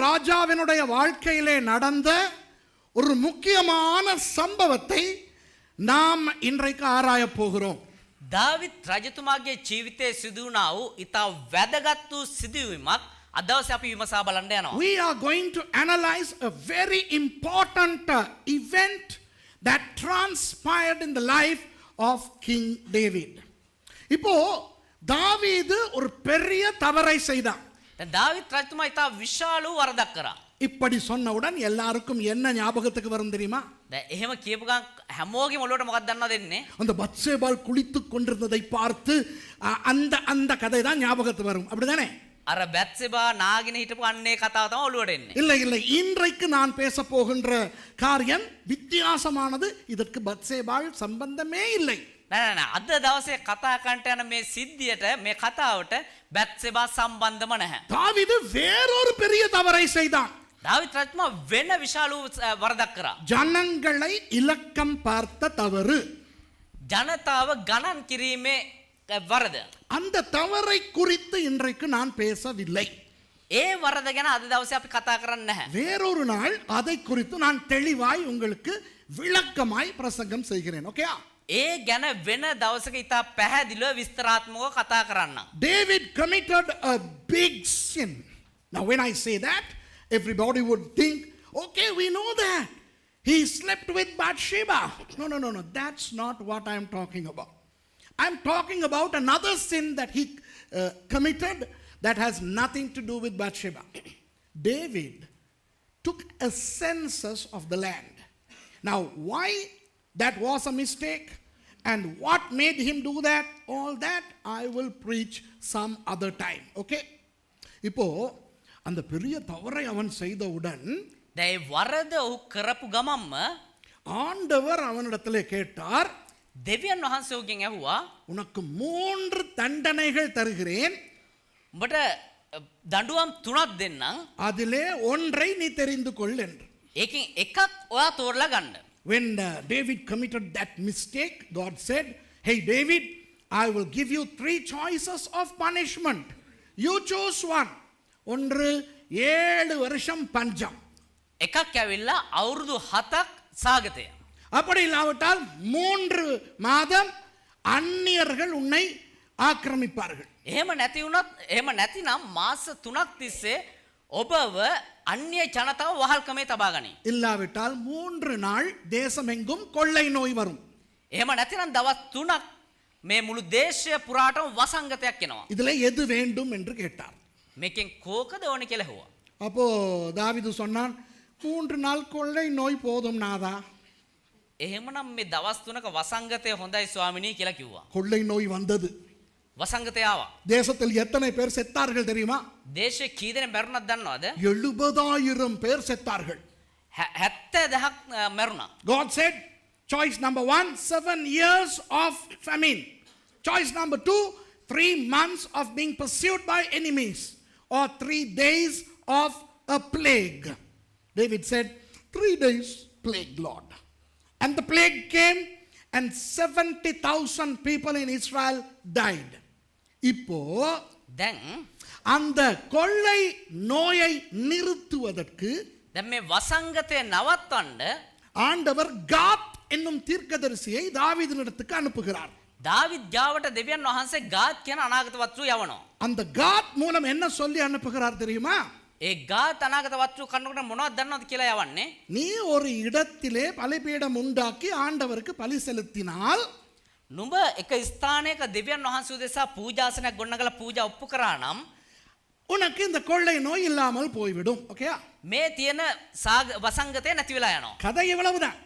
ராஜாவினுடைய வாழ்க்கையிலே நடந்த ஒரு முக்கியமான சம்பவத்தை நாம் இன்றைக்கு ஆராயப் போகிறோம். දාවිත් රජතුමාගේ ජීවිතයේ සිදු වුණා වූ ඉතා වැදගත් වූ සිදුවීමක් අද දවසේ අපි විමසා බලන්න යනවා. We are going to analyze a very important event that transpired in the life of King David. இப்போ தாவீது ஒரு பெரிய தவறை செய்தான். දැන් දාවිත් රජතුමා ඉතා විශාල වූ වරදක් කරා. இப்படி சொன்னவுடன் எல்லாருக்கும் என்ன ஞாபகத்துக்கு வரும் தெரியுமா? දැන් එහෙම කියපු ගමන් හැමෝගෙම ඔළුවට මොකක්ද දන්නවද එන්නේ? அந்த பத்சேபாள் குளித்துக் கொண்டிருந்ததை பார்த்து அந்த அந்த கதை தான் ஞாபகத்துக்கு வரும். அப்படிதானே? අර බැත්සෙබා නාගෙන හිටපු අන්නේ කතාව තමයි ඔළුවට එන්නේ. இல்லை இல்லை, இன்றைக்கு நான் பேச போகின்ற காரியம் வித்தியாசமானது. இதற்கு பத்சேபாள் சம்பந்தமே இல்லை. නෑ අද දවසේ කතා කරන්න යන මේ සිද්ධියට මේ කතාවට බැත්සෙබා සම්බන්ධම නැහැ. தாவீது வேறொரு பெரிய தவறை செய்தான். දාවිත් රජතුමා වෙන විශාල වූ වරදක් කරා. ஜனங்களை இலக்கம் பார்த்த தவறு. ජනතාව ගණන් කිරීමේ වරද. அந்த தவறை குறித்து இன்றைக்கு நான் பேசவில்லை. ඒ වරද ගැන අද දවසේ අපි කතා කරන්නේ නැහැ. வேறொரு நாள் அதை குறித்து நான் தெளிவாய் உங்களுக்கு விளக்கமாய் பிரசங்கம் செய்கிறேன். ஓகே? ඒ ගැන වෙන දවසක ඉතා පැහැදිලිව විස්තරාත්මකව කතා කරන්න. David committed a big sin. Now when I say that, everybody would think, okay, we know that. He slept with Bathsheba. No. That's not what I'm talking about. I'm talking about another sin that he committed that has nothing to do with Bathsheba. David took a census of the land. Now, why that was a mistake and what made him do that, all that I will preach some other time. Okay? இப்போ அந்த பெரிய தவறை அவன் செய்தவுடன் දැන් ඒ වරද ඔහු කරපු ගමම්ම ஆண்டவர் அவனிடத்திலே கேட்டார், දෙවියන් වහන්සේ ඔහුගෙන් ඇහුවා உனக்கு 3 தண்டனைகள் தருகிறேன், උඹට දඬුවම් 3ක් දෙන්නම්, அதிலே ஒன்றை நீ தெரிந்து கொள் என்று. ඒකෙන් එකක් ඔයා තෝරලා ගන්න. When David committed that mistake, God said, hey David, I will give you 3 choices of punishment. You choose one. ஒன்று 7 வருஷம் பஞ்சம். එකක් ඇවිල්ලා අවුරුදු 7ක් සාගතය. அப்படி இல்லாவிட்டால் 3 மாதம் அந்நியர்கள் உன்னை ஆக்கிரமிப்பார்கள். එහෙම නැති වුණත් එහෙම නැතිනම් මාස 3ක් තිස්සේ ඔබව අන්‍ය ජනතාව වහල්කමේ තබා ගනී. இல்லாவிட்டால் 3 நாள் தேசமெங்கும் கொள்ளை நோய் வரும். එහෙම නැතිනම් දවස් 3ක් මේ මුළු දේශය පුරාටම වසංගතයක් එනවා. இதிலே எது வேண்டும் என்று கேட்டார். මේකෙන් කෝකද ඕනේ කියලා ඇහුවා. அப்போ தாவீது சொன்னான், 3 நாள் கொள்ளை நோய் போதும் நாதா. එහෙමනම් මේ දවස් 3ක වසංගතය හොඳයි ස්වාමිනී කියලා කිව්වා. கொள்ளை நோய் வந்தது. වසංගතය ආවා. தேசத்தில் எத்தனை பேர் செத்தார்கள் தெரியுமா? දේශේ කී දෙනෙක් මැරුණාද දන්නවද? 70,000 பேர் செத்தார்கள். 70,000ක් මැරුණා. God said, choice number 1, 7 years of famine. Choice number 2, 3 months of being pursued by enemies, or 3 days of a plague. David said, 3 days plague, Lord. And the plague came and 70,000 people in Israel died. இப்போ දැන් அந்த கொள்ளை நோயை நிறுத்துவதற்கு දැන් මේ වසංගතය නවත්තන්න ஆண்டவர் காத் என்னும் தீர்க்கதரிசியை தாவீதினிடத்துக்கு அனுப்புகிறார். දාවිද් ගාවට දෙවියන් වහන්සේ ගාත් කියන අනාගත වස්තු යවනවා. அந்த காத் மூலம் என்ன சொல்லி அனுப்புகிறார் தெரியுமா? ඒ ගාත් අනාගත වස්තු කන්නකොට මොනවද දන්නවද කියලා යවන්නේ? நீ ஒரு இடத்திலே பலிபீடம் உண்டாக்கி ஆண்டவருக்கு பலி செலுத்தினால் නුඹ එක ස්ථානයක දෙවියන් වහන්සේ උදෙසා පූජාසනයක් ගොඩනගලා පූජා ඔප්පු කරා නම් உனக்கு இந்த கொள்ளை நோய் இல்லாமல் போய்விடும். ஓகே? මේ තියෙන වසංගතය නැති වෙලා යනවා. கதை இவ்வளவுதான்.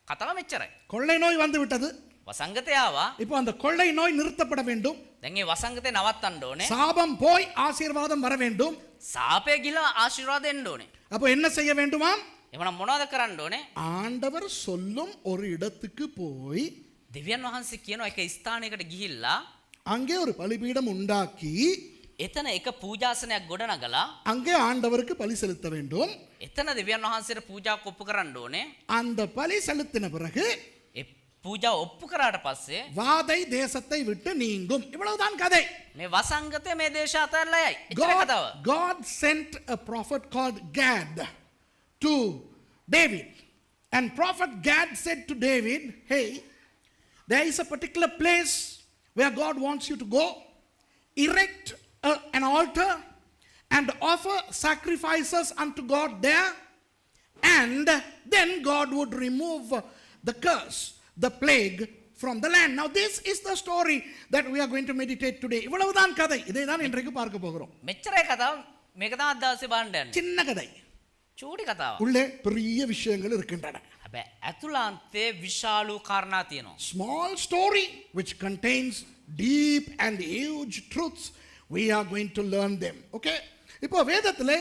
කතාව මෙච්චරයි. கொள்ளை நோய் வந்து விட்டது. වසංගතය ආවා. இப்போ அந்த கொள்ளை நோய் நிறுத்தப்பட வேண்டும். දැන් මේ වසංගතය නවත්තන්න ඕනේ. சாபம் போய் ஆசீர்வாதம் வர வேண்டும். සාපය ගිහලා ආශිර්වාද එන්න ඕනේ. அப்போ என்ன செய்ய வேண்டுமாம்? එවනම් මොනවද කරන්න ඕනේ? ஆண்டவர் சொல்லும் ஒரு இடத்துக்கு போய் දෙවියන් වහන්සේ කියනවා එක ස්ථානයකට ගිහිල්ලා அங்கே ஒரு பலிபீடம் உண்டாக்கி එතන එක පූජාසනයක් ගොඩනගලා அங்கே ஆண்டவருக்கு பலி செலுத்த வேண்டும். එතන දෙවියන් වහන්සේට පූජා කොප්පු කරන්න ඕනේ. அந்த பலி செலுத்தின பிறகு ඒ පූජා ඔප්පු කරාට පස්සේ வாதை தேசத்தை விட்டு நீங்கும். இவ்வளவுதான் கதை. මේ වසංගතය මේ දේශ අතහැරලා යයි. එච්චරයි කතාව. God sent a prophet called Gad to David. And prophet Gad said to David, hey, there is a particular place where God wants you to go, erect an altar and offer sacrifices unto God there, and then God would remove the curse, the plague from the land. Now this is the story that we are going to meditate today. இவ்வளவுதான் கதை. இதை தான் இன்றைக்கு பார்க்க போகிறோம். මෙච්චරයි කතාව. මේක තමයි අද දවසේ බලන්න යන්නේ. சின்ன கதை. චූටි කතාවක්. உள்ளே பெரிய விஷயங்கள் இருக்கின்றன. හැබැයි ඇතුළාන්තයේ විශාල කාරණා තියෙනවා. Small story which contains deep and huge truths. We are going to learn them. Okay? இப்போ வேதத்திலே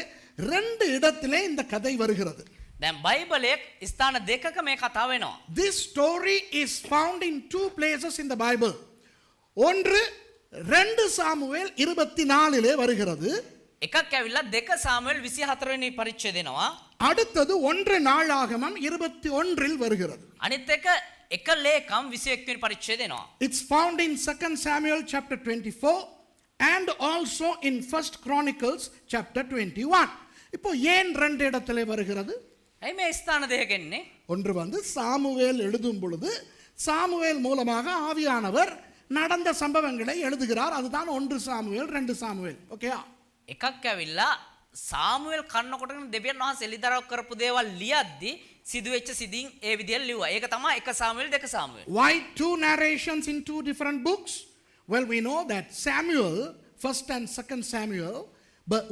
ரெண்டு இடத்திலே இந்த கதை வருகிறது. දැන් බයිබලයේ ස්ථාන දෙකක මේ කතාව වෙනවා. This story is found in two places in the Bible. ஒன்று 2 சாமுவேல் 24 வருகிறது. එකක් ඇවිල්ලා 2 සාමුවෙල් 24 වෙනි පරිච්ඡේදය එනවා. அடுத்தது 1 நாளாகமம் 21 வருகிறது. අනිත් එක ලේකම් 21 වෙනි පරිච්ඡේදය එනවා. It's found in 2 Samuel chapter 24 and also in 1 Chronicles chapter 21. இப்போ ஏன் ரெண்டு இடத்திலே வருகிறது? ඇයි මේ ස්ථාන දෙකක එන්නේ? ஒன்று வந்து சாமுவேல் எழுதும் பொழுது சாமுவேல் மூலமாக ஆவியானவர் நடந்த சம்பவங்களை எழுதுகிறார். அதுதான் 1 சாமுவேல் 2 சாமுவேல். ஓகேயா? එකක් ඇවිල්ලා සාමුවෙල් කන්නකොටගෙන දෙවියන් වහන්සේ එලිදරව් කරපු දේවල් ලියද්දි සිදුවෙච්ච සිදින් ඒ විදියට ලිව්වා. ඒක තමයි 1 සාමුවෙල් 2 සාමුවෙල්. Why two narrations in two different books? Well, we know that Samuel, 1st and 2nd Samuel,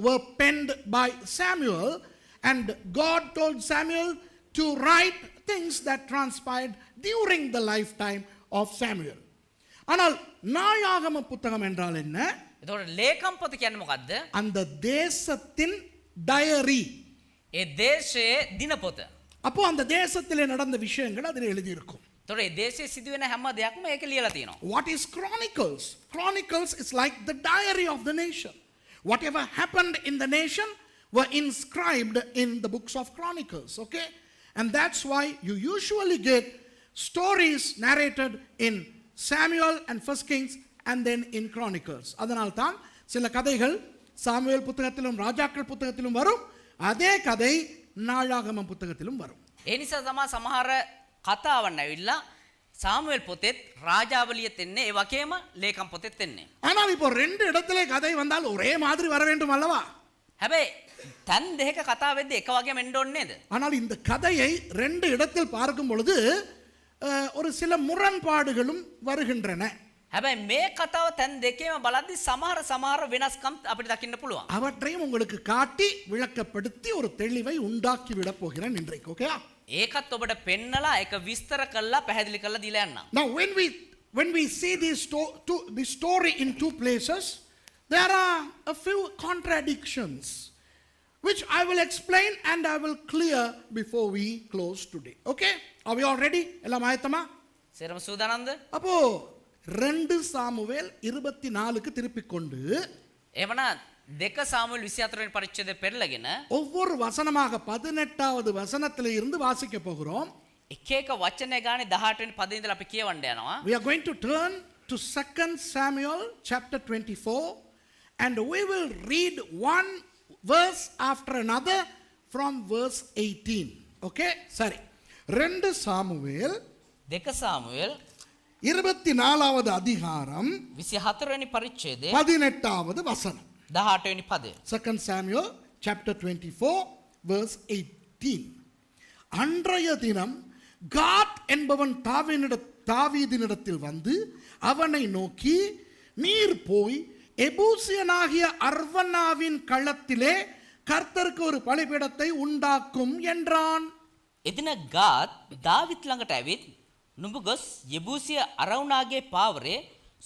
were penned by Samuel, and God told Samuel to write things that transpired during the lifetime of Samuel. ஆனால் நாளாகம புத்தகம் என்றால் என்ன? එතකොට ලේකම් පොත කියන්නේ මොකද්ද? அந்த தேசத்தின் டயரி. ඒ දේශයේ දිනපොත. அப்போ அந்த தேசத்திலே நடந்த விஷயங்கள் அதில் எழுதியிருக்கும். එතකොට ඒ දේශයේ සිදුවෙන හැම දෙයක්ම ඒක ලියලා තියෙනවා. What is Chronicles? Chronicles is like the diary of the nation. Whatever happened in the nation were inscribed in the books of Chronicles. Okay? And that's why you usually get stories narrated in Samuel and 1 Kings and then in Chronicles. அதனால் தான் சில கதைகள் Samuel புத்தகத்திலும் ராஜாக்கள் புத்தகத்திலும் வரும். அதே கதை நாளாகமம் புத்தகத்திலும் வரும். ඒ නිසා තමයි සමහර කතාවන් ඇවිල්ලා සාමුවෙල් පොතෙත් රාජාවලියෙත් එන්නේ ඒ වගේම ලේකම් පොතෙත් එන්නේ. ஆனால் இப்போ ரெண்டு இடத்திலே கதை வந்தால் ஒரே மாதிரி வர வேண்டும் அல்லவா? හැබැයි තන් දෙක කතා වෙද්දී එක වගේම එන්න ඕනේ නේද? ஆனால் இந்த கதையை ரெண்டு இடத்தில் பார்க்கும் பொழுது ஒரு சில முரண்பாடுகளும் வருகின்றன. හැබැයි මේ කතාව තැන් දෙකේම බලද්දී සමහර වෙනස්කම් අපිට දකින්න පුළුවන්. அவற்றையும் உங்களுக்கு காட்டி விளக்கப்படுத்தி ஒரு தெளிவை உண்டாக்கி விட போகிறேன் இன்றைக்கு. ஓகேயா? ඒකත් ඔබට පෙන්නලා ඒක විස්තර කරලා පැහැදිලි කරලා දීලා යන්නම්. Now when we see this story in two places, there are a few contradictions which I will explain and I will clear before we close today. Okay? Are we all ready? எல்லாம் ஆயத்தமா? සේරම සූදානම්ද? அப்போ 2 Samuel 24க்கு திருப்பிக் கொண்டு එවනා 2 සාමුවෙල් 24 වෙනි පරිච්ඡේදය පෙරලගෙන ஒவ்வொரு வசனமாக 18வது வசனத்திலே இருந்து வாசிக்க போகிறோம். එක එක වචනය ගානේ 18 වෙනි පදේ ඉඳලා අපි කියවන්න යනවා. We are going to turn to 2 Samuel chapter 24 and we will read one verse after another from verse 18. Okay? சரி. 2 சாமுவேல் 2 සාමුවෙල් 24வது அதிகாரம் 24 වෙනි පරිච්ඡේදය 18வது வசனம். 18 වෙනි පදය. 2 Samuel chapter 24 verse 18. அன்றைய தினம் காத் என்பவன் தாவீதினிடத்தில் வந்து அவனை நோக்கி, நீர் போய் எபூசியனாகிய அர்வனாவின் களத்திலே கர்த்தருக்கு ஒரு பலிபீடத்தை உண்டாக்கும் என்றான். එදින ගාත් දාවිත් ළඟට ඇවිත් නුඹ ගොස් යෙබූසිය අරවුනාගේ පාවරේ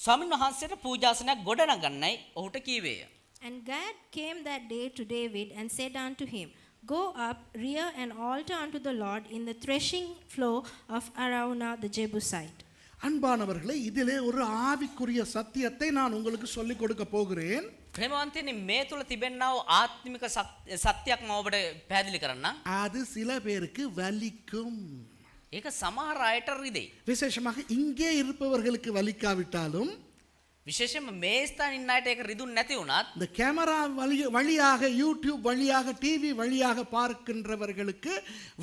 ස්වාමීන් වහන්සේට පූජාසනයක් ගොඩනගන්නයි ඔහුට කීවේය. And God came that day to David and said unto him, Go up, rear an altar unto the Lord in the threshing floor of Araunah the Jebusite. அன்பானவர்களே, இதிலே ஒரு ஆவிக்குரிய சத்தியத்தை நான் உங்களுக்கு சொல்லிக் கொடுக்க போகிறேன். ප්‍රේමවන්තයනි, මේ තුල තිබෙනා වූ ආත්මික සත්‍යයක් මම ඔබට පැහැදිලි කරන්නම්. அது சில பேருக்கு வலிக்கும். ඒක සමහර අයට රිදෙයි. விசேஷமாக இங்கே இருப்பவர்களுக்கு வலிக்காவிட்டாலும் විශේෂයෙන්ම මේ ස්ථානයේ ඉන්න අයට ඒක රිදුන් නැති වුණත් இந்த கேமரா வழியாக யூடியூப் வழியாக டிவி வழியாக பார்க்கின்றவர்களுக்கு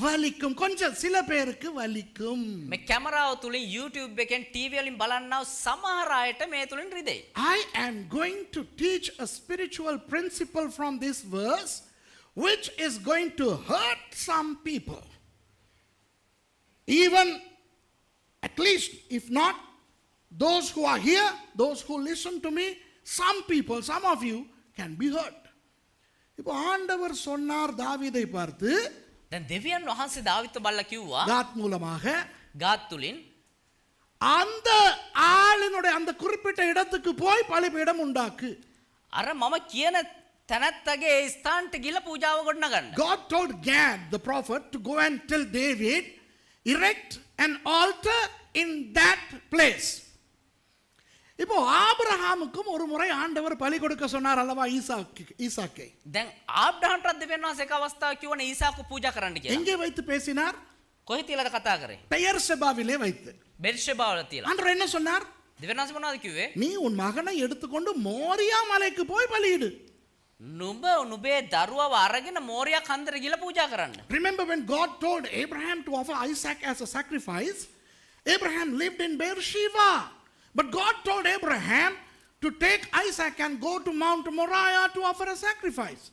வலிக்கும். கொஞ்சம் சில பேருக்கு வலிக்கும். මේ කැමරාව තුලින් YouTube එකෙන් TV වලින් බලන්නව සමහර අයට මේ තුලින් රිදෙයි. I am going to teach a spiritual principle from this verse which is going to hurt some people. Even at least if not those who are here, those who listen to me, some people, some of you can be hurt. இப்போ ஆண்டவர் சொன்னார் தாவீதை பார்த்து, දැන් දෙවියන් වහන්සේ දාවිත් බලලා කිව්වා காத் மூலமாக ගාත් තුලින් அந்த ஆளினுடைய அந்த குறிப்பிட்ட இடத்துக்கு போய் பலிபீடம் உண்டாக்கு. අර මම කියන තැනැත්තගේ ඒ ස්ථානට ගිහලා පූජාව ගොඩනගන්න. God told Gad the prophet to go and tell David, erect an altar in that place. இப்போ ஆபிரகாமுக்கும் ஒரு முறை ஆண்டவர் பலி கொடுக்க சொன்னார் அல்லவா ஈசாக்கை. දැන් ආබ්‍රහම්ටත් දෙවියන් වහන්සේ එක අවස්ථාවක් කිව්වනේ ඊසාකු පූජා කරන්න කියලා. எங்கே வைத்து பேசினார்? කොහෙ තියලාද කතා කරේ? பெயர்செபாவிலே வைத்து. බෙර්ෂෙබාවල තියලා. ஆண்டவர் என்ன சொன்னார்? දෙවියන් වහන්සේ මොනවද කිව්වේ? நீ உன் மகனை எடுத்துக்கொண்டு மோரியா மலைக்கு போய் பலியிடு. නුඹ නුඹේ දරුවව අරගෙන මෝරියා කන්දර ගිහලා පූජා කරන්න. Remember when God told Abraham to offer Isaac as a sacrifice, Abraham lived in Beersheba. But God told Abraham to take Isaac and go to Mount Moriah to offer a sacrifice.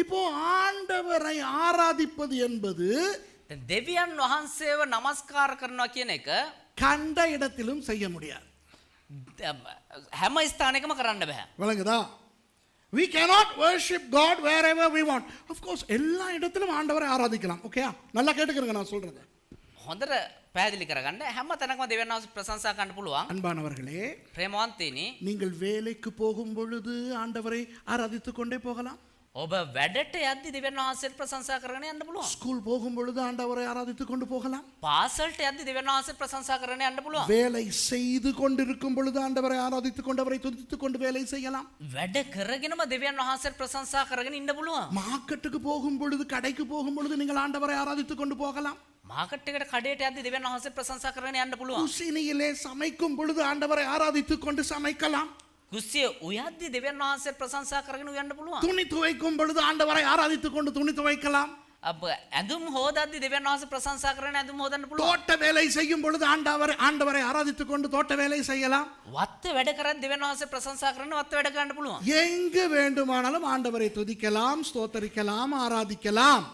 இப்போ ஆண்டவரை ஆராதிப்பது என்பது දැන් දෙවියන් වහන්සේව නමස්කාර කරනවා කියන එක கண்ட இடத்திலும் செய்ய முடியாது. හැම ස්ථානයකම කරන්න බෑ. விளங்குதா? We cannot worship God wherever we want. Of course எல்லா இடத்திலும் ஆண்டவரை ஆராதிக்கலாம். ஓகேயா? நல்லா கேட்டுக்கங்க நான் சொல்றது. හොඳට පැහැදිලி කරගන්න හැම තැනකම දෙවියන් වහන්සේ ප්‍රශංසා කරන්න පුළුවන්. அன்பானவர்களே, ප්‍රේමවන්තයනි, நீங்கள் வேலைக்கு போகும் பொழுது ஆண்டவரை ஆராதித்துக் கொண்டே போகலாம். ඔබ වැඩට යද්දි දෙවියන් වහන්සේට ප්‍රශංසා කරගෙන යන්න පුළුවන්. ஸ்கூல் போகும் பொழுது ஆண்டவரை ஆராதித்துக் கொண்டு போகலாம். පාසලට යද්දි දෙවියන් වහන්සේට ප්‍රශංසා කරගෙන යන්න පුළුවන්. வேலை செய்து கொண்டிருக்கும் பொழுது ஆண்டவரை ஆராதித்துக் கொண்டு அவரை துதித்துக் கொண்டு வேலை செய்யலாம். වැඩ කරගෙනම දෙවියන් වහන්සේට ප්‍රශංසා කරගෙන ඉන්න පුළුවන්. மார்க்கெட்டுக்கு போகும் பொழுது, கடைக்கு போகும் பொழுது நீங்கள் ஆண்டவரை ஆராதித்துக் கொண்டு போகலாம். මාකට් එකට කඩේට යද්දි දෙවියන් වහන්සේට ප්‍රශංසා කරගෙන යන්න පුළුවන්. குசினியிலே சமைக்கும் பொழுது ஆண்டவரை ஆராதித்துக் கொண்டு சமைக்கலாம். කුස්සිය උයද්දි දෙවියන් වහන්සේට ප්‍රශංසා කරගෙන උයන්න පුළුවන්. துணி துவைக்கும் பொழுது ஆண்டவரை ஆராதித்துக் கொண்டு துணி துவைக்கலாம். අප ඇඳුම් හොදද්දි දෙවියන් වහන්සේ ප්‍රශංසා කරගෙන ඇඳුම් හොදන්න පුළුවන්. தோட்ட வேலை செய்யும் பொழுது ஆண்டவரை ஆராதித்துக் கொண்டு தோட்ட வேலை செய்யலாம். වත්ත වැඩ කරද්දි දෙවියන් වහන්සේ ප්‍රශංසා කරගෙන වත්ත වැඩ කරන්න පුළුවන්. எங்கு வேண்டுமானாலும் ஆண்டவரை துதிக்கலாம், ஸ்தோத்தரிக்கலாம், ஆராதிக்கலாம்.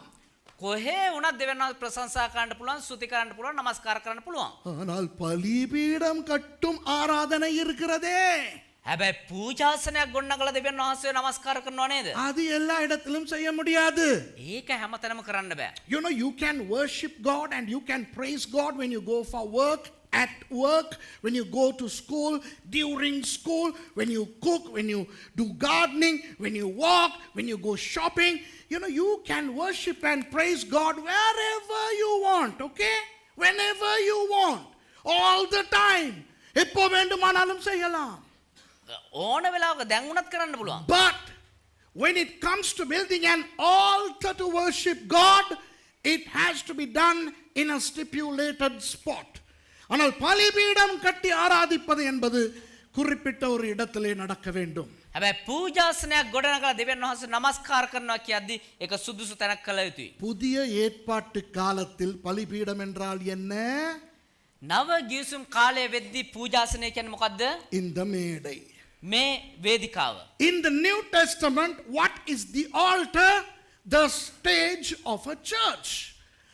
කොහේ වුණත් දෙවියන් වහන්සේ ප්‍රශංසා කරන්න පුළුවන්, ස්තුති කරන්න පුළුවන්, නමස්කාර කරන්න පුළුවන්. ஆனால் பலிபீடம் கட்டும் ஆராதனை இருக்கிறதே, හැබැයි පූජාසනයක් ගොඩනගලා දෙවියන් වහන්සේ නමස්කාර කරනවා නේද? அது எல்லா இடத்திலும் செய்ய முடியாது. ඒක හැමතැනම කරන්න බෑ. You know, you can worship God and you can praise God when you go for work, at work, when you go to school, during school, when you cook, when you do gardening, when you walk, when you go shopping. You know, you can worship and praise God wherever you want, okay? Whenever you want, all the time. எப்போ வேண்டுமானாலும் செய்யலாம். ඕන වෙලාවක දැන් උනත් කරන්න පුළුවන්. But when it comes to building an altar to worship God, it has to be done in a stipulated spot. ஆனால் பலிபீடம் கட்டி ஆராதிப்பது என்பது குறிப்பிட்ட ஒரு இடத்திலே நடக்க வேண்டும். හැබැයි පූජාසනයක් ගොඩනගලා දෙවියන් වහන්සේ නමස්කාර කරනවා කියද්දි ඒක සුදුසු තැනක් කළ යුතුයි. புதிய ஏற்பாட்டு காலத்தில் பலிபீடம் என்றால் என்ன? නව ගිවිසුම් කාලයේ වෙද්දී පූජාසනය කියන්නේ මොකද්ද? இந்த மேடை. මේ වේදිකාව. In the New Testament, what is the altar? The stage of a church.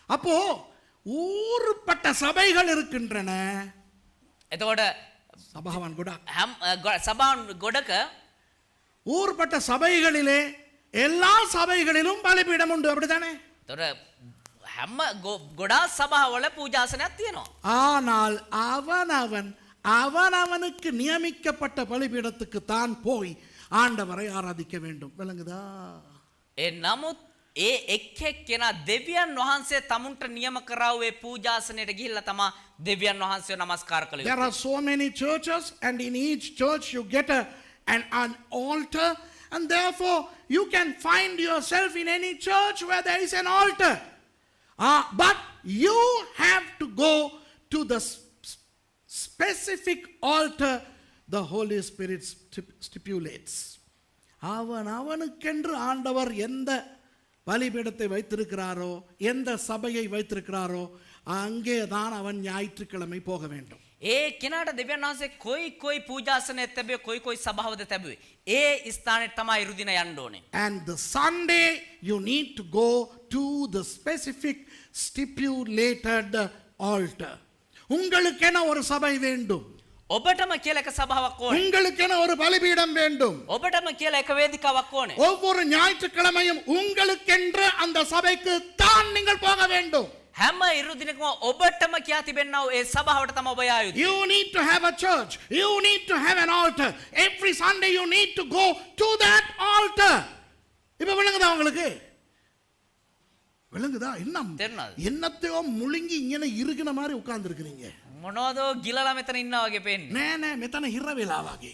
அப்போ ஊருப்பட்ட சபைகள் இருக்கின்றன. එතකොට சபாவான் கூட සභාවන් ගොඩක ஊர்பட்ட சபைகளிலே எல்லா சபைகளிலும் பலிபீடம் உண்டு, அப்படித்தானே? එතකොට හැම ගොඩාක් සභාවල පූජාසනයක් තියෙනවා. ஆனால் அவனவனுக்கு நியமிக்கப்பட்ட பலிபீடத்துக்கு தான் போய் ஆண்டவரை ஆராதிக்க வேண்டும். விளங்குதா? නමුත් ඒ එක් එක්කෙනා දෙවියන් වහන්සේ තමුන්ට නියම කරාවේ පූජාසනයට ගිහිල්ලා තමා දෙවියන් වහන්සේව නමස්කාර කළ There යුතුයි. are so many churches, and in each church you get an altar, and therefore you can find yourself in any church where there is an altar. But you have to go to the specific altar the Holy Spirit stipulates. அவனுக்கென்று ஆண்டவர் எந்த பலிபீடத்தை வைத்திருக்கிறாரோ, எந்த சபையை வைத்திருக்கிறாரோ, அங்கே தான் அவன் ஞாயிற்றுக்கிழமை போக வேண்டும். ඒ කෙනාට දෙවියන් වහන්සේ කොයි පූජාසනය තැබුවේ, කොයි සභාවද තැබුවේ, ඒ ස්ථානෙට තමයි ඉරුදින යන්න ඕනේ. And the Sunday you need to go to the specific stipulated altar. உங்களுக்கென ஒரு சபை வேண்டும். ඔබටම කියලා එක සභාවක් ඕනේ. உங்களுக்கென ஒரு பலிபீடம் வேண்டும். ඔබටම කියලා එක වේදිකාවක් ඕනේ. ஒவ்வொரு ஞாயிற்றுக்கிழமையும் உங்களுக்கென்று அந்த சபைக்கு தான் நீங்கள் போக வேண்டும். හැම ඉරුදිනකම ඔබටම කියා තිබෙන්නව ඒ සභාවට තමයි ඔබ යා යුත්තේ. You need to have a church. You need to have an altar. Every Sunday you need to go to that altar. இப்ப விளங்குதா உங்களுக்கு? விளங்குதா? என்னத்தையோ முழுங்கி இങ്ങനെ இருக்குன மாதிரி உட்கார்ந்து இருக்கீங்க. මොනවදෝ ගිලලා මෙතන ඉන්නා වගේ පේන්නේ. නෑ මෙතන හිර වෙලා වගේ.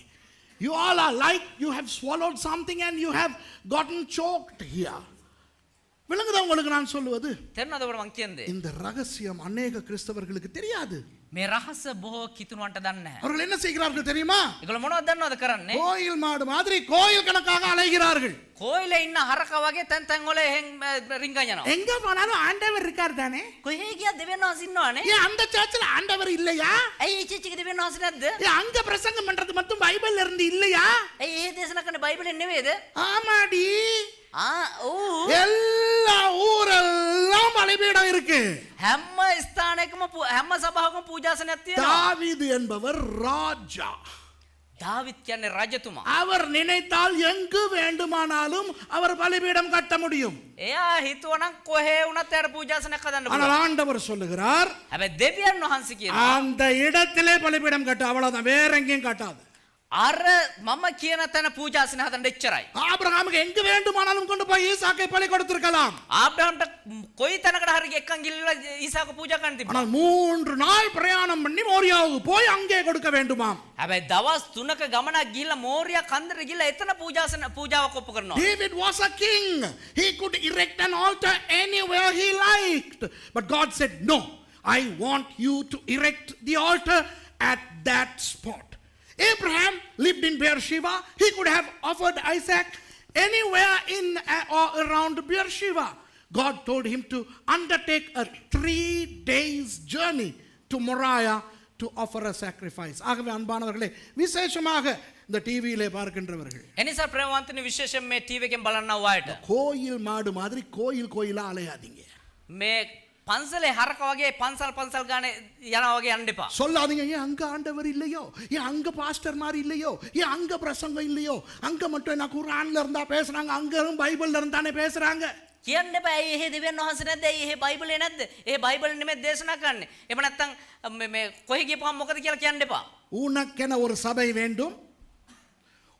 You all are like you have swallowed something and you have gotten choked here. விளங்குதா உங்களுக்கு நான் சொல்லுவது? தெரியனது ඔබට මං කියන්නේ. இந்த ரகசியம் अनेक கிறிஸ்தவர்களுக்கு தெரியாது. මේ රහස බොහෝ කිතුණුවන්ට දන්නේ නැහැ. அவர்கள் என்ன செய்கிறார்கள் தெரியுமா? ඒගොල්ලෝ මොනවද දන්නවද කරන්නේ? கோயில் மாடு மாதிரி கோயில் கணக்காக அலைகிறார்கள். கோயிலே ඉන්න හරක වගේ තැන් තැන් වල රිංගන් යනවා. எங்க போனாலும் ஆண்டவர் இருக்கார் தானே? කොහේ ගියත් දෙවියන් වහන්සේ ඉන්නවනේ. ஏன் அந்த சர்ச்சில் ஆண்டவர் இல்லையா? ඇයි ඒ චර්ච් එකේ දෙවියන් වහන්සේ නැද්ද? ஏன் அங்க பிரசங்கம் பண்றது மட்டும் பைபிள்ல இருந்து இல்லையா? ඇයි ඒ දේශනා කරන්නේ බයිබලෙන් නෙවෙයිද? ஆமாடி. ஓ எல்லா ஊரெல்லாம் பலிபீடம் இருக்கு. හැම ස්ථානයකම හැම සභාවකම පූජාසනයක් තියෙනවා. தாவீது என்பவர் ராஜா. தாவீது කියන්නේ රජතුමා. அவர் நினைத்தால் எங்கு வேண்டுமானாலும் அவர் பலிபீடம் கட்ட முடியும். එයා හිතුවනම් කොහේ වුණත් එයාට පූජාසනයක් හදන්න ஆனால் පුළුවන්. ஆண்டவர் சொல்லுகிறார், හැබැයි දෙවියන් වහන්සේ කියනවා அந்த இடத்திலே பலிபீடம் கட்ட, அவ்வளவுதான், வேற எங்கேயும் கட்டாது. අර මම කියන තැන පූජාසන හදන්න එච්චරයි. ஆபிரகாமுக்கு எங்கு வேண்டுமானாலும் கொண்டு போய் ஈசாக்கை பலி கொடுத்திருக்கலாம். ආබ්‍රහම්ට කොයි තැනකට හරි එක්කන් ගිල්ලලා ඊසාක පූජා කරන්න තිබුණා. ஆனால் 3 நாள் பிரயாணம் பண்ணி மோரியாவுக்கு போய் அங்கே கொடுக்க வேண்டுமாம். හැබැයි දවස් 3ක ගමනක් ගිහිල්ලා මෝරියා කන්දර ගිහිල්ලා එතන පූජාවක් ඔප්පු කරනවා. David was a king. He could erect an altar anywhere he liked. But God said, no, I want you to erect the altar at that spot. Abraham lived in Beersheba. He could have offered Isaac anywhere in or around Beersheba. God told him to undertake a 3 days journey to Moriah to offer a sacrifice. ஆகவே அன்பானவர்களே, விசேஷமாக இந்த டிவியிலே பார்க்கின்றவர்கள், එනිසා ප්‍රේමවන්තනි විශේෂයෙන් මේ TV එකෙන් බලන්නව අයට கோயில் மாடு மாதிரி கோயிலா அலையாதீங்க. මේ පන්සලේ හරක වගේ පන්සල් ගානේ යනවා වගේ යන්න එපා. சொல்லாதீங்க, ஏன் அங்க ஆண்டவர் இல்லையோ, ஏன் அங்க பாஸ்டர் மாதிரி இல்லையோ, ஏன் அங்க பிரசங்கம் இல்லையோ, அங்க மட்டும் என்ன குர்ஆன்ல இருந்தா பேசுறாங்க, அங்கரும் பைபிள்ல இருந்தானே பேசுறாங்க. කියන්න බෑ එහෙ දෙවියන් වහන්සේ නැද්ද? එහෙ බයිබලේ නැද්ද? එහෙ බයිබලේ නෙමෙයි දේශනා කරන්නේ. එහෙම නැත්නම් මේ කොහේ ගියපුවම මොකද කියලා කියන්න එපා. உனக்கென ஒரு சபை வேண்டும்,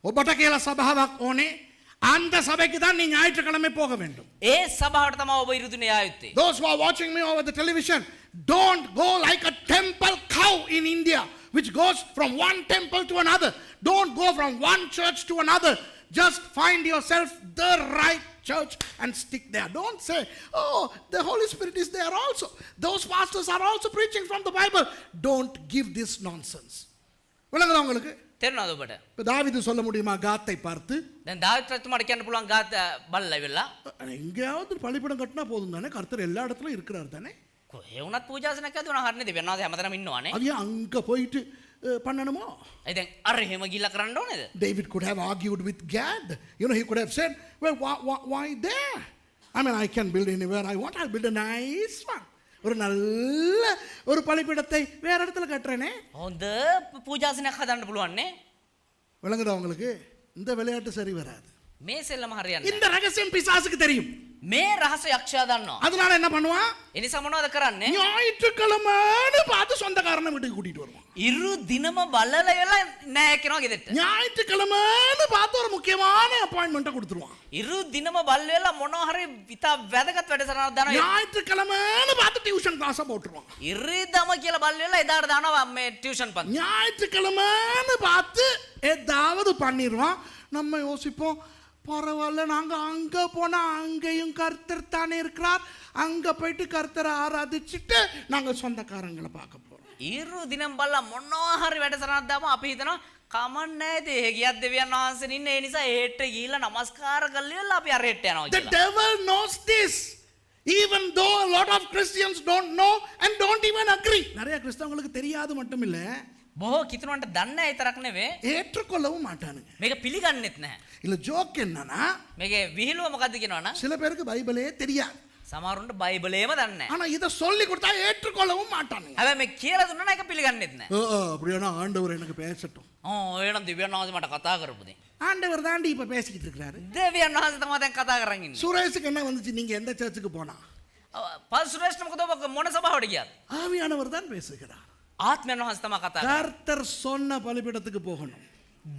ඔබට කියලා සභාවක් ඕනේ, அந்த சபைக்கு தான் நீ ஞாயிற்றுக்கிழமை போக வேண்டும். ඒ සභාවට තමයි ඔබ ඉරුදුනේ යා යුත්තේ. Those who are watching me over the television, don't go like a temple cow in India which goes from one temple to another. Don't go from one church to another. Just find yourself the right church and stick there. Don't say, oh, the Holy Spirit is there also. Those pastors are also preaching from the Bible. Don't give this nonsense. விளங்குதா உங்களுக்கு? තේරෙනවද ඔබට? இப்ப தாவீது சொல்ல முடியுமா காத்தை பார்த்து? දැන් දාවිත් රජතුමාට කියන්න පුළුවන් ගාත බලලා ඉවරලා எங்கேயாவது பலிபீடம் கட்டினா போதும் தானே, கர்த்தர் எல்லா இடத்துலயும் இருக்கிறார் தானே. කොහේ වුණත් පූජාසනයක් හදුනා හරිනේ දෙවියන් වහන්සේ හැමතැනම ඉන්නවනේ. அது ஏன் அங்க போயிட்டு பண்ணணுமோ? ඒ දැන් අර එහෙම ගිහිල්ලා කරන්න ඕනේද? David could have argued with Gad. You know, he could have said, well, why there? I mean, I can build anywhere I want. I'll build a nice one. ஒரு நல்ல ஒரு பலிபீடத்தை வேற இடத்துல கட்டுறேனே. හොඳ පූජාසනයක් හදන්න පුළුවන් නේ. விளங்குதா உங்களுக்கு? இந்த விளையாட்டு சரி வராது. මේ සෙල්ලම හරියන්නේ இந்த ரகசியம் பிசாசுக்கு தெரியும். මේ රහස යක්ෂයා දන්නවා. அதனால என்ன பண்ணுவான்? ඒ නිසා මොනවද කරන්නේ? ஞாயிற்றுக்கிழமைன்னு பார்த்து சொந்தக்காரனை வீட்டுக்கு கூட்டிட்டு வருவான். ඉරු දිනම බලලා ඉවරලා නැහැ කියනවා ගෙදරට. ஞாயிற்றுக்கிழமைன்னு பார்த்து ஒரு முக்கியமான அப்பாயின்மெண்ட்டை கொடுத்துருவான். ඉරු දිනම බල් වෙලා මොනවා හරි ඉතා වැදගත් වැඩසටහනක් දානවා. ஞாயிற்றுக்கிழமைன்னு பார்த்து டியூஷன் கிளாஸை போட்டுருவான். ඉරිදම කියලා බල් වෙලා එදාට දානවා මේ ටියුෂන් පන්ති. ஞாயிற்றுக்கிழமைன்னு பார்த்து ஏதாவது பண்ணிடுவான். நம்ம யோசிப்போம், பரவாயில்ல நாங்க அங்க போனா அங்கேயும் கர்த்தர் தானே இருக்கிறார், அங்க போயிட்டு கர்த்தரை ஆராதிச்சுட்டு நாங்க சொந்தக்காரங்களை பார்க்க போறோம். ඊරු දිනම් බලලා මොනවා හරි වැඩසටහනක් දාම අපි හිතනවා කමන්නේ නැති එහෙ ගියත් දෙවියන් වහන්සේ ඉන්නේ ඒ නිසා එහෙට ගිහිල්ලා නමස්කාර කරලා අපි අරහෙට යනවා The කියලා. devil knows this, even though a lot of Christians don't know and don't even agree. நிறைய கிறிஸ்தவங்களுக்கு தெரியாது மட்டும் இல்ல, බොහෝ කිතුණන්ට දන්නේ නැහැ විතරක් නෙවෙයි ஏற்றுக்கொள்ளவும் மாட்டானுங்க. මේක පිළිගන්නෙත් නැහැ. இல்ல ஜோக் என்னன்னா, මේකේ විහිළුව මොකද්ද කියනවනම් சில பேருக்கு பைபிளே தெரியாது, සමහරුන්ට බයිබලේම දන්නේ නැහැ. ஆனா இத சொல்லி கொடுத்தா ஏற்றுக்கொள்ளவும் மாட்டானுங்க. හැබැයි මේ කියලා දුන්නා නම් ඒක පිළිගන්නෙත් නැහැ. அப்படியானா ஆண்டவர் எனக்கு பேசட்டும். එහෙනම් දෙවියන් වහන්සේ මට කතා කරපු දේ. ஆண்டவர் தாண்டி இப்ப பேசிக்கிட்டு இருக்கிறாரு. දෙවියන් වහන්සේ තමයි දැන් කතා කරන් ඉන්නේ. சுரேஷுக்கு என்ன வந்துச்சு, நீங்க எந்த சர்ச்சுக்கு போனா? පස්ුරේෂ්ඨ මොකද ඔබ මොන සභාවට ගියාද? ஆவியானவர் தான் பேசுகிறார். ආත්මයන් වහන්සේ තමයි කතා කරන්නේ. கர்த்தர் சொன்ன பலிபீடத்துக்கு போகணும்.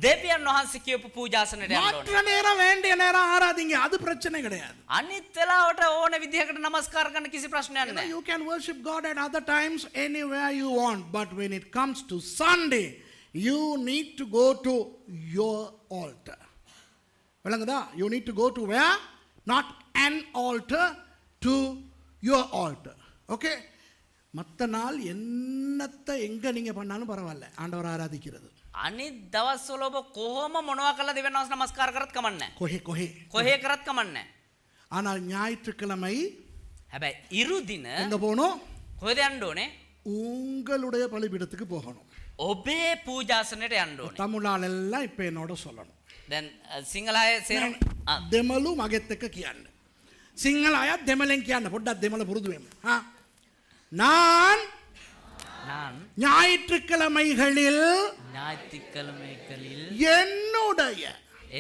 දෙවියන් වහන්සේ කියපු පූජාසනයට යන්න ඕනේ. மற்ற நேரம் வேண்டிய நேரம் ஆராதிங்க, அது பிரச்சனை கிடையாது. අනිත් වෙලාවට ඕන විදිහකට නමස්කාර කරන්න කිසි ප්‍රශ්නයක් නැහැ. You can worship God at other times anywhere you want, but when it comes to Sunday, you need to go to your altar. விளங்குதா? You need to go to where? Not an altar, to your altar. Okay? மற்ற நாள் என்னத்தை எங்க நீங்க பண்ணாலும் பரவாயில்ல, ஆண்டவர் ஆராதிக்கிறது. අනිත් දවස්වල ඔබ කොහොම මොනවා කළා දෙවියන් වහන්සේ නමස්කාර කරත් කමන්නේ නැහැ. කොහේ කරත් කමන්නේ නැහැ. ஆனால் ஞாயிற்றுக்கிழமை හැබැයි ඉරු දින எங்க போகணும்? කොහෙද යන්න ඕනේ? உங்களுடைய பலிபீடத்துக்கு போகணும். ඔබේ පූජාසනයට යන්න ඕනේ. தமிழால் எல்லாம் இப்ப என்னோட சொல்லணும். දැන් සිංහල අය සේරම දෙමළු මගෙත් එක්ක කියන්න. සිංහල අය දෙමළෙන් කියන්න, පොඩ්ඩක් දෙමළ පුරුදු වෙමු. நான் ஞாயிற்றுக்கிழமைகளில்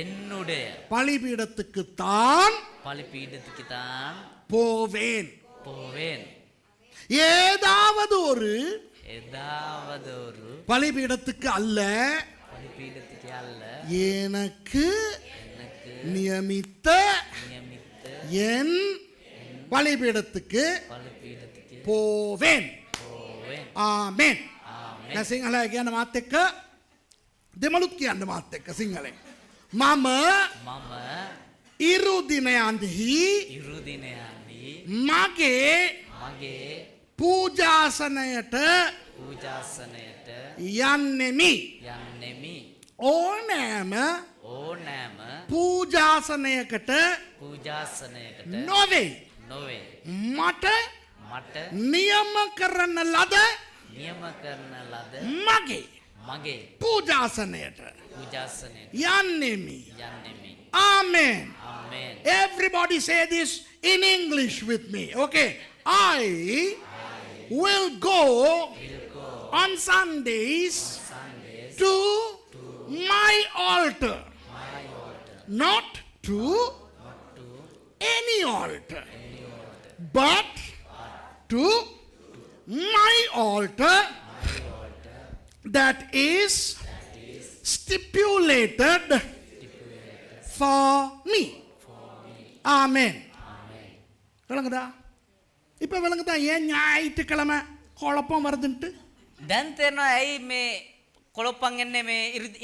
என்னுடைய பலிபீடத்துக்கு தான் போவேன். ஏதாவது ஒரு பலிபீடத்துக்கு அல்ல, எனக்கு நியமித்த என் பலிபீடத்துக்கு போவேன். ආමෙන්. දැන් සිංහලයි කියන මාත් එක්ක දෙමළුත් කියන්න මාත් එක්ක සිංහලෙන්. මම ඉරු දිනයන්හි මගේ පූජාසනයට යන්නෙමි. ඕනෑම පූජාසනයකට නොවේ. මට නියම කරන ලද මගේ පූජාසනයට යන්නෙමි. Amen. Everybody say this in English with me. Okay. I will go on Sundays to my altar. Not to any altar, but to my altar that is stipulated for me. Amen. விளங்குதா? இப்ப விளங்குதா ஏன் ஞாயிற்றுக்கிழமை குழப்பம் வருதுன்ட்டு? දැන් තේරෙනවා ඇයි මේ කොළොප්පන් එන්නේ මේ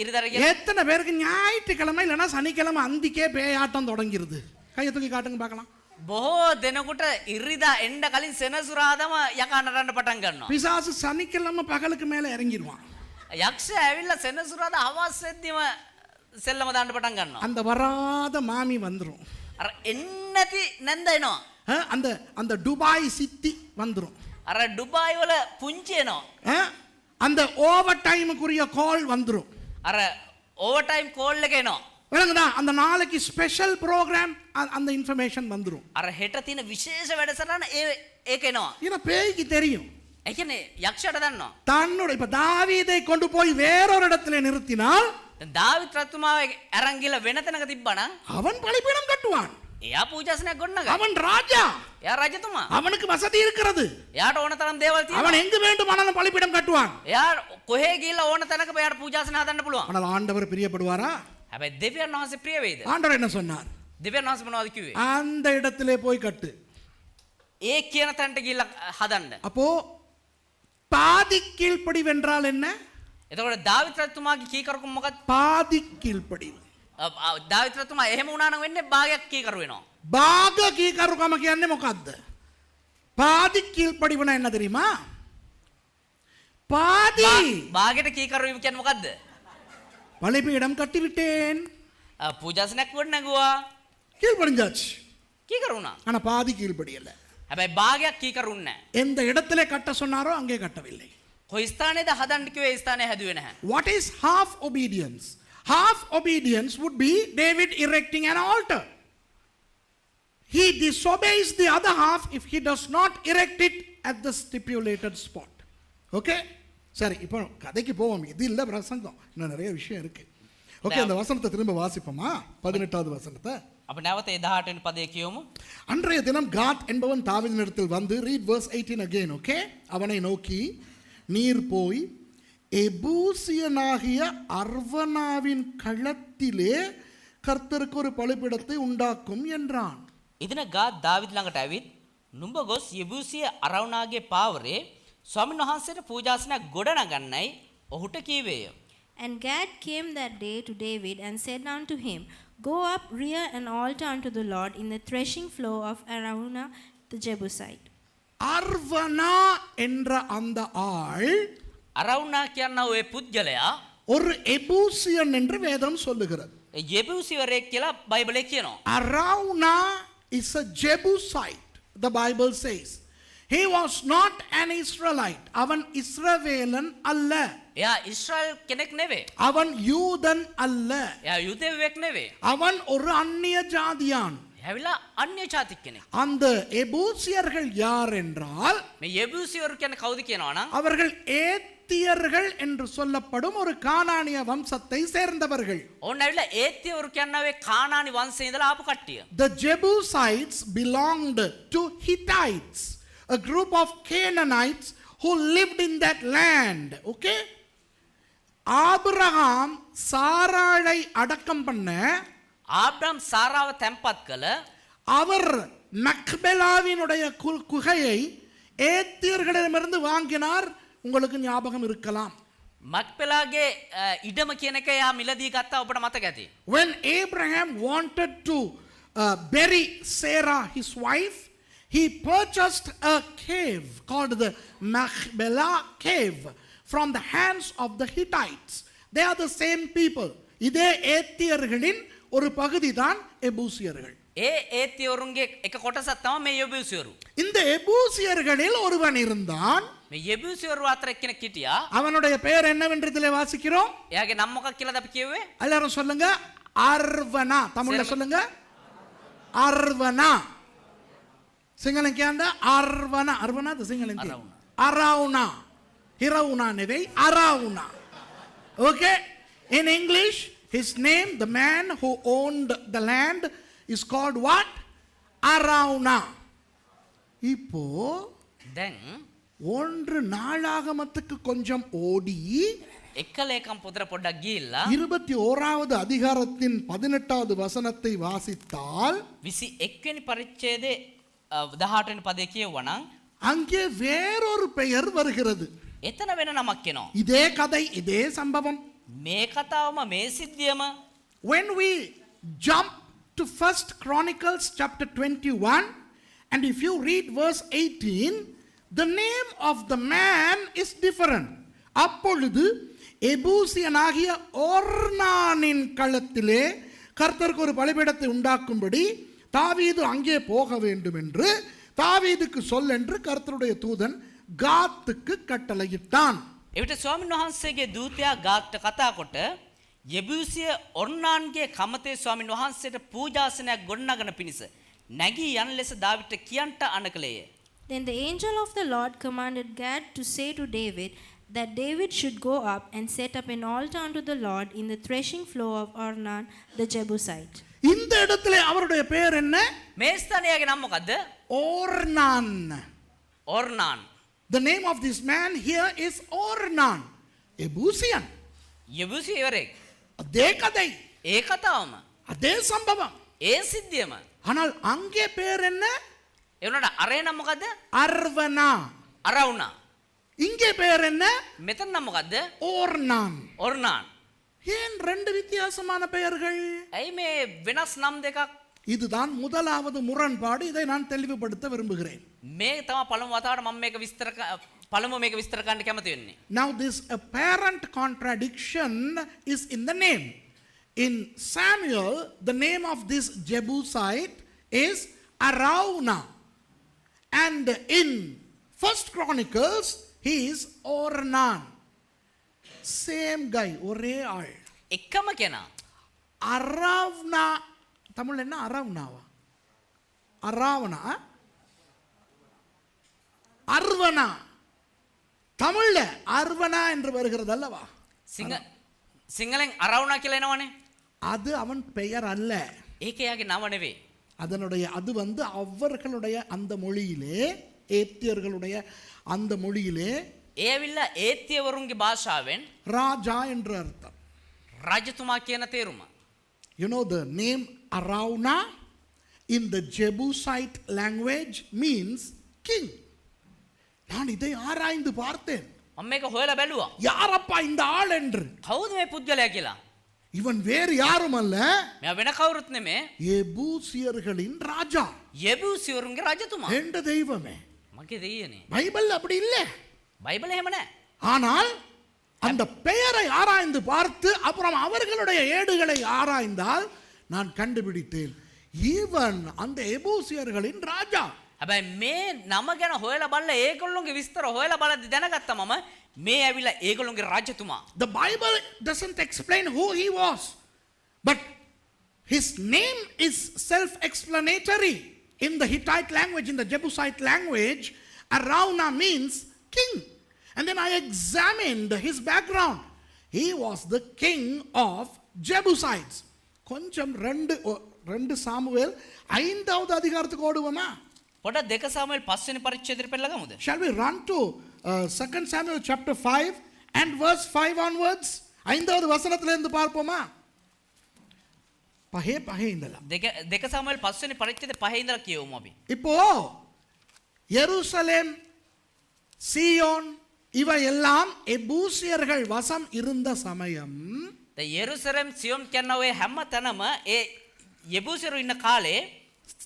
ඉරිදර කියලා? எத்தனை பேருக்கு ஞாயிற்றுக்கிழமை இல்லைன்னா சனிக்கிழமை அந்திக்கே பேயாட்டம் தொடங்கிருது? கையை தூக்கி காட்டுங்க பார்க்கலாம். බොහෝ දෙනෙකුට ඉරිදා එන්න කලින් සෙනසුරාදම යකා නටන්න පටන් ගන්නවා. பிசாசு சனிக்கிழமை பகலுக்கு மேல இறங்கிடுவான். යක්ෂයා ඇවිල්ලා සෙනසුරාදා හවස් වෙද්දිම සෙල්ලම දාන්න පටන් ගන්නවා. அந்த வராத மாமி வந்துரும். අර එන්නේ නැති නැන්ද එනවා. அந்த அந்த துபாய் சித்தி வந்துரும். අර ඩුබායි වල පුංචි එනවා. அந்த ஓவர் டைமுக்குரிய கால் வந்துரும். අර ඕවර් ටයිම් කෝල් එක එනවා. விளங்குதா? அந்த நாளைக்கு ஸ்பெஷல் ப்ரோக்ராம் அந்த இன்ஃபர்மேஷன் வந்துரும். අර හෙට තියෙන විශේෂ වැඩසටහන ඒක එනවා. இது பேய்க்கு தெரியும். ඒ කියන්නේ යක්ෂයාට දන්නවා. தன்னோட இப்ப தாவீதை கொண்டு போய் வேறொரு இடத்துல நிறுத்தினால் දාවිත් රජතුමාව අරන් ගිහලා වෙන තැනක තිබ්බනම් அவன் பலிபீடம் கட்டுவான். එයා පූජාසනයක් ගොඩනගයි. அவன் ராஜா. එයා රජතුමා. அவனுக்கு வசதி இருக்கிறது. එයාට ඕන තරම් දේවල් තියෙනවා. அவன் எங்கு வேண்டுமானாலும் பலிபீடம் கட்டுவான். එයා කොහේ ගිහලා ඕන තැනක එයාට පූජාසන හදන්න පුළුවන්. ஆனால் ஆண்டவர் பிரியப்படுவாரா? හැබැයි දෙවියන් වහන්සේ ප්‍රිය වේද? ஆண்டவர் என்ன சொன்னார்? දෙවියන් වහන්සේ මොනවද කිව්වේ? அந்த இடத்திலே போய் கட்டு. ඒ කියන තැනට ගිහලා හදන්න. அப்போ பாதி கீழ்ப்படிவு என்றால் என்ன? එතකොට දාවිත් රජතුමාගේ කීකරුකම මොකක්ද? பாதி கீழ்ப்படிவு. දාවිත් රජතුමා එහෙම වුණා නම් වෙන්නේ භාගයක් කීකරු වෙනවා. பாக கீகருකම කියන්නේ මොකද්ද? பாதி கீழ்ப்படிவுனா என்ன தெரியுமா? பாதி භාගයට කීකරු වීම කියන්නේ මොකද්ද? பலிபீடம் கட்டி விட்டேன். පූජාසනයක් ගොඩනගුවා. கீழ்ப்படிஞ்சாச்சு. කීකරු වුණා. ஆனா பாதி கீழ்ப்படியல. හැබැයි භාගයක් කීකරු වුණේ නැහැ. எந்த இடத்திலே கட்ட சொன்னாரோ அங்கே கட்டவில்லை. කොයි ස්ථානයේද හදන්න කිව්වේ ඒ ස්ථානයේ හැදුවේ නැහැ. What is half obedience? Half obedience would be David erecting an altar. He disobeys the other half if he does not erect it at the stipulated spot. Okay? சரி இப்போ கதைக்கு போவோம். இது இல்லை பிரசங்கம், இன்னும் நிறைய விஷயம் இருக்கு. ஓகே, அந்த வசனத்தை திரும்ப வாசிப்போமா? 18வது வசனத்தை අප නැවත 18 වෙනි පදයේ කියවමු. அன்றைய தினம் காத் என்பவன் தாவீதினிடத்தில் வந்து, read verse 18 again, okay? அவனை நோக்கி, நீர் போய் எபூசியனாகிய அர்வனாவின் களத்திலே கர்த்தருக்கு ஒரு பலிபீடத்தை உண்டாக்கும் என்றான். එදින ගාත් දාවිද් ළඟට ඇවිත් නුඹ ගොස් යෙබූසිය අරවුනාගේ පාවරේ ස්වාමීන් වහන්සේට පූජාසනයක් ගොඩනගන්නයි ඔහුට කීවේය. And Gad came that day to David and said unto him, Go up, rear an altar unto the Lord in the threshing floor of Araunah the Jebusite. அர்வனா என்ற அந்த ஆள் අරවුනා කියනා ඔය පුද්ගලයා ஒரு எபூசியன் என்று வேதம் சொல்லுகிறது. යෙබූසිවරයෙක් කියලා බයිබලයේ කියනවා. Araunah is a Jebusite, the Bible says. He was not an Israelite. அவன் இஸ்ரவேலன் அல்ல. එයා ඊශ්‍රායල් කෙනෙක් නෙවෙයි. அவன் யூதன் அல்ல. එයා යුදෙව්වෙක් නෙවෙයි. அவன் ஒரு அந்நிய ஜாதியான். ඇවිලා අන්‍ය ජාතික කෙනෙක්. அந்த எபூசியர்கள் யார் என்றால், මේ යෙබූසිවරු කියන්නේ කවුද කියනවා නම් அவர்கள் ஏத்தியர்கள் என்று சொல்லப்படும் ஒரு கானானிய வம்சத்தை சேர்ந்தவர்கள். ඕන්න ඇවිල්ලා ඒත්‍යවරු කියනවා කානානි වංශයේ ඉඳලා ආපු කට්ටිය. The Jebusites belonged to Hittites, a group of Canaanites who lived in that land. Okay? Abraham சாராளை அடக்கம் பண்ண ආබ්‍රහම් සාරාව තැන්පත් කළ அவர் மக்பெலாவினுடைய குகையை ஏத்தியர்களிடமிருந்து வாங்கினார். உங்களுக்கு ஞாபகம் இருக்கலாம். මක්පෙලාගේ ඉඩම කියන එක එයා මිලදී ගත්තා. ඔබට මතක ඇති. When Abraham wanted to bury Sarah, his wife, he purchased a cave called the Machpelah cave from the hands of the Hittites. They are the same people. இதே ஏத்தியர்களின் ஒரு பகுதி தான் எபூசியர்கள். ඒ ඒත්‍යවරුන්ගේ එක කොටසක් තමයි මේ යෙබූසිවරු. இந்த எபூசியர்களில் ஒருவன் இருந்தான். මේ යෙබූසිවරු අතර එක්කෙනෙක් හිටියා. அவனுடைய பெயர் என்னவென்று இதிலே வாசிக்கிறோம். එයාගේ නම මොකක්ද කියලාද අපි කියුවේ? எல்லாரும் சொல்லுங்க. அர்வனா. தமிழ்ல சொல்லுங்க. அர்வனா. சிங்களம் කියන්න අර්වන. අර්වනද සිංහලෙන් තියෙන්නේ? අරවුනා. හිරවුනා නෙවෙයි, අරවුනා. Okay? In English, his name, the man who owned the land, is called what? Araunah. இப்போ දැන් ஒன்று நாளாகமத்துக்கு கொஞ்சம் ஓடி එක ලේකම් පොතට පොඩ්ඩක් ගිහිල්ලා 21வது அதிகாரத்தின் 18வது வசனத்தை வாசித்தால் 21 වෙනි පරිච්ඡේදයේ 18 වෙනි පදේ කියවනම් அங்கே வேறொரு பெயர் வருகிறது. එතන වෙන නමක් එනවා. இதே கதை, இதே சம்பவம். මේ කතාවම මේ සිද්ධියම When we jump to 1 Chronicles chapter 21, and if you read verse 18, the name of the man is different. அப்பொழுது எபூசியனாகிய ஒர்னானின் களத்திலே கர்த்தருக்கு ஒரு பலிபீடத்தை உண்டாக்கும்படி தாவீது அங்கே போக வேண்டும் என்று தாவீதுக்கு சொல் என்று கர்த்தருடைய தூதன் காத்துக்கு கட்டளையிட்டான். එවිට ස්වාමීන් වහන්සේගේ දූතයා ගාත්ට කතා කොට යෙබූසිය ඔර්නාන්ගේ කමතේ ස්වාමීන් වහන්සේට පූජාසනයක් ගොඩනගන පිණිස නැගී යන ලෙස දාවිද්ට කියන්ට අනකලේය. Then the angel of the Lord commanded Gad to say to David that David should go up and set up an altar unto the Lord in the threshing floor of Ornan the Jebusite. இந்த இடத்திலே அவருடைய பெயர் என்ன? මේ ස්ථානයේ නම මොකද්ද? Ornan. ඔර්නාන්. The name of this man here is Ornan, Ebusian. යෙබූසියවරෙක්. அதே கதை, ඒ කතාවම அதே சம்பவம். ඒ සිද්ධියම. ஆனால் அங்கே பேர் என்ன? ඒ වුණාට අරේ නම මොකද්ද? அர்வனா. අරවුනා. இங்கே பேர் என்ன? මෙතන නම මොකද්ද? Ornan. ඔර්නාන්. ஏன் ரெண்டு வித்தியாசமான பெயர்கள்? ඇයි මේ වෙනස් නම් දෙකක්? இதுதான் முதலாவது முரண்பாடு. இதை நான் தெளிவுபடுத்த விரும்புகிறேன். මේ තමයි පළමු වතාවට මම මේක විස්තර කරන්න කැමති වෙන්නේ. Now this apparent contradiction is in the name. In Samuel, the name of this Jebusite is Araunah. And in First Chronicles, he is Ornan. Same guy, ஒரே ஆள். එකම කෙනා. Aravna, தமிழ் என்ன? அரவணாவா? அராவணா? அர்வனா. தமிழ்ல அர்வனா என்று வருகிறது அல்லவா? සිංහලෙන් අරවුණා කියලා එනවනේ. அது அவன் பெயர் அல்ல. ඒක එයාගේ නම නෙවෙයි. அதனுடைய அது அவர்களுடைய அந்த மொழியிலே, ஏத்தியர்களுடைய அந்த மொழியிலே ඒ ඇවිල්ලා ඒත්‍යවරුන්ගේ භාෂාවෙන් ராஜா என்று அர்த்தம். රජතුමා කියන තේරුම. You know the name Araunah in the Jebusite language means king. நான் இதை ஆராய்ந்து பார்த்தேன். මම මේක හොයලා බැලුවා. யாரப்பா இந்த ஆள் என்று? කවුද මේ පුද්ගලයා කියලා? இவன் வேறு யாரும் அல்ல, මෙයා වෙන කවුරුත් නෙමේ. எபூசியர்களின் ராஜா. යෙබූසිවරුන්ගේ රජතුමා. எந்த தெய்வமே? මගේ දෙයියනේ. பைபிள் அப்படி இல்ல. බයිබලේ එහෙම නැහැ. ஆனால் அந்த பெயரை ஆராய்ந்து பார்த்து அப்புறம் அவர்களுடைய ஏடுகளை ஆராய்ந்தால் நான் கண்டுபிடித்தேன், இவன் அந்த எபூசியர்களின் ராஜா. හැබැයි මේ නම ගැන හොයලා බලලා ඒගොල්ලෝගේ විස්තර හොයලා බලද්දි දැනගත්තා මම මේ ඇවිල්ලා ඒගොල්ලෝගේ රජතුමා. The Bible doesn't explain who he was, but his name is self-explanatory. In the Hittite language, in the Jebusite language, Araunah means king. And then I examined his background. He was the king of Jebusites. கொஞ்சம் ரெண்டு Samuel 5வது அதிகாரத்துக்கு ஓடுவோமா? පොඩ 2 සාමුවෙල් 5 වෙනි පරිච්ඡේදයට පෙරලා ගමුද? Shall we run to 2 Samuel chapter 5 and verse 5 onwards? 5வது வசனத்துல இருந்து பார்ப்போமா? பஹே இந்தல. 2 සාමුවෙල් 5 වෙනි පරිච්ඡේද 5 ඉඳලා කියවමු අපි. இப்போ எருசலேம், சீயோன் இவை எல்லாம் எபூசியர்கள் வசம் இருந்த சமயம், යෙරුසලම් සියොම් කියන ඔය හැම තැනම ඒ යෙබූසියරු ඉන්න කාලේ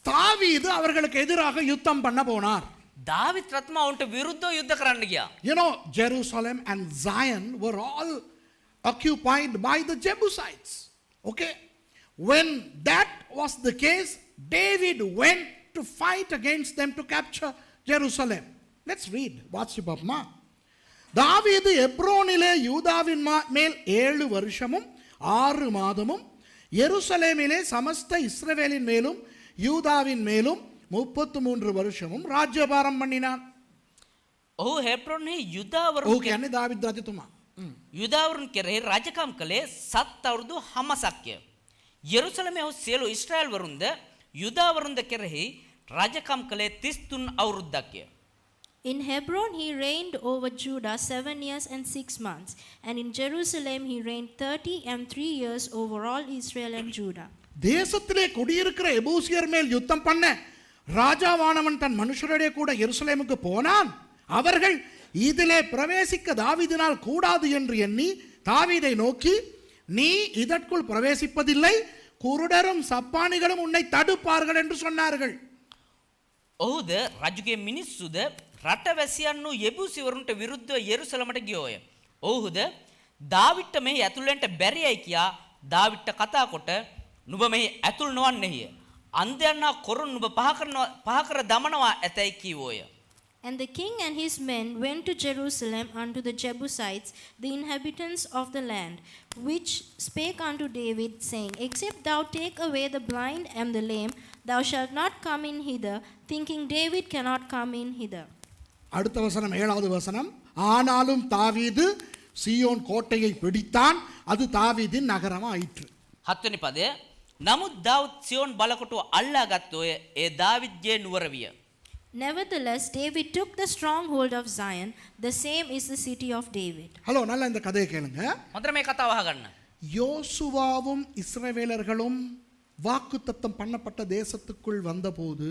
தாவீது அவர்களுக்கு எதிராக யுத்தம் பண்ண போனார். දාවිත් රත්මා උන්ට විරුද්ධව යුද්ධ කරන්න ගියා. You know, Jerusalem and Zion were all occupied by the Jebusites. Okay? When that was the case, David went to fight against them to capture Jerusalem. Let's read. வாசிப்போமா? தாவீது எப்ரோனிலே யூதாவின் மேல் 7 வருஷமும் 6 மாதமும் எருசலேமிலே சமஸ்த இஸ்ரவேலின் மேலும் யூதாவின் மேலும் 33 வருஷமும் ராஜ்யபாரம் பண்ணினான். ඔහු හෙබ්‍රෝන්හි යුදාවරුන් ඔහු කියන්නේ දාවිද් රජතුමා. යුදාවරුන් කෙරෙහි රජකම් කළේ 7 අවුරුදු 5ක්ය. යෙරුසලමේ ඔහු සියලු ඊශ්‍රායල් වරුන්ද යුදාවරුන්ද කෙරෙහි රජකම් කළේ 33 අවුරුද්දක්ය. In Hebron he reigned over Judah 7 years and 6 months, and in Jerusalem he reigned 30 and 3 years over all Israel and Judah. தேசத்திலே குடியிருக்கிற எபூசியர் மேல் யுத்தம் பண்ண ராஜாவானவன் தன் மனுஷருடைய கூட எருசலேமுக்கு போனான். அவர்கள் இதிலே பிரவேசிக்க தாவீதினால் கூடாது என்று எண்ணி தாவீதை நோக்கி, நீ இதற்குள் பிரவேசிப்பதில்லை, குருடரும் சப்பானிகளும் உன்னை தடுப்பார்கள் என்று சொன்னார்கள். ඔහුද රජුගේ මිනිස්සුද රටවැසියන් වූ යෙබූසිවරුන්ට විරුද්ධව යෙරුසලමට ගියෝය. ඔහුද දාවිත්ට මෙහි ඇතුළෙන්ට බැරියයි කියා දාවිත්ට කතා කොට නුඹ මෙහි ඇතුල් නොවන්නේය. අන්ධයන් හා කොරුන් නුඹ පහකර දමනවා ඇතැයි කීවෝය. And the king and his men went to Jerusalem unto the Jebusites, the inhabitants of the land, which spake unto David, saying, Except thou take away the blind and the lame, thou shalt not come in hither, thinking David cannot come in hither. அடுத்த வசனம் 7வது வசனம். ஆனாலும் தாவீது சீயோன் கோட்டையை பிடித்தான், அது தாவீதின் நகரமா ஆயிற்று. 7 වෙනි පදය. නමුත් දාවිත් සියොන් බලකොටුව අල්ලා ගත්තෝය. ඒ දාවිත්ගේ නුවර විය. Nevertheless, David took the stronghold of Zion, the same is the city of David. Hello, நல்லா இந்த கதையை கேளுங்க. හොඳට මේ කතාව අහගන්න. யோசுவாவும் இஸ்ரவேலர்களும் வாக்குத்தத்தம் பண்ணப்பட்ட தேசத்துக்குள் வந்தபோது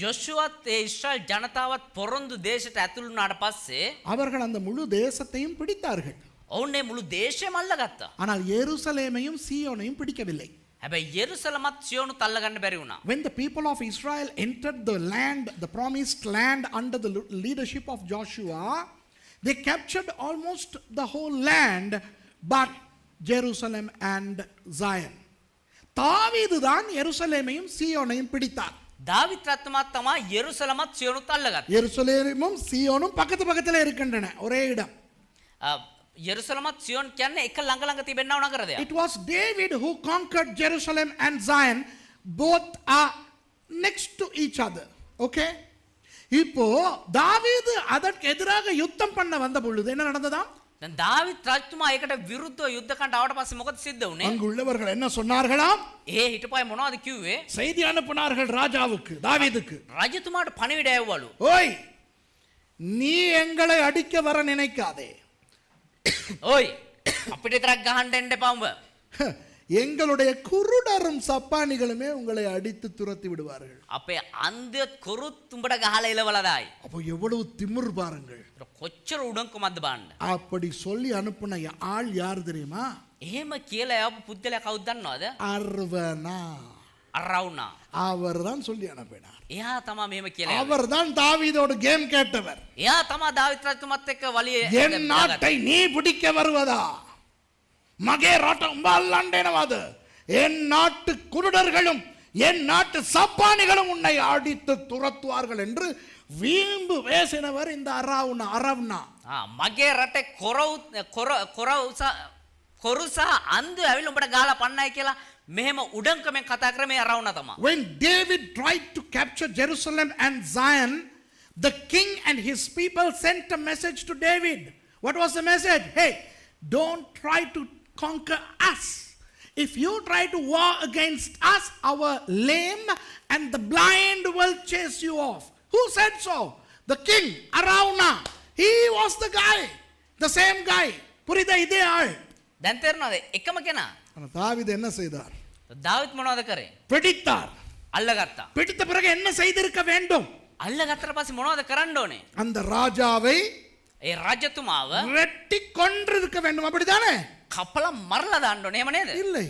යොෂුවත් ඒ ඉස්රායල් ජනතාවත් පොරොන්දු දේශයට ඇතුළු වුණාට පස්සේ அவர்கள் அந்த முழு தேசத்தையும் பிடித்தார்கள். ඔවුන් මුළු දේශයම අල්ලගත්තා. ஆனால் எருசலேமையும் சீயோனையும் பிடிக்கவில்லை. හැබැයි යෙරුසලමත් සියොනුත් අල්ලගන්න බැරි වුණා. When the people of Israel entered the land, the promised land under the leadership of Joshua, they captured almost the whole land but Jerusalem and Zion. தாவீது தான் எருசலேமையும் சீயோனையும் பிடித்தார். දාවිත් රත්තුමාත් තමයි යෙරුසලමත් සියොනුත් අල්ලගත්තා. எருசலேமும் சீயோனும் பக்கத்து பக்கத்துல இருக்கின்றன, ஒரே இடம். යෙරුසලමත් සියොන් කියන්නේ එක ළඟ ළඟ තිබෙන්නව නගරයක්. It was David who conquered Jerusalem and Zion. Both are next to each other. Okay? இப்போ தாவீது அதற்கு எதிராக யுத்தம் பண்ண வந்த பொழுது என்ன நடந்ததா? දැන් දාවිත් රජතුමා ඒකට විරුද්ධව යුද්ධ කරන්න ආවට පස්සේ මොකද සිද්ධ වුනේ? அங்குள்ளவர்கள் என்ன சொன்னார்களாம்? හිටපයි මොනවද කිව්වේ? செய்தி அனுப்பினார்கள் ராஜாவுக்கு, தாவீதுக்கு. රජතුමාට පණිවිඩය ඇව්වලු. ஓய், நீ எங்களை அடிக்க வர நினைக்காதே. ඔයි අපිට විතරක් ගහන්න එන්න එපා උඹ. எங்களுடைய குருடரும் சப்பானிகளுமே உங்களை அடித்து துரத்தி விடுவார்கள். අපේ අන්ධයත් කුරුත් උඹට ගහලා එලවලා දායි. அப்போ எவ்வளவு திமிர் பாருங்கள். කොච්චර උඩංකමක්ද බලන්න. அப்படி சொல்லி அனுப்புன ஆள் யார் தெரியுமா? එහෙම කියලා යවපු පුද්ගලයා කවුද දන්නවද? அர்வனா. අරවුනා. அவர் தான் சொல்லி அனுப்பினார். එයා තමයි මෙහෙම කියලා. அவர் தான் தாவீதோட கேம் கேட்டவர். එයා තමයි දාවිත් රජතුමත් එක්ක වලිය என் நாட்டை நீ பிடிக்க வருவதா? மகே ராட்டம் பல்லாண்டேனவாது. என் நாட்டு குருடர்களும் என் நாட்டு சப்பானிகளும் உன்னை அடித்து துரத்துவார்கள் என்று வீம்பு பேசினவர் இந்த அரவுனா. මගේ රටේ කොරු සහ අන්ධ ඇවිල්ලා උඹට ගහලා පන්නයි කියලා මෙහෙම උඩංකමෙන් කතා කරේ මේ අරවුනා තමයි. When David tried to capture Jerusalem and Zion, the king and his people sent a message to David. What was the message? Hey, don't try to conquer us. If you try to war against us, our lame and the blind will chase you off. Who said so? The king, Arauna. He was the guy. The same guy. புரியுதா இதே ஆள். දැන් තේරෙනවද? එකම කෙනා. தாவீது என்ன செய்தார்? දාවිත් මොනවද කරේ? பிடித்தார். අල්ලගත්තා. பிடித்த பிறகு என்ன செய்திருக்க வேண்டும்? අල්ලගත්තට පස්සේ මොනවද කරන්න ඕනේ? அந்த ராஜாவை ඒ රජතුමාව வெட்டி கொன்றிருக்க வேண்டும், அப்படிதானே? කපලා මරලා දාන්න ඕනේ. එහෙම නේද? இல்லை.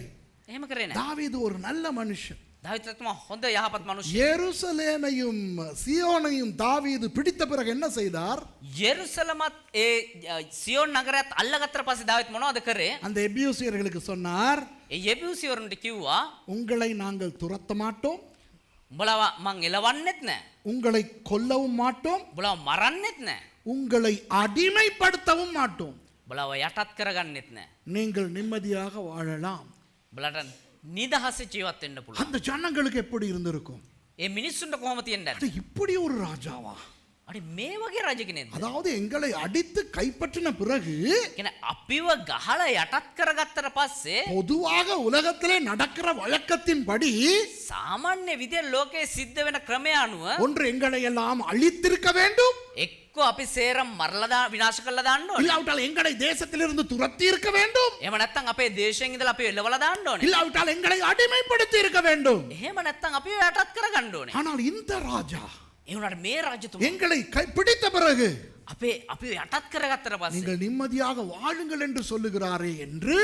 එහෙම කරේ නෑ. தாவீது ஒரு நல்ல மனுஷன். දාවිත් රජතුමා හොඳ යහපත් මිනිහෙක්. எருசலேமையும் சீயோனையும் தாவீது பிடித்த பிறகு என்ன செய்தார்? යෙරුසලමත් ඒ සියොන් නගරයත් අල්ලගත්තට පස්සේ දාවිත් මොනවද කරේ? அந்த எபியூசியர்களுக்கு சொன்னார், ඒ යෙබූසිවරුන්ට කිව්වා உங்களை நாங்கள் துரத்த மாட்டோம், උඹලව මං එලවන්නෙත් නෑ. உங்களை கொல்லவும் மாட்டோம், උඹලව මරන්නෙත් නෑ. உங்களை அடிமைப்படுத்தவும் மாட்டோம். උඹලව යටත් කරගන්නෙත් නෑ. நீங்கள் நிம்மதியாக வாழலாம். උඹලට නිදහසේ ජීවත් වෙන්න පුළුවන්. அந்த ஜனங்களுக்கு எப்படி இருந்திருக்கும்? ඒ මිනිස්සුන්ට කොහොම තියෙන්නද? அட, இப்படி ஒரு ராஜாவா? අඩි මේ වගේ රජ කෙනෙක්ද? அதாவது எங்களை அடித்து கைப்பற்றின பிறகு කියන්නේ අපිව ගහලා යටත් කරගත්තට පස්සේ பொதுவாக உலகத்திலே நடக்கிற வழக்கத்தின்படி සාමාන්‍ය විදියට ලෝකයේ සිද්ධ වෙන ක්‍රමය අනුව ஒன்று எங்களை எல்லாம் அழித்திருக்க வேண்டும், එක්ක අපි සේරම මරලා විනාශ කරලා දාන්න ඕනේ. இல்லாவிட்டால் எங்களை தேசத்திலிருந்து துரத்தி இருக்க வேண்டும், එහෙම නැත්නම් අපේ දේශයෙන් ඉඳලා අපි එලවලා දාන්න ඕනේ. இல்லாவிட்டால் எங்களை அடிமைப்படுத்தி இருக்க வேண்டும். එහෙම නැත්නම් අපි යටත් කරගන්න ඕනේ. ஆனால் இந்த ராஜா ඒ වුණාට මේ රජතුමා எங்களை பிடித்த பிறகு අපි යටත් කරගත්තට පස්සේ நீங்கள் நிம்மதியாக வாழுங்கள் என்று சொல்லுகிறாரே என்று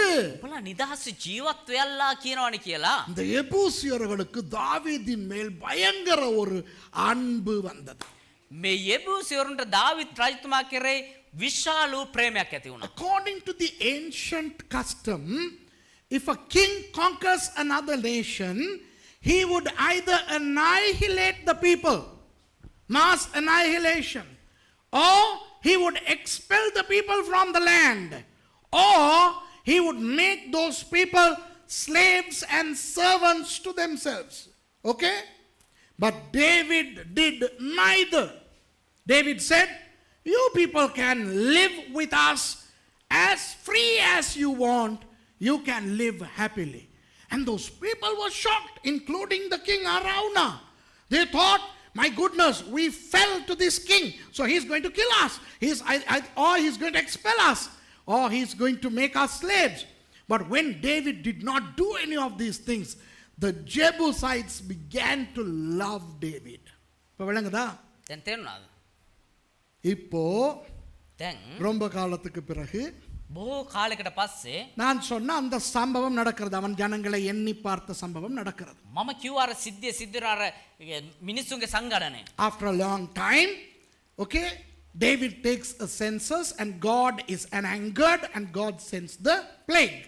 උඹලා නිදහස් ජීවත් වෙයල්ලා කියනවනේ කියලා. இந்த எபூசியர்களுக்கு தாவீதின் மேல் பயங்கர ஒரு அன்பு வந்தது. මේ යෙබූසිවරුන්ට දාවිත් රජතුමා කෙරේ විශාල වූ ප්‍රේමයක් ඇති වුණා. According to the ancient custom, if a king conquers another nation, he would either annihilate the people, mass annihilation, or he would expel the people from the land, or he would make those people slaves and servants to themselves. Okay? But David did neither. David said, you people can live with us as free as you want. You can live happily. And those people were shocked, including the king Arauna. They thought, my goodness, we fell to this king, so he's going to kill us. Or he's going to expel us, or he's going to make us slaves. But when David did not do any of these things, the Jebusites began to love David. இப்போ விளங்குதா? දැන් තේරුණාද? இப்போ දැන් ரொம்ப காலத்துக்கு பிறகு බොහෝ කාලයකට පස්සේ நான் சொன்ன அந்த சம்பவம் நடக்கிறது. அவன் ஜனங்களை எண்ணி பார்த்த சம்பவம் நடக்கிறது. මම කිව්වා අර සිද්ධිය සිද්ධ අර මිනිස්සුන්ගේ සංගණනය. After a long time, okay, David takes a census and God is angered and God sends the plague.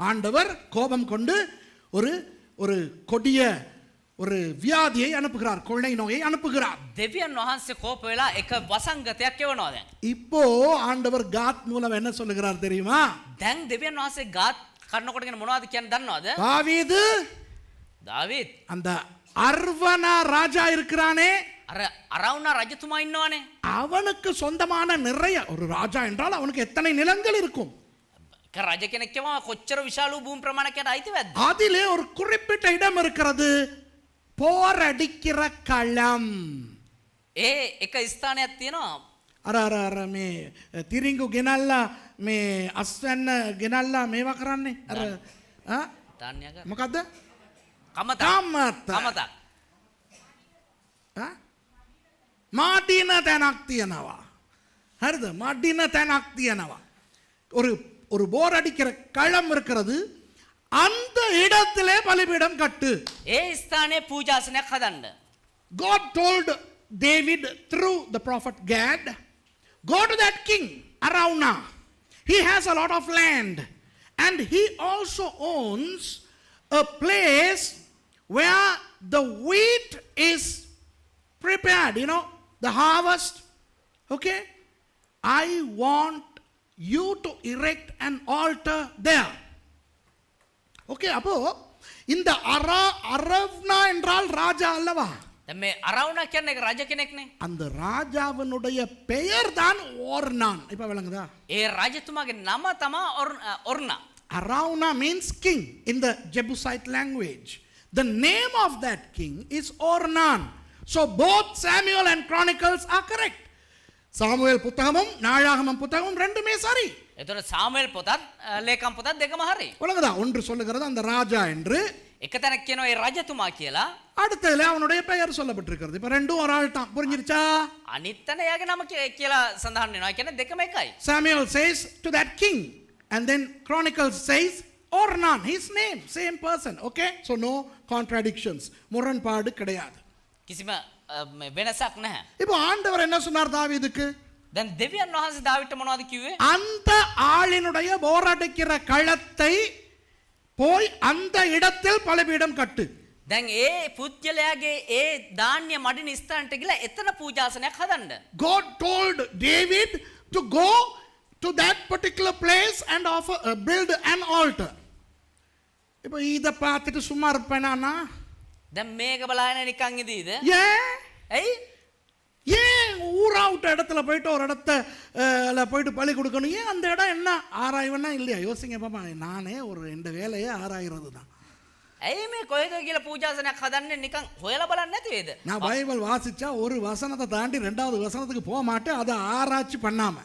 ஆண்டவர் கோபம் கொண்டு ஒரு கொடிய ஒரு வியாதியை அனுப்புகிறார், கொள்ளை நோயை அனுப்புகிறார். දෙවියන් වහන්සේ කෝප වෙලා එක වසංගතයක් එවනවා දැන්. இப்போ ஆண்டவர் காத் மூலம் என்ன சொல்லுகிறார் தெரியுமா? දැන් දෙවියන් වහන්සේ ගාත් කරනකොටගෙන මොනවද කියන්නේ දන්නවද? தாவீது அந்த அர்வனா ராஜா இருக்கிறானே, අර අරවුනා රජතුමා ඉන්නවනේ. அவனுக்கு சொந்தமான நிறைய, ஒரு ராஜா என்றால் அவனுக்கு எத்தனை நிலங்கள் இருக்கும்? රජ කෙනෙක් කියවම කොච්චර විශාල භූමි ප්‍රමාණයකට අයිතිවද? அதிலே ஒரு குறிப்பிட்ட இடம் இருக்கிறது, போரடிக்கிற களம். එක ස්ථානයක් තියෙනවා. අර මේ තිරිංගු ගෙනල්ලා මේ අස්වැන්න ගෙනල්ලා මේවා කරන්නේ අර ධාන්‍යක මොකද්ද? කමතක්. මාඩින තැනක් තියෙනවා. හරිද? මාඩින තැනක් තියෙනවා. ஒரு போர் அடிக்கிற களம் இருக்கிறது, அந்த இடத்திலே பலிபீடம் கட்டு. ඒ ස්ථානයේ පූජාසනයක් හදන්න. God told David through the prophet Gad, go to that king Araunah. He has a lot of land and he also owns a place where the wheat is prepared, you know, the harvest. Okay, I want you to erect an altar there. Okay, அப்போ இந்த அரவ்னா என்றால் ராஜா அல்லவா? දැන් මේ අරවුනා කියන්නේ එක රජ කෙනෙක්නේ. அந்த ராஜாவினுடைய பெயர் தான் ஓர்னான். இப்ப விளங்குதா? ඒ රජතුමාගේ නම තමයි ඔර්නා. Araunah means king in the Jebusite language. The name of that king is Ornan. So both Samuel and Chronicles are correct. Samuel புத்தகமும் நாளாகமம் புத்தகமும் ரெண்டுமே சரி. එතකොට சாமுவேல் පොතත් ලේකම් පොතත් දෙකම හරි. விளங்குதா? ஒன்று சொல்லுகிறது அந்த ராஜா என்று, එක තැනක් කියනවා ඒ රජතුමා කියලා. அடுத்ததுல அவனுடைய பெயர் சொல்லப்பட்டிருக்கிறது. இப்ப ரெண்டும் ஒரு ஆள் தான். புரிஞ்சிருச்சா? අනිත් තැන එයාගේ නම කියලා සඳහන් වෙනවා. කියන්නේ දෙකම එකයි. Samuel says to that king and then Chronicles says Ornan, his name, same person. Okay, so no contradictions, முரண்பாடு கிடையாது. කිසිම වෙනසක් නැහැ. இப்போ ஆண்டவர் என்ன சொன்னார் தாவீதுக்கு? දැන් දෙවියන් වහන්සේ දාවිට මොනවද කිව්වේ? அந்த ஆளினுடைய போரடிக்கிற களத்தை போய் அந்த இடத்தில் பலிபீடம் கட்டு. දැන් ඒ පුද්ගලයාගේ ඒ ධාන්‍ය මඩින ස්ථානට ගිහලා එතන පූජාසනයක් හදන්න. God told David to go to that particular place and build an altar. இப்போ இத பார்த்துட்டு சும்மா இருப்பேனா? දැන් මේක බලාගෙන නිකන් ඉදීද? ඇයි? ஏன் ஊரா விட்ட இடத்துல போயிட்டு ஒரு இடத்துல போயிட்டு பலி கொடுக்கணும்? ஏன் அந்த இடம் என்ன ஆராய்வனா இல்லையா? யோசிங்க பாப்பா. நானே ஒரு ரெண்டு வேலையே ஆராயிறது தான். ඇයි මේ කොහෙද කියලා පූජාසනයක් හදන්නේ නිකන් හොයලා බලන්නේ නැති වේද? நான் பைபிள் வாசிச்சா ஒரு வசனத்தை தாண்டி ரெண்டாவது வசனத்துக்கு போக மாட்டேன், அதை ஆராய்ச்சி பண்ணாம.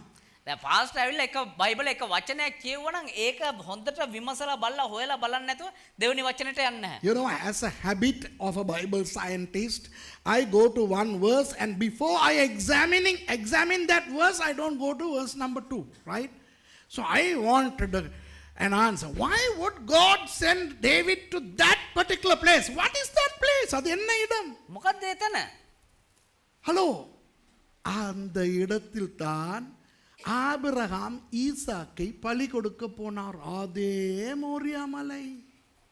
දැන් පාස්ටර් ඇවිල්ලා එක බයිබල් එක වචනයක් කියවුවනම් ඒක හොඳට විමසලා බලලා හොයලා බලන්න නැතුව දෙවෙනි වචනෙට යන්නේ නැහැ. You know, as a habit of a Bible scientist, I go to one verse and before I examine that verse, I don't go to verse number 2, right? So I wanted an answer. Why would God send David to that particular place? What is that place? அது என்ன இடம்? මොකක්ද එතන? Hello, அந்த இடத்தில் தான் Abraham ஈசாக்கை பலி கொடுக்க போனார். அதே மோரியா மலை.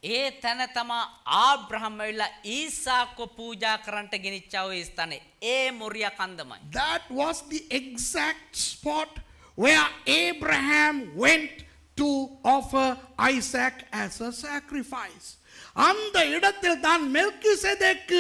ඒ තැන තමා ආබ්‍රහම් ඇවිල්ලා ඊසාකව පූජා කරන්නට ගෙනිච්චා ඔය ස්ථානේ. ඒ මොරියා කන්දමයි. That was the exact spot where Abraham went to offer Isaac as a sacrifice. அந்த இடத்தில் தான் மெல்கிசேதேக்கு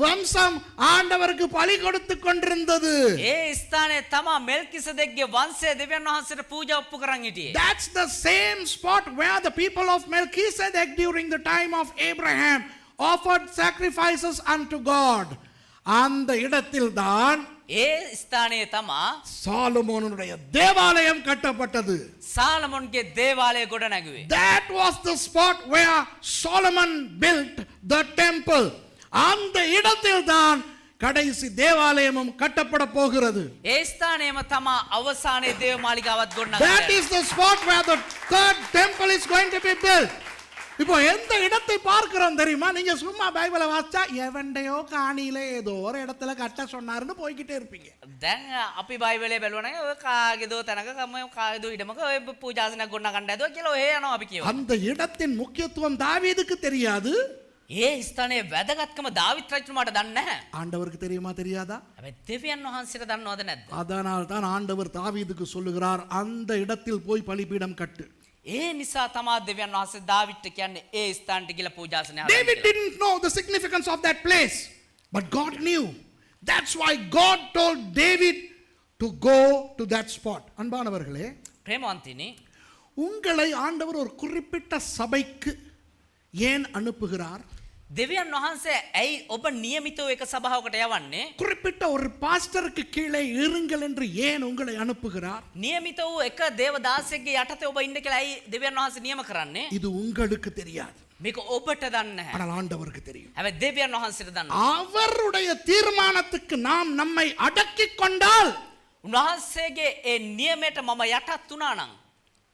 வம்சம் ஆண்டவருக்கு பலி கொடுத்து கொண்டிருந்தது. ඒ ස්ථානේ තමා මෙල්කිසෙදෙක්ගේ වංශය දෙවියන් වහන්සේට පූජා ඔප්පු කරන් හිටියේ. That's the same spot where the people of Melchizedek during the time of Abraham offered sacrifices unto God. அந்த இடத்தில் தான் ඒ ස්ථානයේ තමා சாலமோனுடைய தேவாலயம் கட்டப்பட்டது. සාලමොන්ගේ දේවාලය ගොඩ නැගුවේ. That was the spot where Solomon built the temple. அந்த இடத்தில் தான் கடைசி தேவாலயமும் கட்டப்பட போகிறது. ඒ ස්ථානයේම තමා අවසානයේ දේව මාලිගාවත් ගොඩනගන්නේ. That is the spot where the third temple is going to be built. இப்போ எந்த இடத்தை பார்க்கிறோம் தெரியுமா? நீங்க சும்மா பைபிளை வாசிச்சா எவண்டையோ காணியில ஏதோ ஒரு இடத்துல கட்ட சொன்னாருன்னு போய்கிட்டே இருப்பீங்க. දැන් අපි බයිබලයේ බැලුවා නම් ඔය කාගේදෝ තැනක කාගේදෝ ඉඩමක ඔය පූජාසනයක් ගොඩනගන්න හැදුවා කියලා ඔහෙ යනවා අපි කියනවා. அந்த இடத்தின் முக்கியத்துவம் தாவீதுக்கு தெரியாது. ඒ ස්ථානයේ වැදගත්කම දාවිත් රජතුමාට දන්නේ නැහැ. ஆண்டவருக்கு தெரியுமா தெரியாதா? හැබැයි දෙවියන් වහන්සේට දන්නවද නැද්ද? அதனால் தான் ஆண்டவர் தாவீதுக்கு சொல்லுகிறார் அந்த இடத்தில் போய் பலிபீடம் கட்டு. ඒ නිසා තමා දෙවියන් වහන්සේ දාවිත්ට කියන්නේ ඒ ස්ථානට ගිහලා පූජාසනය හදන්න. David didn't know the significance of that place, but God knew. That's why God told David to go to that spot. அன்பானவர்களே, ප්‍රේමවන්තිනි, உங்களை ஆண்டவர் ஒரு குறிப்பிட்ட சபைக்கு ஏன் அனுப்புகிறார்? දෙවියන් වහන්සේ ඇයි ඔබ නියමිතව එක සභාවකට යවන්නේ? குறிப்பிட்ட ஒரு பாஸ்டருக்கு கீழே இருங்கள் என்று ஏன் உங்களை அனுப்புகிறார்? නියමිත වූ එක දේවදාසයෙක්ගේ යටතේ ඔබ ඉන්න කියලා ඇයි දෙවියන් වහන්සේ නියම කරන්නේ? இது உங்களுக்கு தெரியாது, මේක ඔබට දන්නේ නැහැ. ஆனால் ஆண்டவருக்கு தெரியும். හැබැයි දෙවියන් වහන්සේට දන්නවා. அவருடைய தீர்மானத்துக்கு நாம் நம்மை அடக்கிக் கொண்டால் උන්වහන්සේගේ ඒ නියමයට මම යටත් වුණා නම්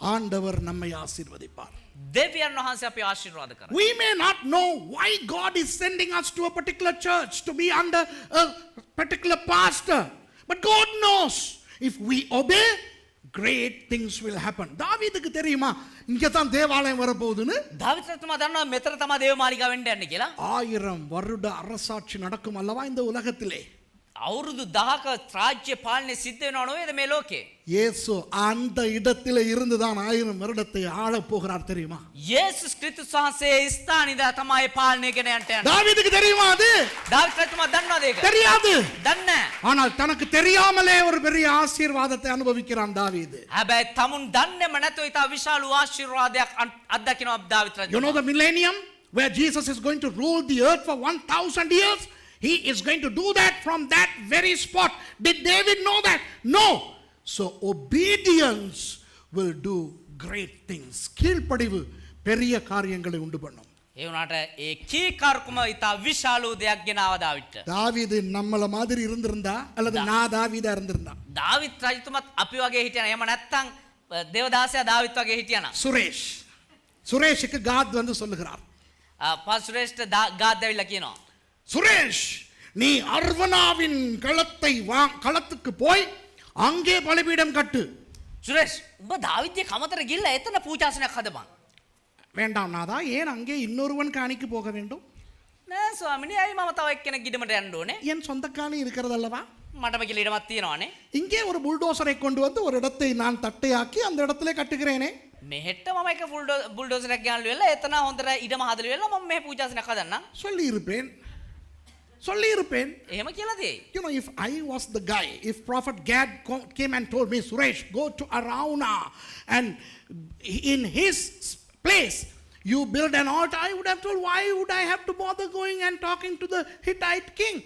ஆண்டவர் நம்மை ஆசீர்வதிப்பார். දෙවියන් වහන්සේ අපි ආශිර්වාද කරනවා. We may not know why God is sending us to a particular church to be under a particular pastor, but God knows if we obey, great things will happen. தாவீதுக்கு தெரியுமா இங்க தான் தேவாலயம் வர போகுதுன்னு? දාවිත් රජතුමා දන්නවා මෙතන තමයි දේව මාලිගාව වෙන්න යන්නේ කියලා. 1000 வருட அரசாட்சி நடக்கும் அல்லவா இந்த உலகத்திலே? අවුරුදු 10ක රාජ්‍ය පාලනය සිද්ධ වෙනව නේද මේ ලෝකේ? இயேசு அந்த இடத்திலே இருந்து தான் 1000 வருடத்தை ஆள போகிறார் தெரியுமா? යේසුස් ක්‍රිස්තුස් වහන්සේ ස්ථාන ඉඳලා තමයි පාලනය ගෙන යන්න යන්නේ. தாவீதுக்கு தெரியுமா அது? දාවිත් රජතුමා දන්නවද ඒක? தெரியாது. දන්නේ. ஆனால் தனக்கு தெரியாமலே ஒரு பெரிய ஆசீர்வாதத்தை அனுபவிக்கிறான் தாவீது. හැබැයි තමුන් දන්නේම නැතුව ඊට විශාල ආශිර්වාදයක් අත්දකිනවා දාවිත් රජතුමා. You know the millennium where Jesus is going to rule the earth for 1000 years? He is going to do that from that very spot. Did David know that? No. So obedience will do great things. கீழ்ப்படிவு பெரிய காரியங்களை உண்டு பண்ணும். ඒ වුණාට ඒ කීකරුකම ඊට විශාල දෙයක් ගෙනාව දාවිත්. தாவீது நம்மள மாதிரி இருந்திருந்தா அல்லது நான் தாவீதா இருந்திருந்தா? දාවිත් රජතුමාත් අපි වගේ හිටියන. එහෙම නැත්නම් දේවදාසයා දාවිත් වගේ හිටියන. சுரேஷுக்கு காத் வந்து சொல்லுகிறார். පාසුරේෂ්ට ගාත් ඇවිල්ලා කියනවා. சுரேஷ், நீ அர்வனாவின் களத்துக்கு போய் அங்கே பலிபீடம் கட்டு. சுரேஷ், உங்க தாவீதே கமතර ගිල්ලා එතන පූජාසනයක් හදපන්. வேண்டாம் நாதா, ஏன் அங்கே இன்னொருவன் காணிக்கு போக வேண்டும்? නෑ ස්වාමිනේ, ඇයි මම තව එක්කෙනෙක් ගෙඩමට යන්න ඕනේ? என் சொந்த காணி இருக்கிறது அல்லவா? මටම කියලා ඉඩමක් තියෙනවානේ. இங்கே ஒரு புல்டோசரை கொண்டு வந்து ஒரு இடத்தை நான் தட்டையாக்கி அந்த இடத்திலே கட்டுகிறேனே. මෙහෙට මම එක බුල්ඩෝසරයක් ගෙනල්ලා වෙලා එතන හොඳට ඉඩම හදලා වෙලා මම මේ පූජාසනයක් හදන්නම්. சொல்லி இருப்பேன். එහෙම කියලා දෙයි. You know, if I was the guy, if Prophet Gad came and told me, Suresh, go to Arauna and in his place you build an altar, I would have told, why would I have to bother going and talking to the Hittite king?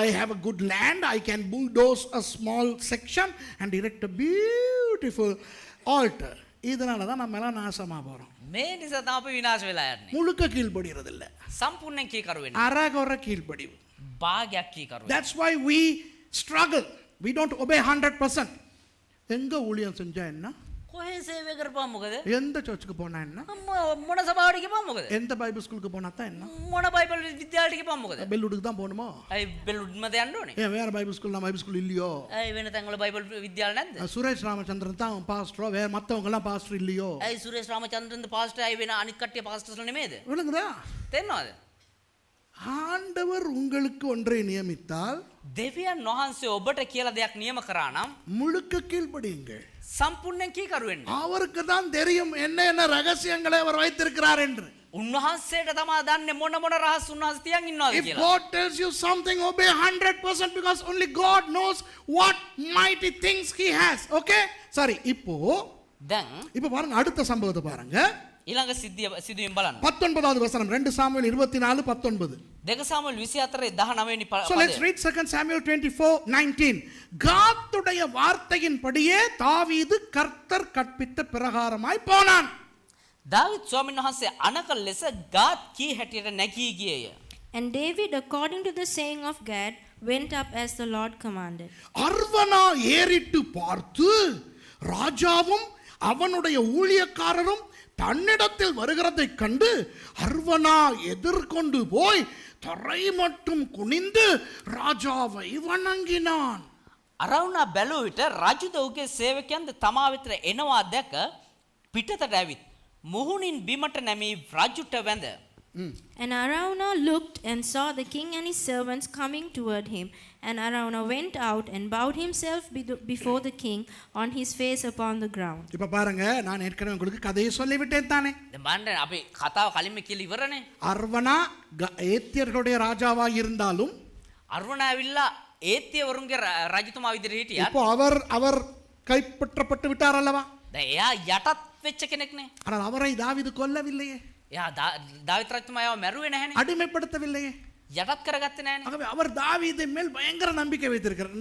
I have a good land, I can bulldoze a small section and erect a beautiful altar. இதனால தான் நம்ம எல்லாம் நாசமா போறோம். මේ නිසා තමයි අපි විනාශ වෙලා යන්නේ. முழுக்க கீழ்ப்படிறது இல்ல. සම්පූර්ණයෙන් කීකරු වෙන්නේ. அரகுற கீழ்ப்படிவு. භාගයක් කීකරු. That's why we struggle. We don't obey 100%. எங்க ஊழியம் செஞ்சா என்ன? කොහේ සේවය කරපුවා මොකද? எந்த சர்ச்சுக்கு போனா என்ன? මොන සභාවට ගිහපුවා මොකද? எந்த பைபிள் ஸ்கூலுக்கு போனா தான் என்ன? මොන බයිබල් විද්‍යාලයට ගිහපුවා මොකද? பெல்லுடுக்கு தான் போணுமா? ඇයි බෙල්ලුඩ්මද යන්න ඕනේ? ஏன் வேற பைபிள் ஸ்கூல் இல்லையோ? ඇයි වෙන තැන්වල බයිබල් විද්‍යාල නැද්ද? சுரேஷ் ராமச்சந்திரன் தான் பாஸ்டரோ, வேற மத்தவங்க எல்லாம் பாஸ்டர் இல்லையோ? ඇයි සුරේෂ් රාමචන්ද්‍රන්ද පාස්ටර් ඇයි වෙන අනික් කට්ටිය පාස්ටර්ස්ලා නෙමෙයිද? விளங்குதா? තේරෙනවද? ஆண்டவர் உங்களுக்கு ஒன்றை நியமித்தால் දෙවියන් වහන්සේ ඔබට කියලා දෙයක් නියම කරා නම් முழுக்க கீழ்ப்படியுங்கள். සම්පූර්ණයෙන් කීකරු වෙන්න. அவருக்கு தான் தெரியும் என்ன ரகசியங்களை அவர் வைத்திருக்கிறார் என்று. උන්වහන්සේට තමයි දන්නේ මොන රහස් උන්වහන්සේ තියන් ඉන්නවද If කියලා. God tells you something, obey 100% because only God knows what mighty things he has. Okay? சரி, இப்போ பாருங்க அடுத்த சம்பவத்தை பாருங்க. ඊළඟ සිදුවීම් බලන්න. 19வது வசனம் 2 சாமுவேல் 24:19. 2 சாமுவேல் 24:19 වෙනි පදය. So let's read 2 Samuel 24:19. காத்துடைய வார்த்தையின்படியே தாவீது கர்த்தர் கற்பித்த பிரகாரமாய் போனான். දාවිත් ස්වාමීන් වහන්සේ අනක ලෙස ගාත් කී හැටියට නැගී ගියේය. And David, according to the saying of Gad, went up as the Lord commanded. அர்வனா ஏறிட்டு பார்த்து ராஜாவும் அவனுடைய ஊழியக்காரரும் தன்னிடத்தில் வருகிறதை கண்டு அர்வனா எதிர்கொண்டு போய் தரை மட்டும் குனிந்து ராஜாவை வணங்கினான். අරවුණා බැලුව විට රජුද ඔහුගේ සේවකයන්ද තමා වෙතට එනවා දැක පිටතට ඇවිත් මුහුණින් බිමට නැමී රජුට වැඳ. And Araunah looked and saw the king and his servants coming toward him. And Araunah went out and bowed himself before the king on his face upon the ground. இப்ப பாருங்க, நான் ஏற்கனவே உங்களுக்கு கதையை சொல்லிவிட்டேன் தானே. දැන් බලන්න අපි කතාව කලින්ම කියලා ඉවරනේ. அர்வனா ஏத்தியர்களுடைய ராஜாவாக இருந்தாலும் අරවුණා ඇවිල්ලා ඒත්‍යවරුන්ගේ රජතුමා විදිහට හිටියා. இப்போ அவர் கைப்பற்றப்பட்டு விட்டார் அல்லவா? දැන් එයා යටත් වෙච්ච කෙනෙක්නේ. ஆனால் அவரை தாவீது கொல்லவில்லையே, එයා දාවිත් රජතුමා එයාව මැරුවේ නැහනේ. அடிமைப்படுத்தவில்லையே. යටත් කරගත්තේ නැහනේ. ஆகவே அவர் தாவீதின் மேல் பயங்கர நம்பிக்கை வைத்திருக்கிறார்,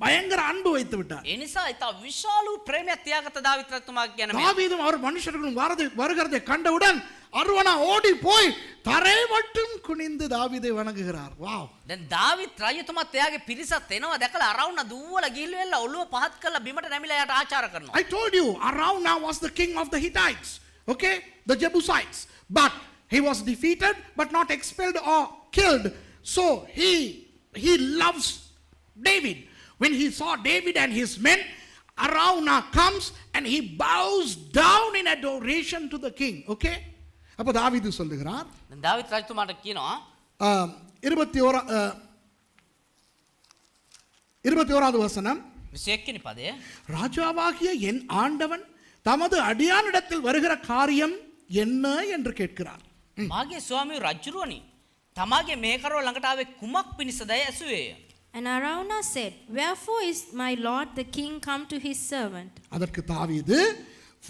பயங்கர அன்பு வைத்து விட்டார். ඒ නිසා ඉතා විශාල ප්‍රේමයක් තියාගත්ත දාවිත් රජතුමා කියන මේ தாவீதும் அவர் மனுஷர்களும் வருகிறதை கண்டவுடன் அர்வனா ஓடி போய் தரை மட்டும் குனிந்து தாவீதை வணங்குகிறார். வாவ்! දැන් දාවිත් රජතුමාත් එයාගේ පිරිසත් එනවා දැකලා අරවුණා දුවලා ගිහිල්ලා ඔළුව පහත් කරලා බිමට නැමිලා එයාට ආචාර කරනවා. I told you, Araunah was the king of the Hittites, okay, the Jebusites, but he was defeated but not expelled or killed. So he loves David. When he saw David and his men, Araunah comes and he bows down in adoration to the king. Okay? அப்போ தாவீது சொல்லுகிறார், දැන් දාවිත් රජතුමාට කියනවා 21வது வசனம், 21 වෙනි පදය. ராஜாவாகிய என் ஆண்டவன் தமது அடியானிடத்தில் வருகிற காரியம் என்ன என்று கேட்கிறார். මාගේ ස්වාමී රජුරුවනි තමාගේ මේකරව ළඟට ආවේ කුමක් පිණිසදයි ඇසුවේය. And Araunah said, wherefore is my lord the king come to his servant? அதற்கு தாவீது,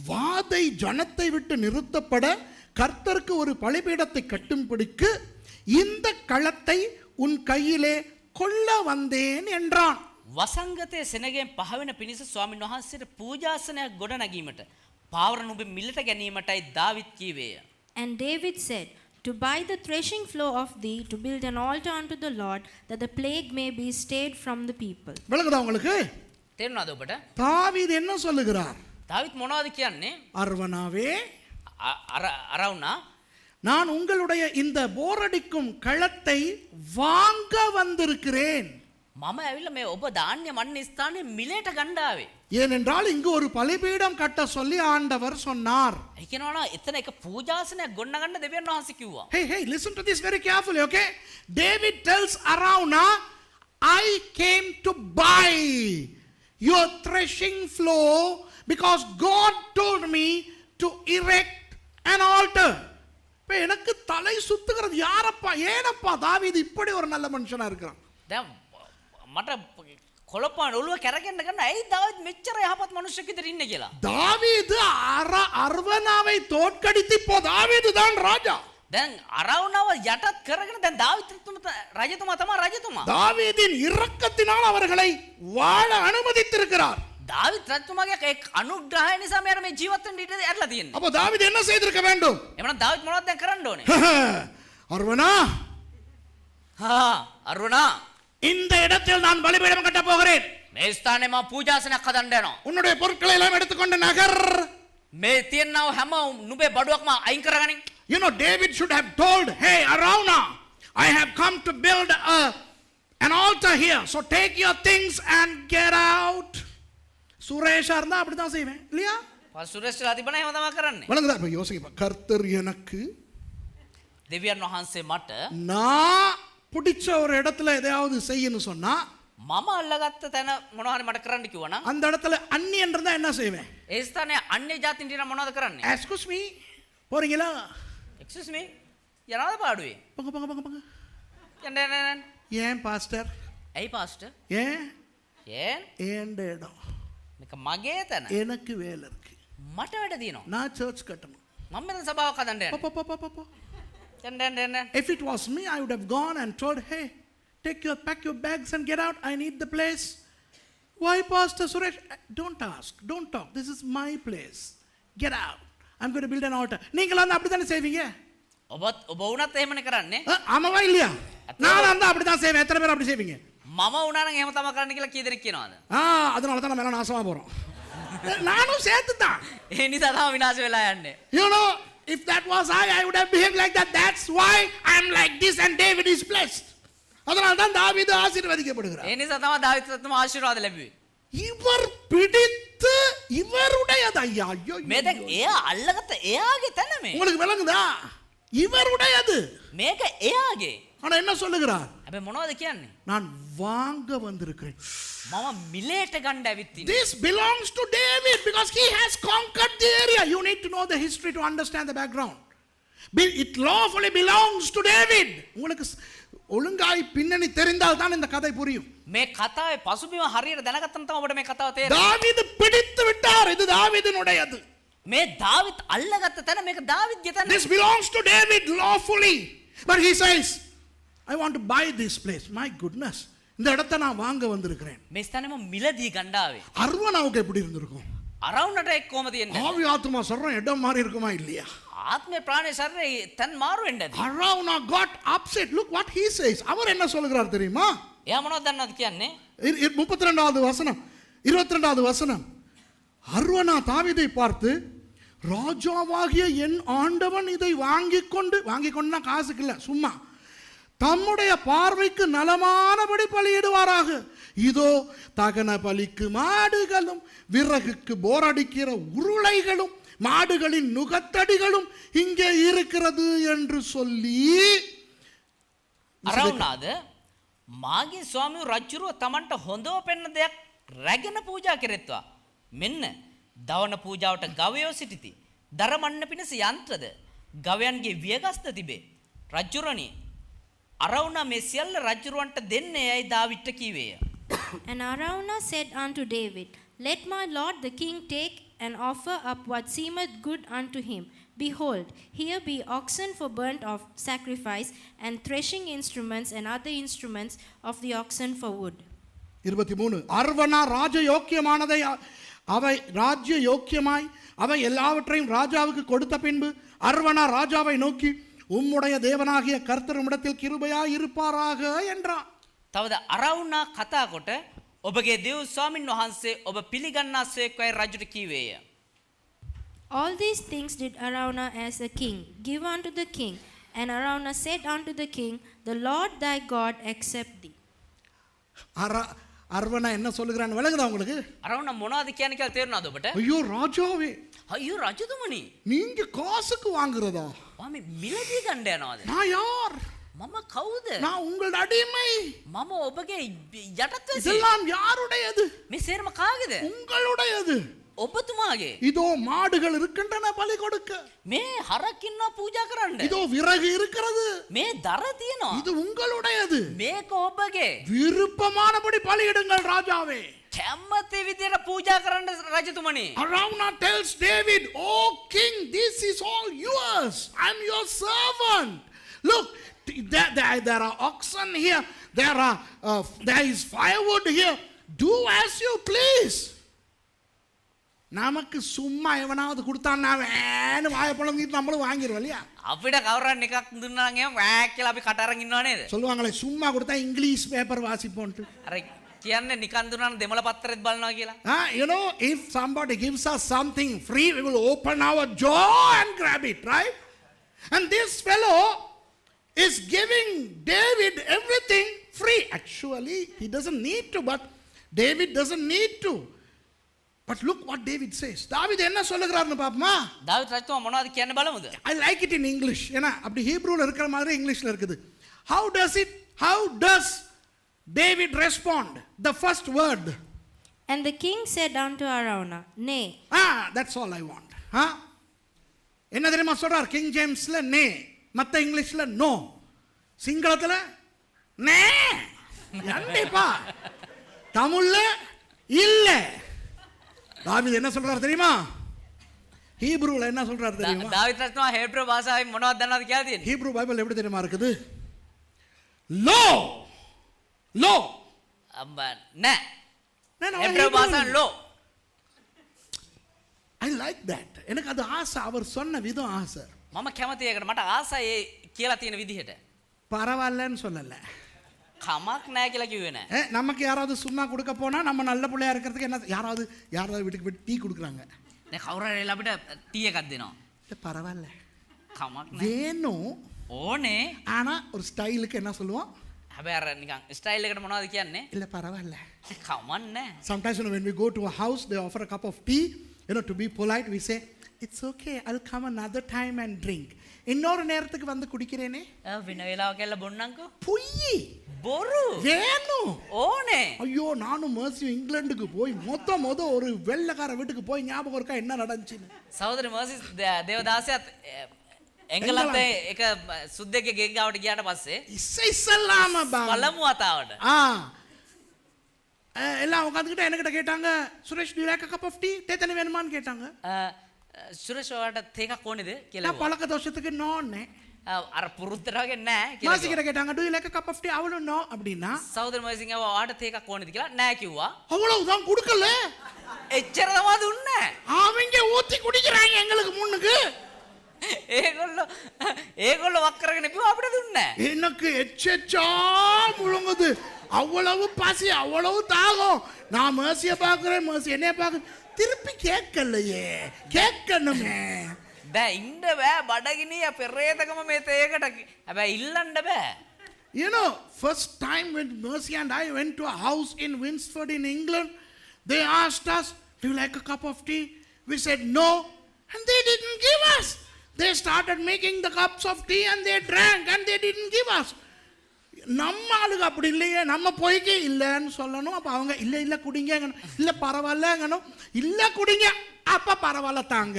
வாதை ஜனத்தை விட்டு நிறுத்தப்பட கர்த்தருக்கு ஒரு பலிபீடத்தை கட்டும்படிக்கு இந்த களத்தை உன் கையிலே கொள்ள வந்தேன் என்றான். වසංගතයේ සෙනගෙන් පහවෙන පිණිස ස්වාමීන් වහන්සේට පූජාසනයක් ගොඩ නැගීමට පාවරන ඔබ මිලට ගැනීමටයි දාවිත් කීවේය. And David said, to buy the threshing floor of thee, to build an altar unto the Lord, that the plague may be stayed from the people. விளங்குதா உங்களுக்கு? තේරුණාද ඔබට? தாவீது என்ன சொல்லுகிறார்? දාවිත් මොනවද කියන්නේ? அர்வனாவே, අරවුණා நான் உங்களுடைய இந்த போரடிக்கும் களத்தை வாங்க வந்திருக்கிறேன். මම ඇවිල්ලා මේ ඔබ ධාන්‍ය මන්න ස්ථානයේ මිලට ගන්න ආවේ. ஏனென்றால் இங்கு ஒரு பலிபீடம் கட்ட சொல்லி ஆண்டவர் சொன்னார். ඒ කියනවා එතන එක පූජාසනයක් ගොන්න ගන්න දෙවියන් වහන්සේ කිව්වා. Hey, listen to this very carefully, okay? David tells Araunah, I came to buy your threshing floor because God told me to erect an altar. இப்ப எனக்கு தலை சுத்துகிறது, யாரப்பா ஏனப்பா தாவீது இப்படி ஒரு நல்ல மனுஷனா இருக்கிறான்? දැන් මට කොළපාන ඔළුව කැරගෙන්න ගන්න ඇයි දාවිත් මෙච්චර යහපත් මිනිස්සෙක් විතර ඉන්නේ කියලා. தாவீது அர்வனாவை தோற்கடித்து இப்போ தாவீது தான் ராஜா. දැන් අරවුණව යටත් කරගෙන දැන් දාවිත් රජතුමා තමයි රජතුමා. தாவீதின் இரக்கத்தினால் அவர்களை வாழ அனுமதித்திருக்கிறார். දාවිත් රජතුමාගේ ඒ අනුග්‍රහය නිසා මෙයාට මේ ජීවත් වෙන්න ඉඩ ඇරලා තියෙන්නේ. அப்போ தாவீது என்ன செய்திருக்க வேண்டும்? එමනම් දාවිත් මොනවද දැන් කරන්න ඕනේ? அர்வனா, අරුණා இந்த இடத்தில் நான் பலிபீடம் கட்ட போகிறேன். මේ ස්ථානේ මම පූජාසනයක් හදන්න යනවා. உன்னுடைய பொருட்களை எல்லாம் எடுத்துக்கொண்டு நகர். මේ තියෙනව හැම නුඹේ බඩුවක්ම අයින් කරගනින්. You know, David should have told, hey Araunah, I have come to build an altar here, so take your things and get out. சுரேஷா இருந்தா அப்படிதான் செய்வேன் இல்லையா? சுரேஷ்ලා තිබුණා එහෙම තමයි කරන්නේ. வணங்குதா? இப்ப யோசிங்க, கர்த்தர் எனக்கு දෙවියන් වහන්සේ මට நான் பிடிச்ச ஒரு இடத்துல எதையாவது செய்யணும்னு சொன்னா මම අල්ලගත්ත තැන මොනවා හරි මට කරන්න කිව්වනම් அந்த இடத்துல அந்நியன் இருந்தா என்ன செய்வேன்? ඒ ස්ථානේ අන්‍ය ජාතින් දින මොනවද කරන්නේ? Excuse me, போறீங்களா? Excuse me, යනවාද පාඩුවේ? போங்க. යන්න. ஏன் பாஸ்டர்? ඇයි පාස්ටර්? ஏன் ஏன் இடம் මේක මගේ තැන. எனக்கு வேலை இருக்கு, මට වැඩ තියෙනවා. நான் சர்ச் கட்டணும். මම මෙතන සභාවක් හදන්න යනවා. යන්න. If it was me, I would have gone and told, hey, pack your bags and get out. I need the place. Why, Pastor Suresh? Don't ask, don't talk. This is my place. Get out. I'm going to build an altar. நீங்களா இருந்தா அப்படித்தானே செய்வீங்க? ඔබ වුණත් එහෙමනේ කරන්නේ. ஆமாவா இல்லையா? நான் இருந்தா அப்படிதான் செய்வேன். எத்தனை பேர் அப்படி செய்வீங்க? මම වුණා නම් එහෙම තමයි කරන්න කියලා කී දෙනෙක් කියනවාද? அதனால தான் நம்ம எல்லாம் நாசமா போறோம். நானும் சேர்த்து தான். ඒ නිසා තමයි විනාශ වෙලා යන්නේ. You know, if that was I would have behaved like that. That's why I'm like this and David is blessed. அதனால தான் தாவீது ஆசீர்வதிக்கப்படுகிறார். ඒ නිසා තමයි දාවිත් රත්නම ආශිර්වාද ලැබුවේ. இவர் பிடித்து இவருடையது ஐயா. ஐயோ. මේ දැන් එයා අල්ලගත්ත එයාගේ තැන මේ. உங்களுக்கு விளங்குதா? இவருடையது. මේක එයාගේ. ஆனா என்ன சொல்லுகிறார்? හැබැයි මොනවද කියන්නේ? நான் வாங்க வந்திருக்கிறேன். මම මිලේට ගන්න ඇවිත් ඉන්නේ. This belongs to David because he has conquered the area. You need to know the history to understand the background. It lawfully belongs to David. உங்களுக்கு ஒழுங்காய் பின்னணி தெரிந்தால் தான் இந்த கதை புரியும். මේ කතාවේ පසුබිම හරියට දැනගත්තම තමයි ඔබට මේ කතාව තේරෙන්නේ. தாவீது பிடித்து விட்டார். இது தாவீதினுடையது. මේ දාවිත් අල්ලගත්ත තැන මේක දාවිත්ගේ තැන. This belongs to David lawfully. But he says, I want to buy this place. My goodness. இந்த இடத்தை நான் வாங்க வந்திருக்கிறேன். මේ ස්ථානේ මම මිලදී ගණ්ඩාවේ. அர்வனாவுக்கு எப்படி இருந்திருக்கும்? අරවුනට එක් කොහමද යන්නේ? ஆவி ஆத்மா சொல்றேன் இடம் மாறி இருக்குமா இல்லையா? ආත්මේ ප්‍රාණේ ශරීරේ තන් මාරු වෙන්නද? Aravna got upset. Look what he says. அவர் என்ன சொல்கிறார் தெரியுமா? එයා මොනවද දන්නවද කියන්නේ? 32வது வசனம் 22வது வசனம். அர்வனா தாவீதை பார்த்து ராஜாவாகிய என் ஆண்டவன் இதை வாங்கிக்கொண்டா காசுக்கு இல்ல சும்மா தம்முடைய பார்வைக்கு நலமானபடி பலியிடுவாராக. இதோ தகன பலிக்கு மாடுகளும் விறகுக்கு போரடிக்கிற உருளைகளும் மாடுகளின் நுகத்தடிகளும் இங்கே இருக்கிறது என்று சொல்லி අරවුනාද මාගේ ස්වාමියෝ රජුරුව තමන්ට හොඳව පෙන්න දෙයක් රැගෙන පූජා කෙරෙත්වා. මෙන්න දවන පූජාවට ගවයෝ සිටිති. දරමන්න පිණිස යන්ත්‍රද ගවයන්ගේ වියගස්ද තිබේ. රජුරණි අරවුනා මේ සියල්ල රජුරවන්ට දෙන්නේ යයි දාවිත්ට කීවේය. And Araunah said unto David, Let my lord the king take and offer up what seemeth good unto him. Behold, here be oxen for burnt off sacrifice, and threshing instruments and other instruments of the oxen for wood. 23 அர்வனா ராஜயோக்கியமானதை அவை ராஜ்யயோக்கியமாய் அவை எல்லாவற்றையும் ராஜாவுக்கு கொடுத்த பின்பு அர்வனா ராஜாவை நோக்கி உம்முடைய தேவனாகிய கர்த்தர் உம்மிடத்தில் கிருபையாய் இருப்பாராக என்றான். තවද අරවුනා කතා කොට ඔබගේ දෙව් ස්වාමින් වහන්සේ ඔබ පිළිගන්නාසේකයි රජුට කීවේය. All these things did Araunah as a king give unto the king, and Araunah said unto the king, The Lord thy God accept thee. அர்வனா என்ன சொல்லுகிறான்னு விளங்குதா உங்களுக்கு? අරවුනා මොනවද කියන්නේ කියලා තේරුණාද ඔබට? ஐயோ ராஜாவே, අයියෝ රජතුමනි, நீங்க காசுக்கு வாங்குறதா? මම මිලදී ගන්න යනවාද? நான் யார்? මම කවුද? நான் உங்கள் அடிமை. මම ඔබගේ යටත්වැසි. இதெல்லாம் யாருடையது? මේ සේරම කාගේද? உங்களுடையது. ඔබතුමාගේ. இதோ மாடுகள் இருக்கின்றன பலி கொடுக்க. මේ හරක් ඉන්නවා පූජා කරන්න. இதோ விறகு இருக்கிறது. මේ දර තියෙනවා. இது உங்களுடையது. මේක ඔබගේ. விருப்பமானபடி பலியிடுங்கள் ராஜாவே. කැමති විදියට පූජා කරන්න රජතුමනි. Araunah tells David, "Oh king, this is all yours. I'm your servant. Look, there are oxen here. There is firewood here. Do as you please." நமக்கு சும்மா எவனாவது கொடுத்தான்னா வேணும் வாயை பழங்கிட்டு நம்மளும் வாங்கிடுவோம் இல்லையா? අපිට කවුරුන් එකක් දුන්නා නම් එහෙම වෑක් කියලා අපි කට අරන් ඉන්නව නේද? சொல்லுவாங்களே சும்மா கொடுத்தா இங்கிலீஷ் பேப்பர் வாசிப்போன்ட்டு. අර කියන්නේ නිකන් දුන්නා නම් දෙමළ පත්‍රෙත් බලනවා කියලා. You know, if somebody gives us something free, we will open our jaw and grab it, right? And this fellow is giving David everything free. Actually, he doesn't need to, but David doesn't need to. But look what David says. தாவீது என்ன சொல்லுகிறார்னு பாப்போமா? දාවිත් රජතුමා මොනවද කියන්නේ බලමුද? I like it in English. ஏனா அப்படி ஹீப்ரூல இருக்கிற மாதிரி இங்கிலீஷ்ல இருக்குது. How does David respond? The first word. And the king said unto Araunah, Nay. That's all I want. என்ன தெரியுமா சொல்றார்? கிங் ஜேம்ஸ்ல நே, மத்த இங்கிலீஷ்ல நோ, சிங்களத்துல நே. கண்டிப்பா தமிழ்ல இல்ல. தாவீது என்ன சொல்றார் தெரியுமா? ஹீப்ரூல என்ன சொல்றார் தெரியுமா? දාවිත් රජතුමා හේබ්‍ර භාෂාවෙන් මොනවද දන්නවද කියලා තියෙන්නේ? ஹீப்ரூ பைபிள் எப்படி தெரியுமா இருக்குது? லோ நෑ. ஹீப்ரூ භාෂාවෙන් ලෝ. I like that. எனக்கு அது ஆசை, அவர் சொன்ன விதம் ஆசை. මම කැමති ඒකට. මට ආසයි ඒ කියලා තියෙන විදිහට. பரவாயில்லன்னு சொல்லல. කමක් නැහැ කියලා කිව්වේ නැහැ. நமக்கு யாராவது சும்மா கொடுக்க போனா நம்ம நல்ல பிள்ளையா இருக்கிறதுக்கு என்ன யாராவது வீட்டுக்கு போய் டீ கொடுக்குறாங்க. දැන් කවුරු හරි අපිට ටී එකක් දෙනවා. பரவாயில்ல. කමක් නැහැ. வேணும். ඕනේ. ஆனா ஒரு ஸ்டைலுக்கு என்ன சொல்லுவோம்? හැබැයි අර නිකන් ස්ටයිල් එකට මොනවද කියන්නේ? இல்ல பரவாயில்ல. කමක් නැහැ. Sometimes when we go to a house they offer a cup of tea, to be polite we say it's okay, I'll come another time and drink. இன்னொரு நேரத்துக்கு வந்து குடிக்கிறேனே. වෙන වෙලාවක ඇල්ල බොන්නම්කෝ. பொய். බොරු. வேணும். ඕනේ. ஐயோ நானும் மர்சி இங்கிலாந்துக்கு போய் மொத ஒரு வெள்ளைக்கார வீட்டுக்கு போய் ஞாபகம் இருக்கா என்ன நடந்துச்சுன்னு. සහෝදරි මර්සි දේවදාසයත් එංගලන්තේ එක සුද්දෙක්ගේ ගෙක් ගාවට ගියාට පස්සේ இசைசல்லாம පළමු වතාවට எல்லாம் உட்காந்துக்கிட்டு என்கிட்ட கேட்டாங்க Suresh to like a cup of tea தேத்தனி வேணுமான்னு கேட்டாங்க. සුරේෂ් ඔයාලට තේකක් ඕනේද කියලා. நான் பழக்க தோஷத்துக்கு நோன்னே. අර පුරුද්දට වගේ නැහැ කියලා. மாசி கிட்ட கேட்டாங்க to like a cup of tea அவளும் நோ அப்படினா. සහෝදරි මර්සි ගාව ඔයාලට තේකක් ඕනේද කියලා නෑ කිව්වා. அவ்வளவுதான் கொடுக்கல. එච්චර තමයි දුන්නේ. அவங்க ஊத்தி குடிக்கறாங்க எங்களுக்கு முன்னுக்கு. ඒගොල්ලෝ වක් කරගෙන ඉපුවා අපිට දුන්නේ නැහැ. எனக்கு எச்சச்சா முழுங்குது. அவ்வளவு பசி அவ்வளவு தாகம். நான் மர்சிய பார்க்கறேன் மர்சி என்னைய பார்க்க திருப்பி கேட்கலையே. கேட்கணுமே. දැන් ඉන්න බෑ බඩගිනිය පෙරේතකම මේ තේකට. හැබැයි ඉල්ලන්න බෑ. First time when Mercy and I went to a house in Winsford in England, they asked us, do you like a cup of tea? We said no, and they didn't give us. They started making the cups of tea and they drank and they didn't give us. நம்ம ஆளுக்கு அப்படி இல்லையே, நம்ம போய்க்கு இல்லைன்னு சொல்லணும். அப்போ அவங்க இல்லை குடிங்க, இல்லை பரவாயில்லங்கணும், இல்லை குடிங்க, அப்போ பரவாயில்ல தாங்க.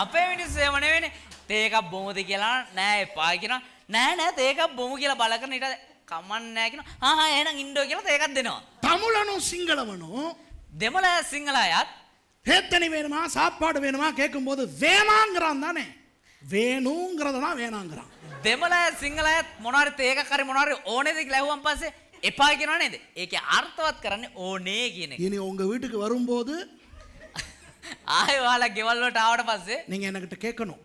අපේ මිනිස්සු එහෙම නෙවෙයිනේ. තේකක් බොමුද කියලා නෑ එපා කියනවා. නෑ තේකක් බොමු කියලා බල කරන ඊට කමන්න නෑ කියනවා. එහෙනම් ඉන්නෝ කියලා තේකක් දෙනවා. தமிழனும் சிங்களவனும் දෙමළ සිංහල අයත් தேத்தனி வேணுமா சாப்பாடு வேணுமா கேட்கும்போது வேணாங்கிறான் தானே. வேணுங்கிறதுனா வேணாங்கிறான். දෙමළ සිංහල අයත් මොනවාරි තේකක් හරි මොනවාරි ඕනේද කියලා ඇහුවම් පස්සේ එපා කියනවා නේද? ඒකේ අර්ථවත් කරන්නේ ඕනේ කියන එක. இனி உங்க வீட்டுக்கு வரும்போது ආයෙ ඔයාලා ගෙවල් වලට ආවට පස්සේ நீங்க என்கிட்ட கேட்கணும்.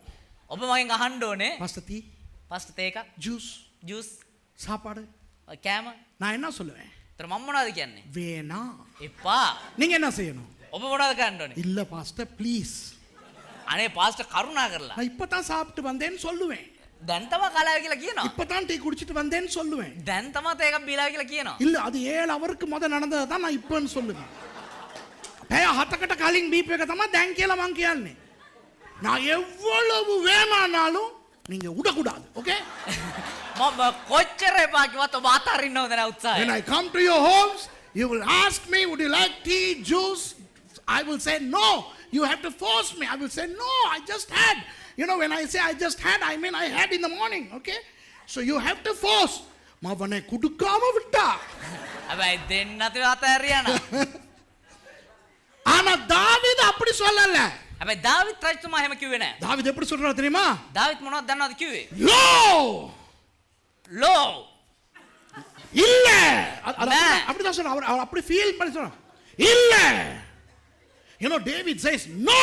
ඔබ මගෙන් අහන්න ඕනේ. பாஸ்டர் டீ, පාස්ටර් තේකක්, ஜூஸ், சாப்பாடு. කෑම. நான் என்ன சொல்லுவேன்? ඒතර මම මොනවද කියන්නේ? வேணாம். එපා. நீங்க என்ன செய்யணும்? ඔබ මොනවද කරන්න ඕනේ? இல்ல பாஸ்டர் ப்ளீஸ். අනේ පාස්ටර් කරුණා කරලා. நான் இப்பதான் சாப்பிட்டு வந்தேன்னு சொல்லுவேன். දැන් තමයි කලාව කියලා කියනවා. இப்பதான் டீ குடிச்சிட்டு வந்தேன்னு சொல்லுவேன். දැන් තමයි තේකක් බීලා කියලා කියනවා. இல்ல அது 7 ஹவருக்கு முத நடந்ததை தான் நான் இப்பன்னு சொல்லுவேன். පැය 7කට කලින් බීප් එක තමයි දැන් කියලා මං කියන්නේ. நான் எவ்வளவு வேணானாலும் நீங்க விடக்கூடாது. ஓகே? මම කොච්චර එපා කිව්වත් ඔබ අතාරින්න ඕනේ නැහැ උත්සාහය. When I come to your homes, you will ask me, would you like tea, juice? I will say no. You have to force me. I will say no, I just had. When I say I just had, I mean I had in the morning. Okay? So you have to force. මවනේ කුඩුකාම විටා. හැබැයි දෙන්න නැතිව අතාරියන. ஆனா தாவீது அப்படி சொல்லல. හැබැයි දාවිත් රජතුමා එහෙම කිව්වේ නැහැ. தாவீது எப்படி சொல்றாரு தெரியுமா? දාවිත් මොනවද දන්නවද කිව්වේ? லோ இல்ல அப்படிதான் சொல்றான். அவர் அப்படி ஃபீல் பண்ணி சொல்றான். இல்ல. David says no.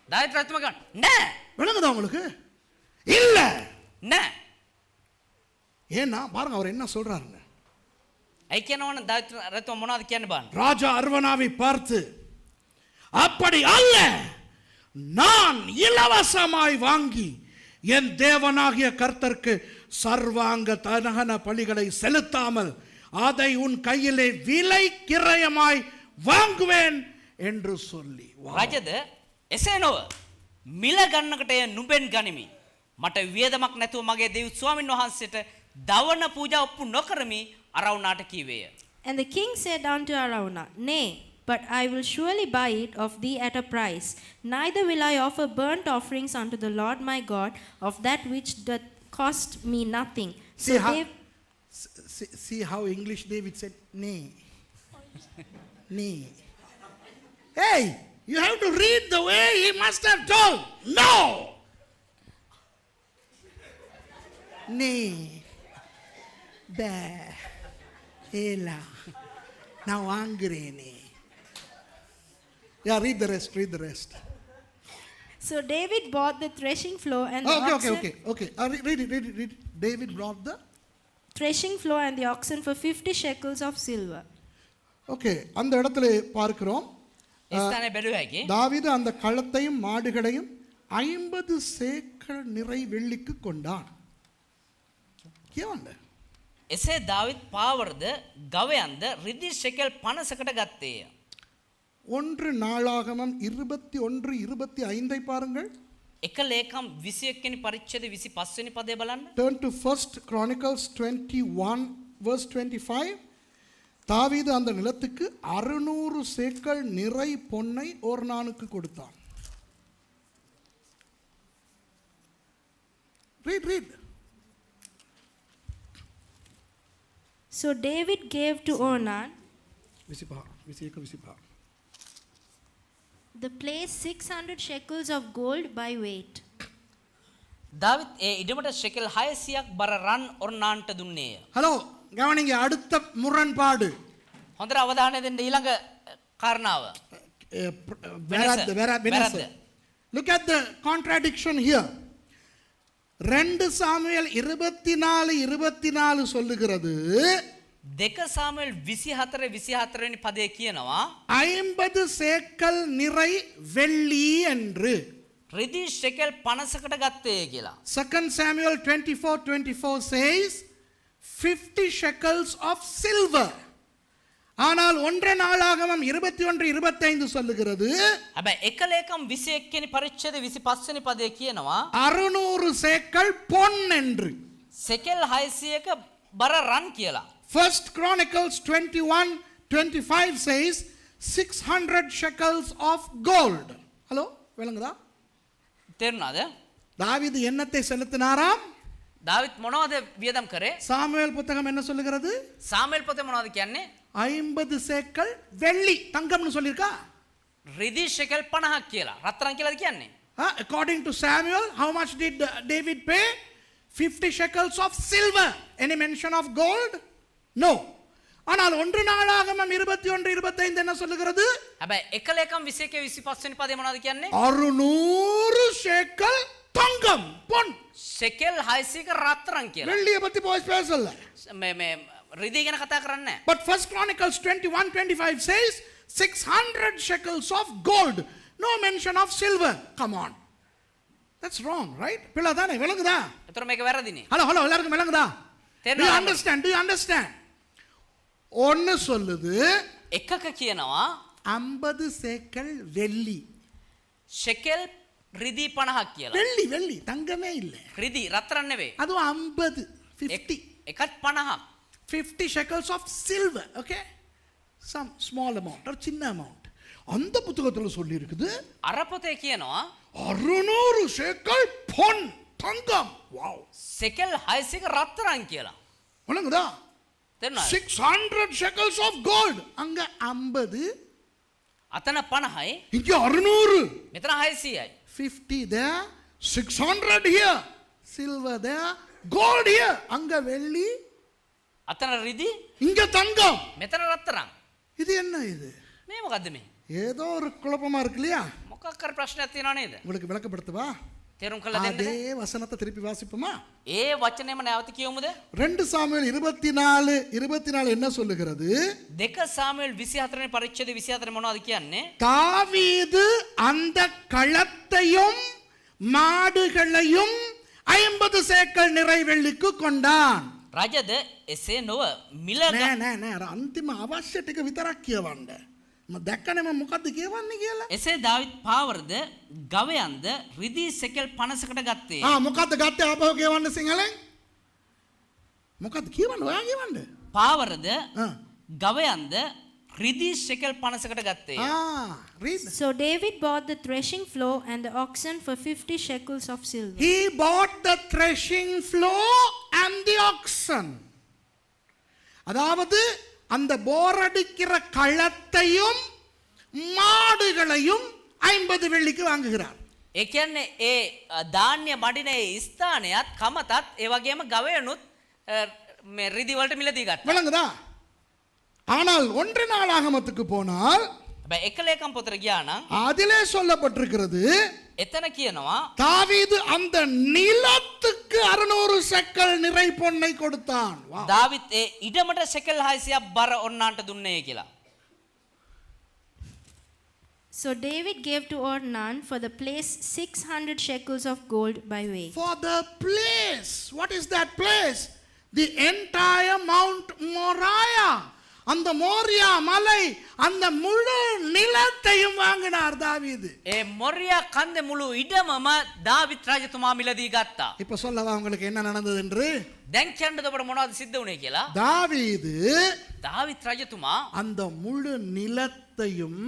දාවිත් රජතුමා කියනවා නෑ. விளங்குதா உங்களுக்கு? இல்ல. නෑ. ஏன்னா பாருங்க அவர் என்ன சொல்றாருன்னு. ஐ කියනවනේ දාවිත් රජතුමා මොනවද කියන්නේ බලන්න. ராஜா அர்வனாவை பார்த்து அப்படி அல்ல, நான் இலவசமாய் வாங்கி என் தேவனாகிய கர்த்தருக்கு சர்வாங்க தகன பலிகளை செலுத்தாமல் அதை உன் கையிலே விலை கிரயமாய் வாங்குவேன் என்று சொல்லி. රජද එසේ නොව මිල ගන්නකට නුඹෙන් ගනිමි. මට වියදමක් නැතුව මගේ දෙව් ස්වාමීන් වහන්සේට දවන පූජා ඔප්පු නොකරමි අරවුනාට කීවේය. And the king said unto Araunah, Nay, but I will surely buy it of thee at a price. Neither will I offer burnt offerings unto the Lord my God of that which doth cost me nothing. See how English David said, nay. Nay. Hey, you have to read the way he must have told. No. Nay. Bah. Ela. Now angrene. Yeah, read the rest. So David bought the threshing floor and the oxen. Okay. Read it. David brought the threshing floor and the oxen for 50 shekels of silver. Okay, அந்த இடத்துல பார்க்கிறோம் ස්ථානයේ බැලුව හැකි. தாவீது அந்த களத்தையும் மாடுகளையும் 50 சேக்கல் நிறை வெள்ளிக்கு கொண்டான். කියවන්න. එසේ දාවිත් පාවරද ගවයන්ද රිදි ෂෙකල් 50කට ගත්තේය. 1 நாளாகமம் 21:25 பாருங்கள். එක ලේකම් 21 වෙනි පරිච්ඡේද 25 වෙනි පදය බලන්න. Turn to 1 Chronicles 21 verse 25. தாவீது அந்த நிலத்துக்கு 600 சேக்கல் நிறை பொன்னை ஓர்னானுக்கு கொடுத்தான். Read. So David gave to Ornan the place 600 shekels of gold by weight. David ඒ ඉඩමට ෂෙකල් 600ක් බර රන් ඔර්නාන්ට දුන්නේය. ஹலோ, கவனிங்க, அடுத்த முரண்பாடு. හොඳට අවධානය දෙන්න ඊළඟ කාරණාව. Whereas, look at the contradiction here. 2 Samuel 24:24 சொல்லுகிறது, 2 சாமுவேல் 24 වෙනි පදයේ කියනවා 50 சேக்கல் நிறை வெள்ளி என்று. රිදි ෂෙකල් 50කට ගත්තේ කියලා. 2 Samuel 24:24 says 50 shekels of silver. ஆனால் 1 நாளாகமம் 21:25 சொல்லுகிறது, හැබැයි එක ලේකම් 21 වෙනි පරිච්ඡේද 25 වෙනි පදයේ කියනවා 600 சேக்கல் பொன் என்று. ෂෙකල් 600ක බර රන් කියලා. 1 Chronicles 21:25 says 600 shekels of gold. Hello, விளங்குதா? තේරුණාද? தாவீது என்னத்தை செலுத்தினாராம்? දාවිත් මොනවද වියදම් කරේ? சாமுவேல் புத்தகம் என்ன சொல்லுகிறது? සාමුවෙල් පොතේ මොනවද කියන්නේ? 50 சேக்கல் வெள்ளி, தங்கம்னு சொல்லிருக்கா? රිදි ෂෙකල් 50ක් කියලා. රත්තරන් කියලාද කියන්නේ? According to Samuel, how much did David pay? 50 shekels of silver. Any mention of gold? No. ஆனால் 1 நாளாகமம் 21:25 என்ன சொல்லுகிறது? හැබැයි එක ලේකම් 21 25 වෙනි පදේ මොනවද කියන්නේ? 600 சேக்கல் தங்கம், பொன். ෂෙකල් 600ක රත්තරන් කියලා. வெள்ளியை பத்தி பேசல. මේ රිදී ගැන කතා කරන්නේ නැහැ. But 1 Chronicles 21:25 says 600 shekels of gold. No mention of silver. Come on. That's wrong, right? பிள்ளதானே, விளங்குதா? ඒතර මේක වැරදිනේ. ஹலோ எல்லாருக்கும் விளங்குதா? Do you understand? ஒன்னு சொல்லுது, එකක කියනවා 50 சேக்கல் வெள்ளி. ෂෙකල් රිදී 50ක් කියලා. வெள்ளி தங்கமே இல்ல. රිදී රත්තරන් නෙවෙයි. அது 50 50 එකත් 50ක්. 50 shekels of silver, okay? Some small amount or சின்ன amount. அந்த புத்தகத்துல சொல்லி இருக்குது අර පොතේ කියනවා 600 சேக்கல் பொன், தங்கம். Wow. ෂෙකල් 600ක රත්තරන් කියලා. விளங்குதா? තේරුණාද? 600 shekels of gold. அங்க 50, අතන 50යි, இங்க 600. මෙතන 600යි. 50 there, 600 here. Silver there, gold here. அங்க வெள்ளி, අතන රිදී, இங்க தங்கம். මෙතන රත්තරන්. இது என்ன இது? මේ මොකද්ද මේ? ஏதோ ஒரு குழப்பமா இருக்கு இல்லையா? මොකක් කර ප්‍රශ්නයක් තියෙනව නේද? உங்களுக்கு விளக்கப்படுத்தவா? තේරුම් කරලා දෙන්නද? அதே வசனத்தை திருப்பி வாசிப்போமா? ඒ වචනේම නැවත කියමුද? 2 சாமுவேல் 24 என்ன சொல்லுகிறது? 2 சாமுவேல் 24 වෙනි පරිච්ඡේද 24 මොනවද කියන්නේ? தாவீது அந்த களத்தையும் மாடுகளையும் 50 சேக்கல் நிறை வெள்ளிக்கு கொண்டான். රජද එසේ නොව මිල නෑ අර අන්තිම අවශ්‍ය ටික විතරක් කියවන්න. මම දැක්කනේ මම මොකද්ද කියවන්නේ කියලා. එසේ දාවිත් පාවරද ගවයන්ද රිදී ෂෙකල් 50කට ගත්තේ. මොකද්ද ගත්තේ? ආපහු කියවන්න සිංහලෙන්. මොකද්ද කියවන්න? ඔයා කියවන්න. පාවරද ගවයන්ද රිදී ෂෙකල් 50කට ගත්තේ. read. So David bought the threshing floor and the oxen for 50 shekels of silver. He bought the threshing floor and the oxen. அதாவது அந்த போரடிக்கிற களத்தையும் மாடுகளையும் 50 வெள்ளிக்கு வாங்குகிறார். ඒ කියන්නේ ඒ ධාන්‍ය මඩින ඒ ස්ථානයත් කමතත් ඒ වගේම ගවයනුත් රිදී වලට මිලදී ගත්තා. விளங்குதா? ஆனால் 1 நாளாகமத்துக்கு போனால் හැබැයි එක ලේකම් පොතට ගියා නම් அதிலே சொல்லப்பட்டிருக்கிறது එතන කියනවා தாவீது அந்த நிலத்துக்கு 600 செக்கல் நிறை பொன்னை கொடுத்தான். Wow. දාවිත් ඒ ඉඩමට සෙකල් 600ක් බර ඔන්නාන්ට දුන්නේ කියලා. So David gave to Ornan for the place 600 shekels of gold by weight. For the place. What is that place? The entire Mount Moriah. அந்த மோரியா மலை அந்த முழு நிலத்தையும் வாங்கினார் தாவீது. ඒ මොරියා කන්දේ මුළු ඉඩමම දාවිත් රජතුමා මිලදී ගත්තා. இப்ப சொல்லவா உங்களுக்கு என்ன நடந்தது என்று? දැන් කියන්නද අපට මොනවද සිද්ධ වුනේ කියලා? தாவீது දාවිත් රජතුමා அந்த முழு நிலத்தையும்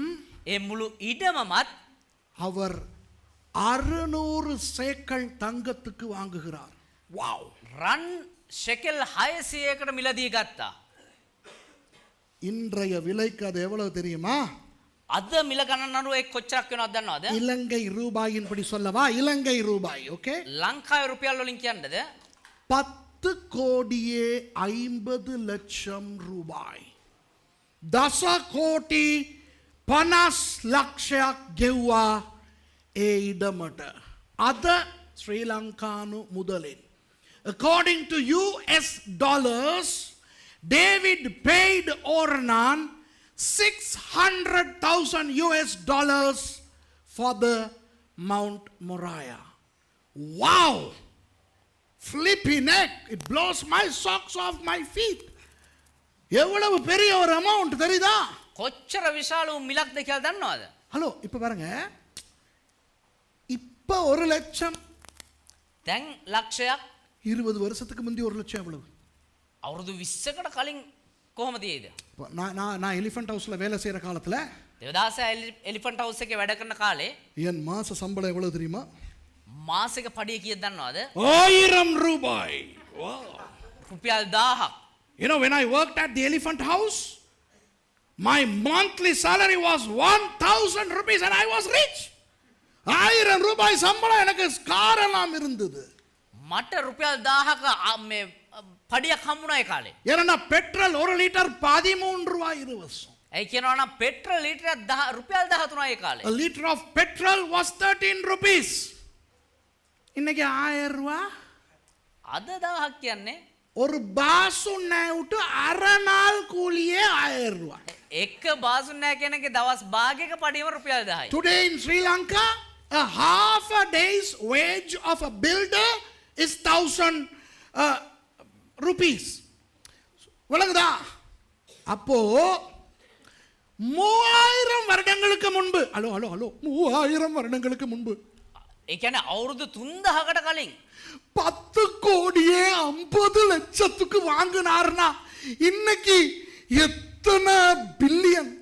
ඒ මුළු ඉඩමමත් அவர் 600 சேக்கல் தங்கத்துக்கு வாங்குகிறார். வாவ். රන් ෂෙකල් 600කට මිලදී ගත්තා. இன்றைய விலைக்கு அது எவ்வளவு தெரியுமா? අද මිල ගණන් අනුව ඒක කොච්චරක් වෙනවද දන්නවද? இலங்கை ரூபாயின் படி சொல்லவா? இலங்கை ரூபாய். ஓகே. ලංකාවේ රුපියල් වලින් කියන්නද? 10 கோடியே 50 லட்சம் ரூபாய். 10 கோடி 50 ලක්ෂයක් ගෙව්වා ඒ ඉඩමට. අද ශ්‍රී ලංකානු මුදලින්. According to US dollars, David paid Ornan $600,000 for the Mount Moriah. Wow! Flippy neck. It blows my socks off my feet. எவ்வளவு பெரிய ஒரு அமௌண்ட் தெரியுதா? කොච්චර විශාල වූ මිලක්ද කියලා දන්නවද? ஹலோ இப்போ பாருங்க. இப்போ 1 லட்சம் දැන් ලක්ෂයක් 20 வருஷத்துக்கு முந்தி 1 லட்சம் எவ்வளவு? අවුරුදු 20කට කලින් කොහොමද තියෙද? நான் எலிஃபண்ட் ஹவுஸ்ல வேலை செய்யற காலத்துல දෙවදාස එලිෆන්ට් හවුස් එකේ වැඩ කරන කාලේ என் மாச சம்பளம் எவ்வளவு தெரியுமா? මාසික පඩිය කීයද දන්නවද? 1000 ரூபாய். Wow. රුපියල් 1000ක්. You know, when I worked at the elephant house, my monthly salary was 1000 rupees and I was rich. 1000 ரூபாய் சம்பளம் எனக்கு கார் எல்லாம் இருந்தது. මට රුපියල් 1000ක මේ පඩියක් හම්බුණා ඒ කාලේ. ஏன்னா பெட்ரோல் 1 லிட்டர் 13 ரூபாய் இருவசம். ඒ කියනවා නම් පෙට්‍රල් ලීටරයක් රුපියල් 13යි ඒ කාලේ. A liter of petrol was 13 rupees. இன்னைக்கு 1000 ரூபாய். අද 1000ක් කියන්නේ ஒரு பாசுண்ணாவுட்டு அரை நாள் கூலியே 1000 ரூபாய். එක බාසුන්නෑ කෙනෙක්ගේ දවස් භාගයක පඩියම රුපියල් 1000යි. Today in Sri Lanka, a half a day's wage of a builder is 1000 rupees. விளங்குதா? அப்போ 3000 வருடங்களுக்கு முன்பு, ஹலோ 3000 வருடங்களுக்கு முன்பு, ඒ කියන්නේ අවුරුදු 3000කට කලින් 10 கோடியே 50 லட்சத்துக்கு வாங்கினார்னா இன்னைக்கு எத்தனை பில்லியன்?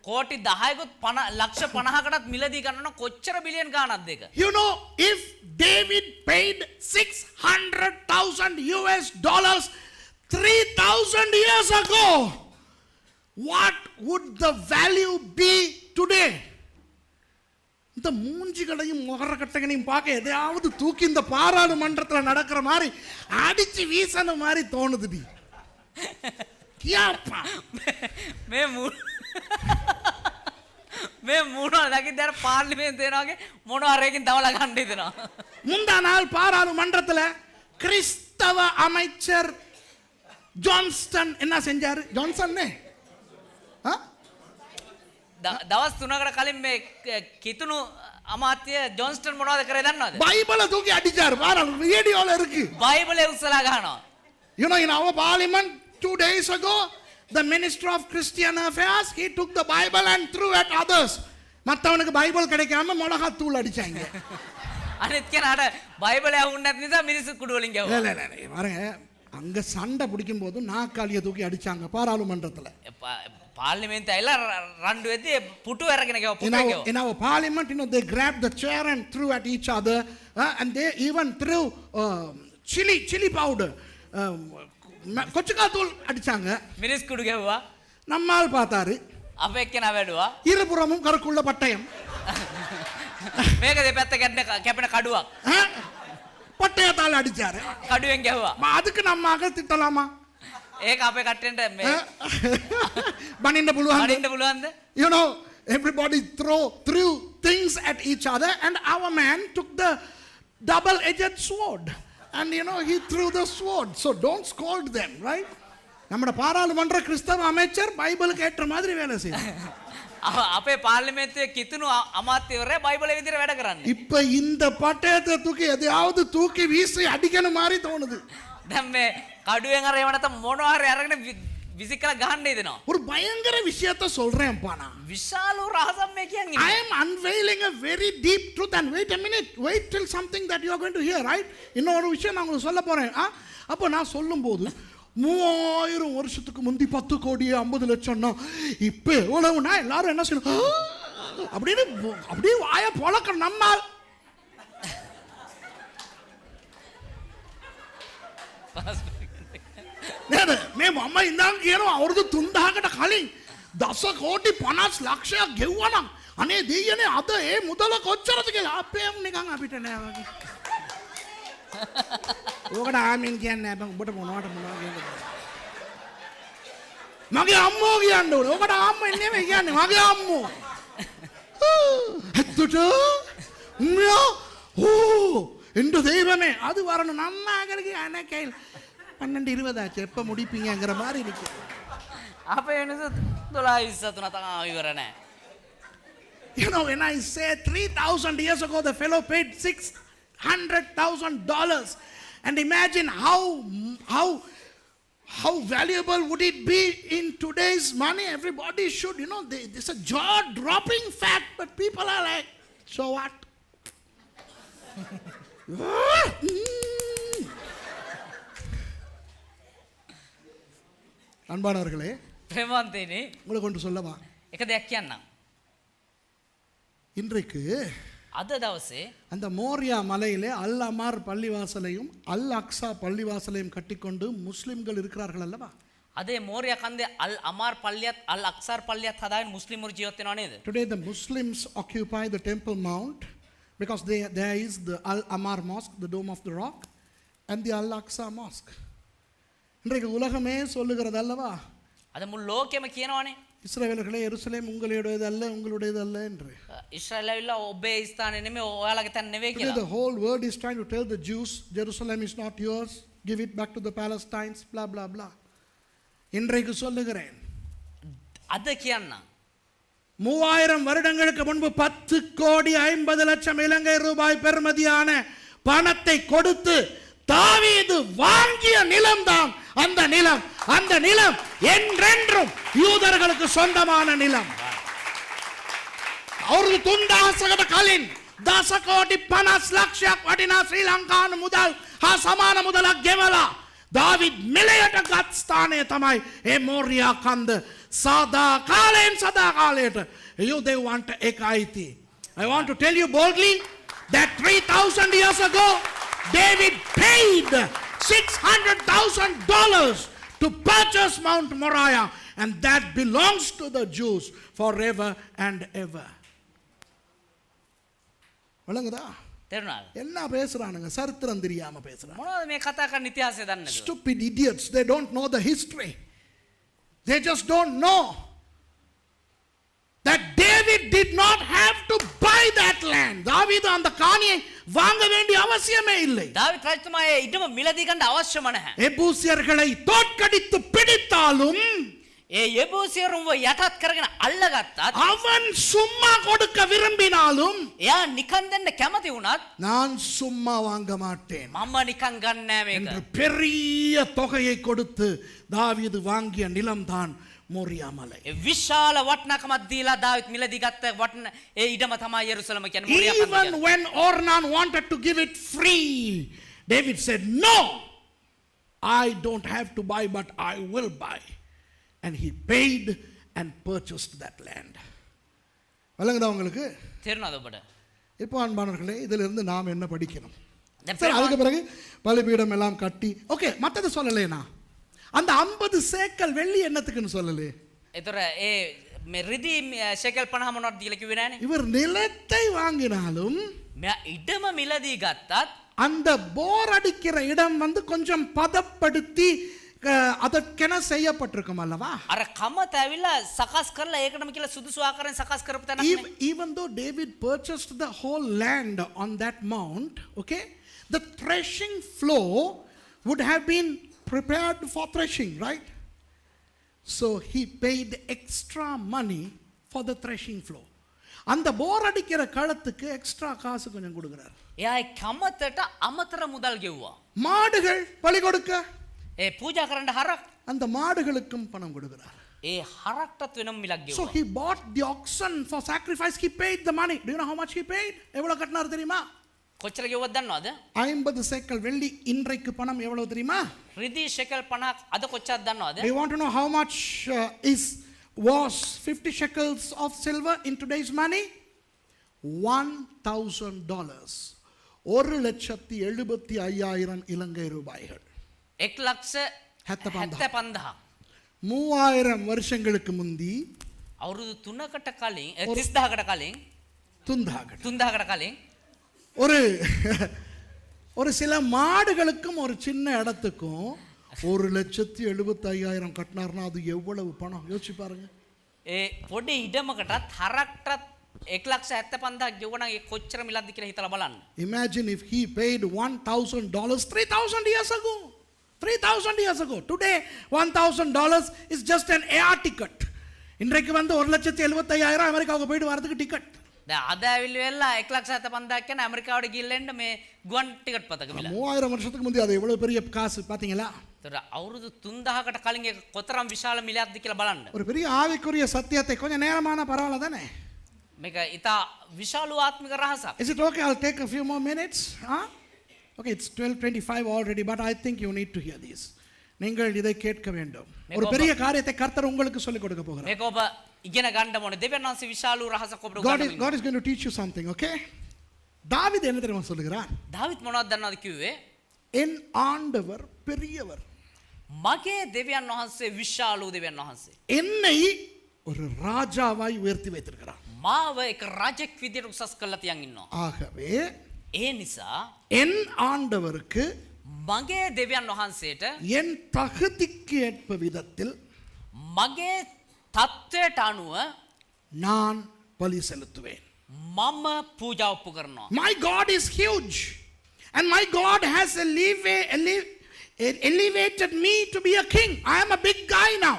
කෝටි 10කුත් 50,50,000කටත් මිලදී ගන්නවනම් කොච්චර බිලියන් ගාණක්ද ඒක? You know, if David paid $600,000 3,000 years ago, what would the value be today? இந்த மூஞ்சிகளையும் முகரக்கட்டைகளையும் பார்க்க எதையாவது தூக்கி இந்த பாராளுமன்றத்தில் நடக்கிற மாதிரி அடிச்சு வீசன மாதிரி தோணுதுடி. கியாப்பா මේ මූණ දකිද්දී අර පාර්ලිමේන්තුවේ යනවා වගේ මොනවා හරි එකකින් දවලා ගන්න හිතෙනවා. முந்தா நாள் பாராளுமன்றத்தில் கிறிஸ்தவ அமைச்சர் ஜான்ஸ்டன் என்ன செஞ்சாரு? ஜான்சன்னே දවස් 3කට කලින් මේ කිතුණු අමාත්‍ය ජොන්ස්ටන් මොනවද කරේ දන්නවද? பைபிளை தூக்கி அடிச்சாரு. பாருங்க வீடியோல இருக்கு. බයිබලේ උස්සලා ගහනවා. You know, in our parliament 2 days ago, the Minister of Christian Affairs, he took the Bible and threw at others. மத்தவனுக்கு பைபிள் கிடைக்காம மிளகாய் தூள் அடிச்சாங்க. අනිත් කෙනාට බයිබලය අහුන්නේ නැති නිසා මිනිස්සු කුඩු වලින් ගැව්වා. இல்ல பாருங்க, அங்க சண்டை பிடிக்கும் போது நாக்காளியை தூக்கி அடிச்சாங்க பாராளுமன்றத்துல. පාර්ලිමේන්තුවේ ඇවිල්ලා රණ්ඩු වෙද්දී පුටු අරගෙන ගැව්වා පුටු ගැව්වා. In our parliament, you know, they grabbed the chair and threw at each other, and they even threw chili powder. கொச்சுக்காய் தூள் அடிச்சாங்க. මිනිස් කුඩු ගැව්වා. நம்மால் பார்த்தாரு. අපේ එක්කෙනා වැළුවා. இருபுறமும் கருக்குள்ள பட்டயம். මේක දෙපැත්ත කැපෙන කඩුවක්. பட்டயத்தால் அடிச்சாரு. කඩුවෙන් ගැව්වා. அதுக்கு நம்ம திட்டலாமா? ඒක අපේ කට්ටියන්ට මේ බනින්න පුළුවන්. අනින්න පුළුවන්ද? You know, everybody threw things at each other, and our man took the double-edged sword. And he threw the sword. So don't scold them, right? நம்மட பாராளுமன்ற கிறிஸ்தவ அமைச்சர் பைபிளுக்கு ஏற்ற மாதிரி வேலை செய்யும். අපේ පාර්ලිමේන්තුවේ කිතුණු අමාත්‍යවරයා බයිබලයේ විදිහට වැඩ කරන්නේ. இப்ப இந்த பட்டயத்தை தூக்கி எதையாவது தூக்கி வீசி அடிக்கணும் மாதிரி தோணுது. දැන් මේ කඩුවෙන් අර එහෙම නැත්නම් මොනවා හරි අරගෙන විසිකලා ගහන්න දෙනවා. ஒரு பயங்கர விஷயத்தை சொல்றேன்ப்பா நான். විශාල රහසක් මේ කියන්නේ. I am unveiling a very deep truth, and wait a minute, wait till something that you are going to hear, right? இன்னொரு விஷயம் நான் உங்களுக்கு சொல்ல போறேன். அப்போ நான் சொல்லும்போது 3000 வருஷத்துக்கு முந்தி 10 கோடி 50 லட்சம்னா இப்ப எவ்வளவுனா எல்லாரும் என்ன செய்யணும் அப்படியே வாய பொளக்க நம்மால் මේ මම ඉඳන් කියනවා අවුරුදු 3000කට කලින් 10 කෝටි 50 ලක්ෂයක් ගෙවුවා නම් අනේ දෙයියනේ අද ඒ මුදල කොච්චරද කියලා අපේ නිකන් අපිට නෑ වගේ. ඕකට ආමින් කියන්නේ නැහැ. ඔබට මොනවට මොනවා කියන්නද? මගේ අම්මෝ කියන්න ඕනේ. ඕකට අම්මා නෙමෙයි කියන්නේ මගේ අම්මෝ. ඇත්තට என்ற தெய்வமே அது வரணும் நன்னாங்களுக்கு அனக்கையில் 12-20 ஆச்சு எப்போ முடிப்பீங்கிற மாதிரி இருக்கு. අපේ වෙනස 12-23 තමයි ඉවර නැහැ. When I say 3,000 years ago the fellow paid $600,000, and imagine how valuable would it be in today's money. Everybody should, this is a jaw-dropping fact, but people are like, so what? அன்பானவர்களே, ප්‍රේමවන්තයනි, உங்களுக்கு ஒன்று சொல்லவா? එක දෙයක් කියන්නම්. இன்றைக்கு අද දවසේ அந்த மோரியா மலையிலே அல் அமார் பள்ளிவாசலையும் அல் அக்ஸா பள்ளிவாசலையும் கட்டிக்கொண்டு முஸ்லிம்கள் இருக்கிறார்கள் அல்லவா? අදේ මෝරියා කන්දේ අල් අමාර් පල්ලියත් අල් අක්සාර් පල්ලියත් හදාගෙන මුස්ලිම්වරු ජීවත් වෙනව නේද? Today the Muslims occupy the Temple Mount because there is the Al Amar Mosque, the Dome of the Rock, and the Al Aqsa Mosque. இன்றைக்கு உலகமே சொல்லுகிறது அல்லவா? අද මුළු ලෝකෙම කියනවනේ. இஸ்ரவேலர்களே எருசலேம் உங்களுடையது அல்ல உங்களுடையது அல்ல என்று. ඉස්රායලවිලා ඔබේ ස්ථානේ නෙමෙයි ඔයාලගේ තැන නෙවෙයි කියලා. The whole world is trying to tell the Jews Jerusalem is not yours, give it back to the Palestinians, blah blah blah. இன்றைக்கு சொல்லுகிறேன், අද කියන්නම් 3000 வருடங்களுக்கு முன்பு 10 கோடி 50 லட்சம் இலங்கை ரூபாய் பெறுமதியான பணத்தை கொடுத்து தாவீது வாங்கிய நிலம்தான் அந்த நிலம். அந்த நிலம் என்றென்றும் யூதர்களுக்கு சொந்தமான நிலம். අවුරුදු 3000කට කලින් 10 කෝටි 50 ලක්ෂයක් වටිනා ශ්‍රී ලංකානු මුදල් හා සමාන මුදලක් ගෙවලා දාවිද් මෙලයට ගත් ස්ථානය තමයි ඒ මෝරියා කන්ද. සදා කාලයට they want එකයිති. I want to tell you boldly that 3,000 years ago David paid $600,000 to purchase Mount Moriah, and that belongs to the Jews forever and ever. வழங்குதா? තේරුණාද? என்ன பேசுறானுங்க? சரித்திரம் தெரியாம பேசுறாங்க. මොනවද මේ කතා කරන ඉතිහාසය දන්නේ නැතුව? Stupid idiots, they don't know the history. They just don't know that David did not have to buy that land. தாவீது அந்த காணியை வாங்க வேண்டிய அவசியமே இல்லை. දාවිත් රජතුමා ඒ ඉඩම මිලදී ගන්න අවශ්‍යම නැහැ. எபூசியர்களை தோற்கடித்து பிடித்தாலும் ඒ යෙබූසියරුන්ව යටත් කරගෙන අල්ලගත්තත් அவன் சும்மா கொடுக்க விரும்பினாலும் එයා නිකන් දෙන්න කැමති වුණත් நான் சும்மா வாங்க மாட்டேன் මම නිකන් ගන්නෑ මේක. என்று பெரிய தொகையை கொடுத்து தாவீது வாங்கிய நிலம்தான் மோரியா மலை. ඒ විශාල වටිනාකමක් දීලා දාවිත් මිලදී ගත්ත වටින ඒ ඉඩම තමයි යෙරුසලම කියන්නේ මෝරියා කන්ද. Even when Ornan wanted to give it free, David said, no, I don't have to buy, but I will buy. And he paid and purchased that land. வழங்குதா உங்களுக்கு? තේරුණාද ඔබට? இப்போ அன்பானவர்களே, இதிலிருந்து நாம் என்ன படிக்கணும்? சரி, அதுக்கு பிறகு பலிபீடம் எல்லாம் கட்டி ஓகே, மற்றது சொல்லலைனா அந்த 50 சேக்கல் வெள்ளி என்னத்துக்குன்னு சொல்லலே. ඒතර ඒ මේ රිදී ෂෙකල් 50 මොනවද දීලා කිව්වේ නෑනේ. இவர் நிலத்தை வாங்கினாலும் මෙයා ඉඩම මිලදී ගත්තත් அந்த போர் அடிக்கிற இடம் கொஞ்சம் பதப்படுத்தி அதற்கென செய்யப்பட்டிருக்கும் அல்லவா? අර කමත ඇවිල්ලා සකස් කරලා ඒකටම කියලා සුදුසු ආකාරයෙන් සකස් කරපු තැනක් නේ. Even though David purchased the whole land on that mount, okay, the threshing floor would have been prepared for threshing, right? So he paid extra money for the threshing floor. அந்த போர் அடிக்கிற களத்துக்கு எக்ஸ்ட்ரா காசு கொஞ்சம் கொடுக்கிறார். එයා ඒ කමතට අමතර මුදල් ගෙව්වා. மாடுகள் பலி கொடுக்க ඒ පූජා කරන්න හරක් அந்த மாடுகளுக்கும் பணம் கொடுக்கிறார். ඒ හරක්ටත් වෙනම මිලක් So ගෙව්වා. he bought the oxen for sacrifice. He paid the money. Do you know how much he paid? எவ்வளவு கட்டினார் தெரியுமா? කොච්චර ගෙවුවද දන්නවද? 50 சேக்கல் வெள்ளி. இன்றைக்கு பணம் எவ்வளவு தெரியுமா? රිදී ෂෙකල් 50ක් අද කොච්චරද දන්නවද? Do you want to know how much was 50 shekels of silver in today's money? $1,000. 1,75,000 இலங்கை ரூபாய்கள். 1,75,000. 3000 வருஷங்களுக்கு முந்தி අවුරුදු 3කට කලින් 30000කට කලින් துந்தாகட் කලින් ஒரு சில மாடுகளுக்கும் ஒரு சின்ன இடத்துக்கும் 1,75,000 கட்டினார்னா அது எவ்வளவு பணம் யோசிச்சு பாருங்க. ඒ පොඩි ඉඩමකටත් හරක්ටත් 1,75,000ක් ගෙවුවා නම් ඒ කොච්චර මිලක්ද කියලා හිතලා බලන්න. Imagine if he paid $1,000 3,000 years ago. 3,000 years ago. Today $1,000 is just an air ticket. இன்றைக்கு வந்து 1,75,000 அமெரிக்காவுக்கு போயிட்டு வரதுக்கு டிக்கெட். දැන් අද ඇවිල්ලා 1,75,000ක් කියන ඇමරිකාවට ගිහිල්ලා එන්න මේ ගුවන් ටිකට් පතක මිල. 3000 வருஷத்துக்கு முந்தி அது எவ்வளவு பெரிய காசு பாத்தீங்களா? ඒතර අවුරුදු 3000කට කලින් ඒක කොතරම් විශාල මිලයක්ද කියලා බලන්න. ஒரு பெரிய ஆவிக்குரிய சத்தியத்தை கொஞ்சம் நேரமான பரவாயில்ல தானே? මේක ඊට විශාල ආත්මික රහසක්. Is it okay? I'll take a few more minutes. Okay, it's 12:25 already, but I think you need to hear this. நீங்கள் இதை கேட்க வேண்டும். ஒரு பெரிய காரியத்தை கர்த்தர் உங்களுக்கு சொல்லிக் கொடுக்க போகிறார். මේක ඔබ ඉගෙන ගන්න ඕනේ. දෙවියන් වහන්සේ විශාල රහසක් ඔබට උගන්වනවා. God is going to teach you something, okay? தாவீது என்ன தெரியுமா சொல்லுகிறார்? දාවිත් මොනවද දන්නවද කිව්වේ? என் ஆண்டவர் பெரியவர். මගේ දෙවියන් වහන්සේ විශාල දෙවියන් වහන්සේ. என்னை ஒரு ராஜாவாய் உயர்த்தி வைத்திருக்கிறார். මාව එක රජෙක් විදියට උසස් කරලා තියන් ඉන්නවා. ஆகவே ඒ නිසා என் ஆண்டவருக்கு මගේ දෙවියන් වහන්සේට என் தகுதிக்கு ஏற்ப விதத்தில் මගේ තත්ත්වයට අනුව நான் பலி செலுத்துவேன். මම පූජා ඔප්පු කරනවා. My God is huge and my God has elevated me to be a king. I am a big guy now.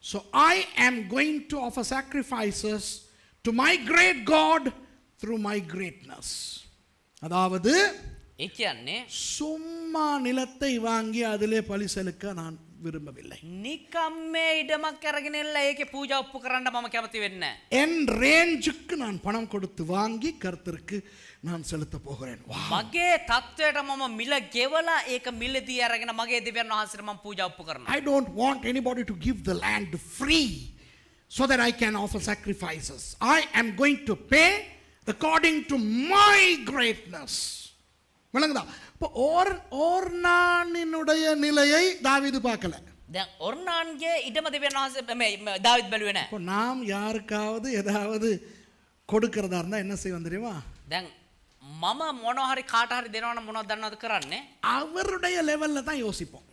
So I am going to offer sacrifices to my great God through my greatness. அதாவது ඒ කියන්නේ சும்மா நிலத்தை வாங்கி அதிலே பலி செலுத்த நான் விரும்பவில்லை. නිකම් මේ ඉඩමක් අරගෙන ඉල්ලා ඒකේ පූජා ඔප්පු කරන්න මම කැමති වෙන්නේ නැහැ. என் ரேஞ்சுக்கு நான் பணம் கொடுத்து வாங்கி கர்த்தருக்கு நான் செலுத்த போகிறேன். මගේ තත්ත්වයට මම මිල ගෙවලා ඒක මිලදී අරගෙන මගේ දෙවියන් වහන්සේට මම පූජා ඔප්පු කරනවා. I don't want anybody to give the land free so that I can offer sacrifices. I am going to pay according to my greatness. விளங்குதா? இப்போ ஓர்னானினுடைய நிலையை தாவீது பார்க்கல. දැන් ඔර්නාන්ගේ ඉඩම දෙවියන් වහන්සේ දාවිත් බැලුවේ නැහැ. இப்போ நாம் யாருக்காவது ஏதாவது கொடுக்கிறதா இருந்தா என்ன செய்வோம் தெரியுமா? දැන් මම මොනවා හරි කාට හරි දෙනවා නම් මොනවද දන්නවද කරන්නේ? அவருடைய லெவல்ல தான் யோசிப்போம்.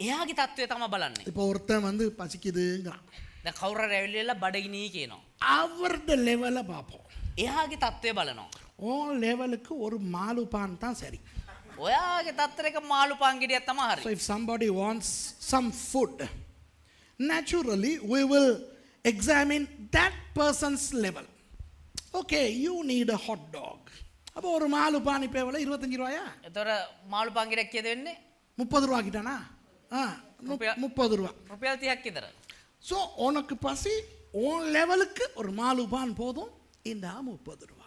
එයාගේ தත්ත්වය තමයි බලන්නේ. இப்போ ஒருத்தன் வந்து பசிக்குதுங்கறான். දැන් කවුරු හරි ඇවිල්ලා බඩගිනි කියනවා. அவருடைய லெவல்ல பாப்போம். එයාගේ தත්ත්වය බලනවා. ஓ லெவலுக்கு ஒரு மாலுபான் தான் சரி. ඔයාගේ තත්ත්වයක මාළු පාංගිඩියක් තමයි හරි. So if somebody wants some food, naturally we will examine that person's level. Okay, you need a hot dog. அப்போ ஒரு மாலுபான் இப்போ எவ்வளோ 25 ரூபாயா? එතකොට මාළු පාංගිඩියක් කීයද වෙන්නේ? 30 ரூபா கிட்டானா? 30 ரூபா. රුපියල් 30ක් විතර. ஸோ உனக்கு பசி உன் லெவலுக்கு ஒரு மாலுபான் போதும் இந்த 30 ரூபா.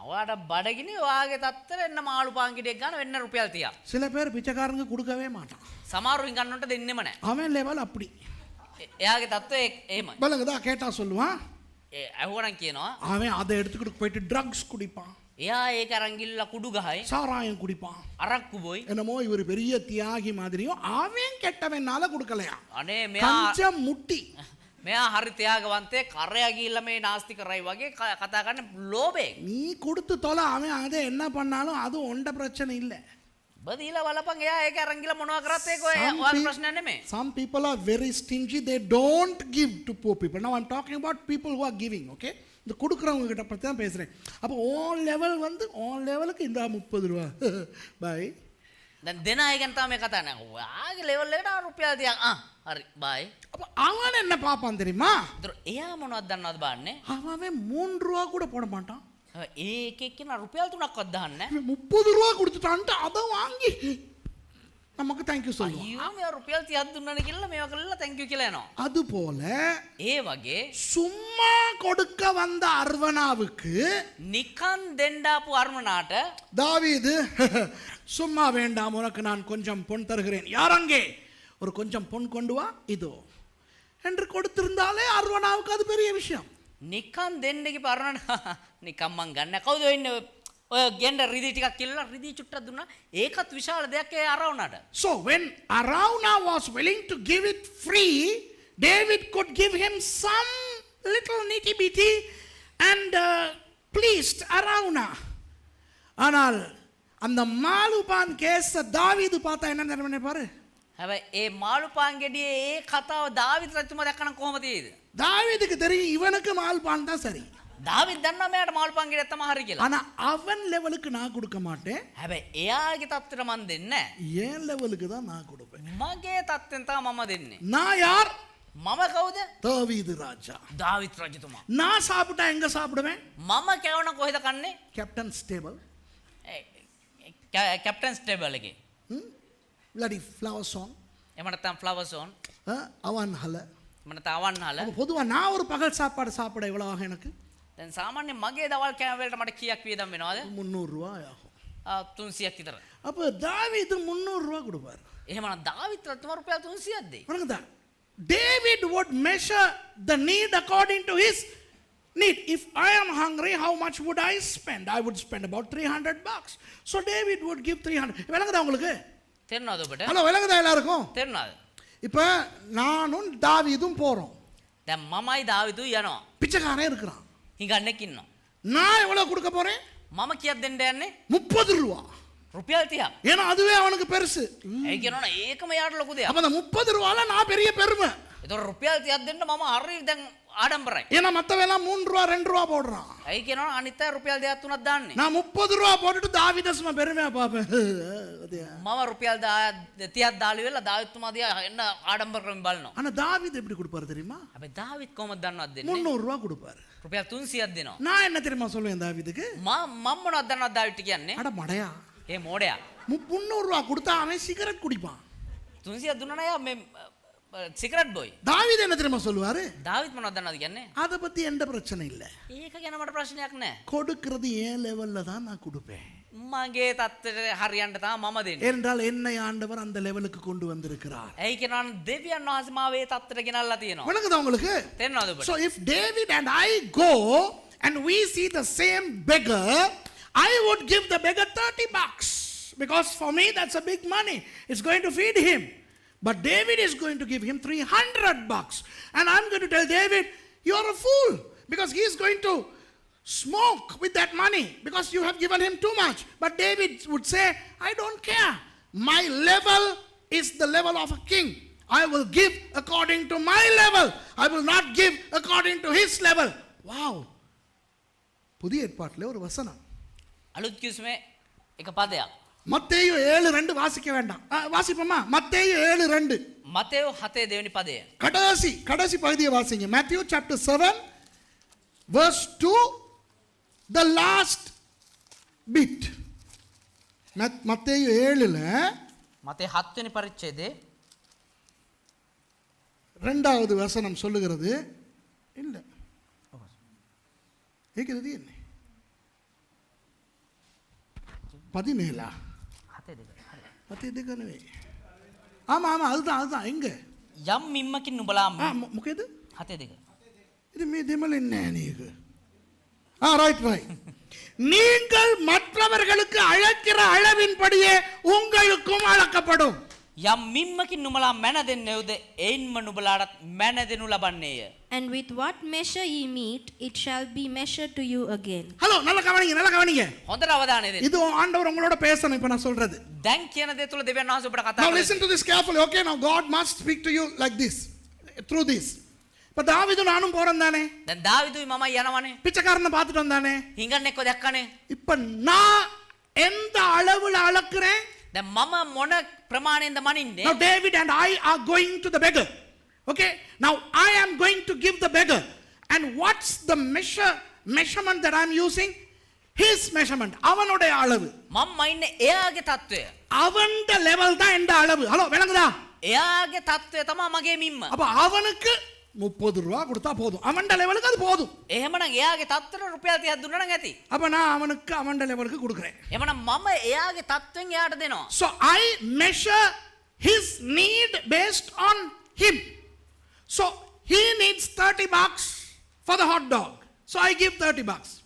ඔයාට බඩගිනි ඔයාගේ තත්ත්වයට එන්න මාළු පාංගිඩියක් ගන්න වෙන්න රුපියල් 30ක්. சில பேர் பிச்சைக்காரங்க கொடுக்கவே மாட்டான். සමහරුන් ගන්නට දෙන්නෙම නැහැ. அவன் லெவல் அப்படி. එයාගේ தත්ත්වය එහෙමයි. பலங்கதா கேட்டா சொல்லுவான். ඇහුවනම් කියනවා அவன் அதை எடுத்துக்கிட்டு போயிட்டு ட்ரக்ஸ் குடிப்பான். එයා ඒක අරන් ගිහලා කුඩු ගහයි. சாராயம் குடிப்பான். අරක්කු බොයි. என்னமோ இவர் பெரிய தியாகி மாதிரியும் அவன் கெட்டவனால கொடுக்கலையா? අනේ கஞ்சம் முட்டி. මෙයා හරි ත්‍යාගවන්තයෙක් කරයා ගිහිල්ලා මේ නාස්ති කරයි වගේ කතා කරන ලෝභයෙන්. நீ கொடுத்து தொலை அவன் அதை என்ன பண்ணாலும் அது ஒண்ட பிரச்சனை இல்லை. බදීලා බලපන් එයා ඒක අරන් ගිහලා මොනවා කරත් ඒක ඔයාගේ ප්‍රශ්නයක් නෙමෙයි. Some people are very stingy. They don't give to poor people. Now I'm talking about people who are giving, okay? இந்த கொடுக்குறவங்க கிட்ட பற்றி தான் பேசுகிறேன். அப்போ ஆல் லெவல் வந்து ஆல் லெவலுக்கு இந்த 30 ரூபா பாய். දැන් දෙන අය ගැන තමයි කතා කරන්නේ. ඔයාගේ ලෙවල් එකට රුපියල් 30ක් හරි බයි. அப்போ அவன் என்ன பார்ப்பான் தெரியுமா? ඒතර එයා මොනවද දන්නවද බලන්නේ? அவன் 3 ரூபா கூட போட மாட்டான். ඒකෙක් කියන රුපියල් 3ක්වත් දාන්නේ නැහැ. 30 ரூபா கொடுத்துட்டான்ட்டு அதை வாங்கி நமக்கு தேங்க்யூ சொல்லுவோம். අයියෝ මෙයා රුපියල් 30ක් දුන්නානේ කියලා මේවා කළා තැන්කියු කියලා යනවා. அது போல ඒ වගේ சும்மா கொடுக்க வந்த அர்வனாவுக்கு නිකන් දෙන්නාපු අර්මනාට தாவீது சும்மா வேண்டாம் உனக்கு நான் கொஞ்சம் பொன் தருகிறேன். யார் அங்கே ஒரு கொஞ்சம் பொன் கொண்டு வா இதோ என்று கொடுத்திருந்தாலே அர்வனாவுக்கு அது பெரிய விஷயம். නිකන් දෙන්න කිව්ව අර්මනාට නිකන් මං ගන්න කවුද ඉන්නේ ඔය ගෙන්න රිදී ටිකක් කියලා රිදී චුට්ටක් දුන්නා ඒකත් විශාල දෙයක් ඒ අරවුනාට. So when Arauna was willing to give it free, David could give him some little nitty bitty and pleased Arauna. ஆனால் அந்த மாலுபான் கேஸ தாவீது பார்த்தா என்ன நினைப்பாரு? හැබැයි ඒ මාළුපාන් ගෙඩියේ ඒ කතාව දාවිත් රජතුමා දැක්කනම් කොහොමද තියෙද? தாவீதுக்கு தெரியும் இவனுக்கு மாலுபான் தான் சரி. දාවිත් දන්නා මෙයාට මාළුපාන් ගෙඩියක් තමයි හරි කියලා. ஆனா அவன் லெவலுக்கு நான் கொடுக்க மாட்டேன். හැබැයි එයාගේ තත්ත්වෙට මන් දෙන්නේ නැහැ. என் லெவலுக்கு தான் நான் கொடுப்பேன். මගේ තත්ත්වෙන් තමයි මම දෙන්නේ. நான் யார்? මම කවුද? தாவீது ராஜா. දාවිත් රජතුමා. நான் சாப்பிட்டா எங்க சாப்பிடுவேன்? මම කෑවන කොහෙද කන්නේ? Captain stable. කැප්ටන්ස් ටේබල් එකේ. bloody flower song. එහෙම නැත්නම් ෆ්ලවර් සෝන්. அவன் ஹல. එහෙම නැත්නම් අවන්හල. பொதுவா நான் ஒரு பகல் சாப்பாடு சாப்பிட எவ்வளவு ஆகும் எனக்கு? දැන් සාමාන්‍ය මගේ දවල් කෑම වලට මට කීයක් වියදම් වෙනවද? 300 ரூபாய் ஆகும். 300ක් විතර. அப்ப தாவீது 300 ரூபாய் கொடுப்பார். එහෙමනම් දාවිත් රජතුමා රුපියල් 300ක් දෙයි. வணக்கம்டா. David would measure the need according to his need. If I am hungry, how much would I spend? I would spend about $300. So David would give 300. விளங்குதா உங்களுக்கு? තේරෙනවද ඔබට? ஹலோ விளங்குதா எல்லாருக்கும்? තේරෙනවද? இப்போ நானும் தாவீதும் போறோம். දැන් මමයි දාවිදුයි යනවා. பிச்சைக்காரன் இருக்கிறான். හිඟන්නෙක් ඉන්නවා. நான் எவ்வளவு கொடுக்க போறேன்? මම කීයක් දෙන්න යන්නේ? 30 ரூபாய். රුපියල් 30ක්. ஏன்னா அதுவே அவனுக்கு பெருசு. ඒ කියනවනේ ඒකම යාට ලොකු දෙයක්. அப்ப அந்த 30 ரூபாயில நான் பெரிய பெருமை. ඒතකොට රුපියල් 30ක් දෙන්න මම හරි දැන් ආඩම්බරයි. ஏன்னா மத்தவெல்லாம் 3 ரூபா 2 ரூபா போடுறான். ඒ කියනවනේ අනිත් අය රුපියල් 2ක් 3ක් දාන්නේ. நான் 30 ரூபா போட்டுட்டு தாவீத சும்மா பெருமையா பாப்பேன். මම රුපියල් 30ක් දාලි වෙලා දාවිත්තුමා දිහා එන්න ආඩම්බරකමින් බලනවා. ஆனா தாவீது எப்படி கொடுப்பாரு தெரியுமா? හැබැයි දාවිත් කොහොමද දන්නවද දෙන්නේ? 300 ரூபா கொடுப்பாரு. රුපියල් 300ක් දෙනවා. நான் என்ன தெரியுமா சொல்லுவேன் தாவீதுக்கு? මම මොනවද දන්නවද දාවිත් කියන්නේ? அட மடையா. ඒ මෝඩයා. 300 ரூபா கொடுத்தா அவன் சிகரெட் குடிப்பான். 300ක් දුන්නා යා මේ සිගරට් බොයි. தாவீது என்ன தெரியுமா சொல்லுவாரு? දාවිත් මොනවද දන්නවද කියන්නේ? அத பத்தி எந்த பிரச்சனை இல்ல. ඒක ගැන මට ප්‍රශ්නයක් නැහැ. கொடுக்கிறது ஏன் லெவல்ல தான் நான் கொடுப்பேன். මගේ තත්ත්වයට හරියන්න තමයි මම දෙන්නේ. ஏனென்றால் என்னை ஆண்டவர் அந்த லெவலுக்கு கொண்டு வந்திருக்கிறார். ඇයි කියනවනම් දෙවියන් වහන්සේ මාව ඒ තත්ත්වයට ගෙනල්ලා තියෙනවා. விளங்குதா உங்களுக்கு? තේරෙනවද ඔබට? So if David and I go and we see the same beggar, I would give the beggar $30 because for me that's a big money. It's going to feed him. But David is going to give him $300 and I'm going to tell David, you're a fool because he is going to smoke with that money because you have given him too much. But David would say, I don't care. My level is the level of a king. I will give according to my level. I will not give according to his level. Wow. புதிய ஏற்பாட்டிலே ஒரு வசனம். අලුත් කිව්ස්මේ එක පදයක්. மத்தேயு 7:2 வாசிக்க வேண்டாம். வாசிப்போமா? மத்தேயு 7:2. මතෙව් 7 දෙවෙනි පදය. கடைசி பகுதியை வாசிங்க. Matthew chapter 7 verse 2, the last bit. மத்தேயு 7ல මතේ 7 වෙනි පරිච්ඡේදයේ இரண்டாவது வசனம் சொல்லுகிறது. இல்ல. ඒකද තියෙන්නේ? 17. 7 නෙවෙයි. ஆமா அதுதான் எங்க? යම් මිම්මකින් නුඹලා මොකේද? 7. இது මේ දෙමළෙන් නෑ නේක. ரைட். நீங்கள் மற்றவர்களுக்கு அழைக்கிற அளவின்படியே உங்களுக்கும் அளக்கப்படும். යම් මිම්මකින් නුඹලා මැන දෙන්නේවද එයින්ම නුඹලාට මැන දෙනු ලබන්නේය. And with what measure ye meet, it shall be measured to you again. Hello நல்லா கவனிங்க. හොඳට අවධානය දෙන්න. இது ஆண்டவர் உங்களோட பேசணும் இப்ப நான் சொல்றது. දැන් කියන දේ තුල දෙවියන් වහන්සේ ඔබට කතා Now කරනවා. listen to this carefully. Okay, now God must speak to you like this, through this. இப்ப தாவீது நானும் போறேன் தானே, දැන් දාවිදුයි මමයි යනවනේ. பிச்சைக்காரனை பார்த்துட்டு வந்தானே. හිඟන්න එක්ක දැක්කනේ. இப்ப நான் எந்த அளவுல அளக்குறேன்? දැන් මම මොන ප්‍රමාණයෙන්ද මනින්නේ? Now David and I are going to the beggar. Okay, now I am going to give the beggar, and what's the measurement that I'm using? His measurement. அவனுடைய அளவு. මම ඉන්නේ එයාගේ தত্ত্বය. அவன்ட லெவல் தான் எந்த அளவு. ஹலோ விளங்குதா? එයාගේ தত্ত্বය තමයි මගේ මිම්ම. அப்ப அவனுக்கு 30 ரூபாய் கொடுத்தா போதும். அவன்ட லெவலுக்கு அது போதும். එහෙමනම් එයාගේ தত্ত্වයට රුපියල් 30ක් දුන්නා නම් ඇති. அப்ப நான் அவனுக்கு அவன்ட லெவலுக்கு கொடுக்கிறேன். එහෙමනම් මම එයාගේ தত্ত্වයෙන් එයාට දෙනවා. So I measure his need based on him. So he needs $30 for the hot dog. So I give $30.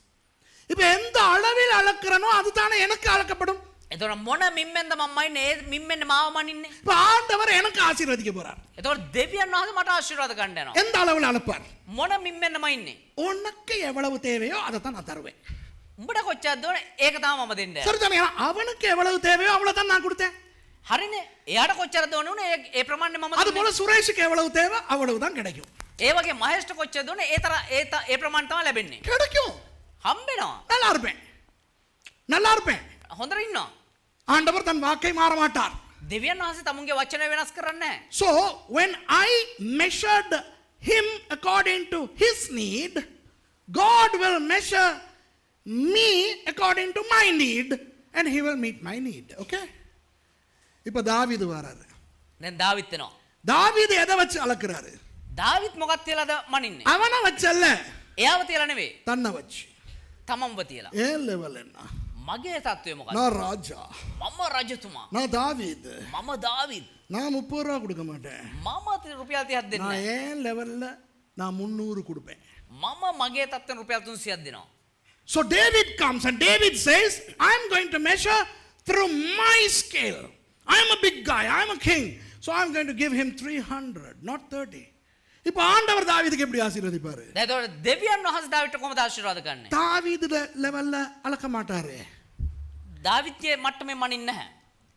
இப்ப எந்த அளவில் அளக்குறனோ அதுதானே எனக்கு அளக்கப்படும். එතකොට මොන මිම්මෙන්ද මම මයින්නේ? ඒ මිම්මෙන් මාව මනින්නේ. இப்ப ஆண்டவர் எனக்கு ஆசீர்வதிக்க போறார். එතකොට දෙවියන් වහන්සේ මට ආශිර්වාද ගන්න යනවා. எந்த அளவில் அளப்பார்? මොන මිම්මෙන්ද මයින්නේ? உனக்கு எவ்வளவு தேவையோ அதை தான் நான் தருவேன். උඹට කොච්චරද ඕනේ? ඒක තමයි මම දෙන්නේ. சரிதானே? அவனுக்கு எவ்வளவு தேவையோ அவ்வளவு தான் நான் கொடுத்தேன். හරිනේ. එයාට කොච්චරද ඕනේ උනේ? ඒ ප්‍රමාණය මම அது දුන්නේ. போல சுரேஷுக்கு எவ்வளவு தேவை அவ்வளவு தான் கிடைக்கும். ඒ වගේ මහේෂ්ට කොච්චරද ඕනේ? ඒ ප්‍රමාණය තමයි ලැබෙන්නේ. கிடைக்கும். හම්බෙනවා. நல்லா இருப்பேன். හොඳට ඉන්නවා. ஆண்டவர் தன் வாக்கை மாற மாட்டார். දෙවියන් වහන්සේ තමුන්ගේ වචනය වෙනස් කරන්නේ නැහැ. So when I measured him according to his need, God will measure me according to my need, and he will meet my need. Okay? இப்ப தாவீது வராரு. දැන් දාවිත් වෙනවා. தாவீது எதை வச்சு அளக்குறாரு? දාවිත් මොකක් තියලාද මනින්නේ? அவனை வச்சல்ல, එයාව තියලා නෙවෙයි. தன்னை வச்சு. තමන්ව තියලා. ஏன் லெவல் என்ன? මගේ தত্ত্වය මොකක්ද? நான் ராஜா, මම රජතුමා. நான் தாவீது, මම දාවිත්. நான் 30 ரூபா கொடுக்க மாட்டேன். මම රුපියල් 30ක් දෙන්නේ நான் නැහැ. ஏன் லெவல்ல நான் 300 கொடுப்பேன். මම මගේ தত্ত্වෙන් රුපියල් 300ක් දෙනවා. So David comes and David says, I'm going to measure through my scale. I'm a big guy, I'm a king, so I'm going to give him 300, not 30. இப்ப ஆண்டவர் தாவீதுக்கு எப்படி ஆசீர்வதிப்பாரு? දැන් ඒතකොට දෙවියන් වහන්සේ දාවිත්ට කොහොමද ආශිර්වාද කරන්නේ? தாவீது லெவல்ல அளக்க மாட்டாரு. දාවිත්ගේ මට්ටමේ මනින්නේ නැහැ.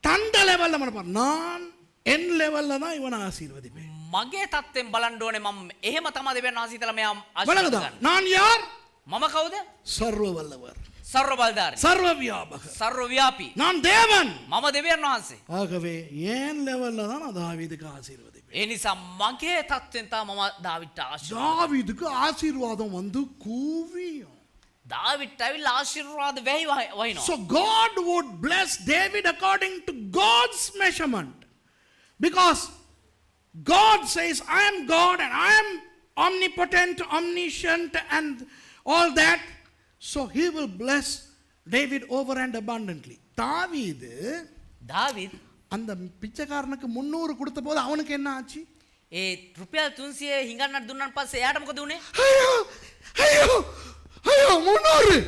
தண்ட லெவல்ல மனப்பார். நான் என் லெவல்ல தான் இவனை ஆசீர்வதிப்பேன். මගේ தත්ත්වෙන් බලන්න ඕනේ මම එහෙම තමයි දෙවියන් වහන්සේ හිතලා මෙයා ආශිර්වාද வணங்குதா? කරන්නේ. நான் யார்? මම කවුද? சர்வ வல்லவர், සර්ව බලධාරී. சர்வ வியாபகர், සර්ව ව්‍යාපී. நான் தேவன். මම දෙවියන් වහන්සේ. ஆகவே என் லெவல்ல தான் நான் தாவீதுக்கு ஆசீர்வதிப்பேன். ඒ නිසා මගේ தත්ත්වෙන් තමයි මම දාවිත්ට ආශිර්වාද. தாவீதுக்கு ஆசீர்வாதம் வந்து கூவியும். දාවිත්ට ඇවිල්ලා ආශිර්වාද වෙයි වහිනවා. So God would bless David according to God's measurement. Because God says, I am God and I am omnipotent, omniscient and all that. So he will bless David over and abundantly. தாவீது දාවිත් அந்த பிச்சைக்காரனுக்கு 300 கொடுத்த போது அவனுக்கு என்ன ஆச்சு? ඒ රුපියල් 300 හිඟන්නට දුන්නාන් පස්සේ එයාට මොකද උනේ? ஐயோ 300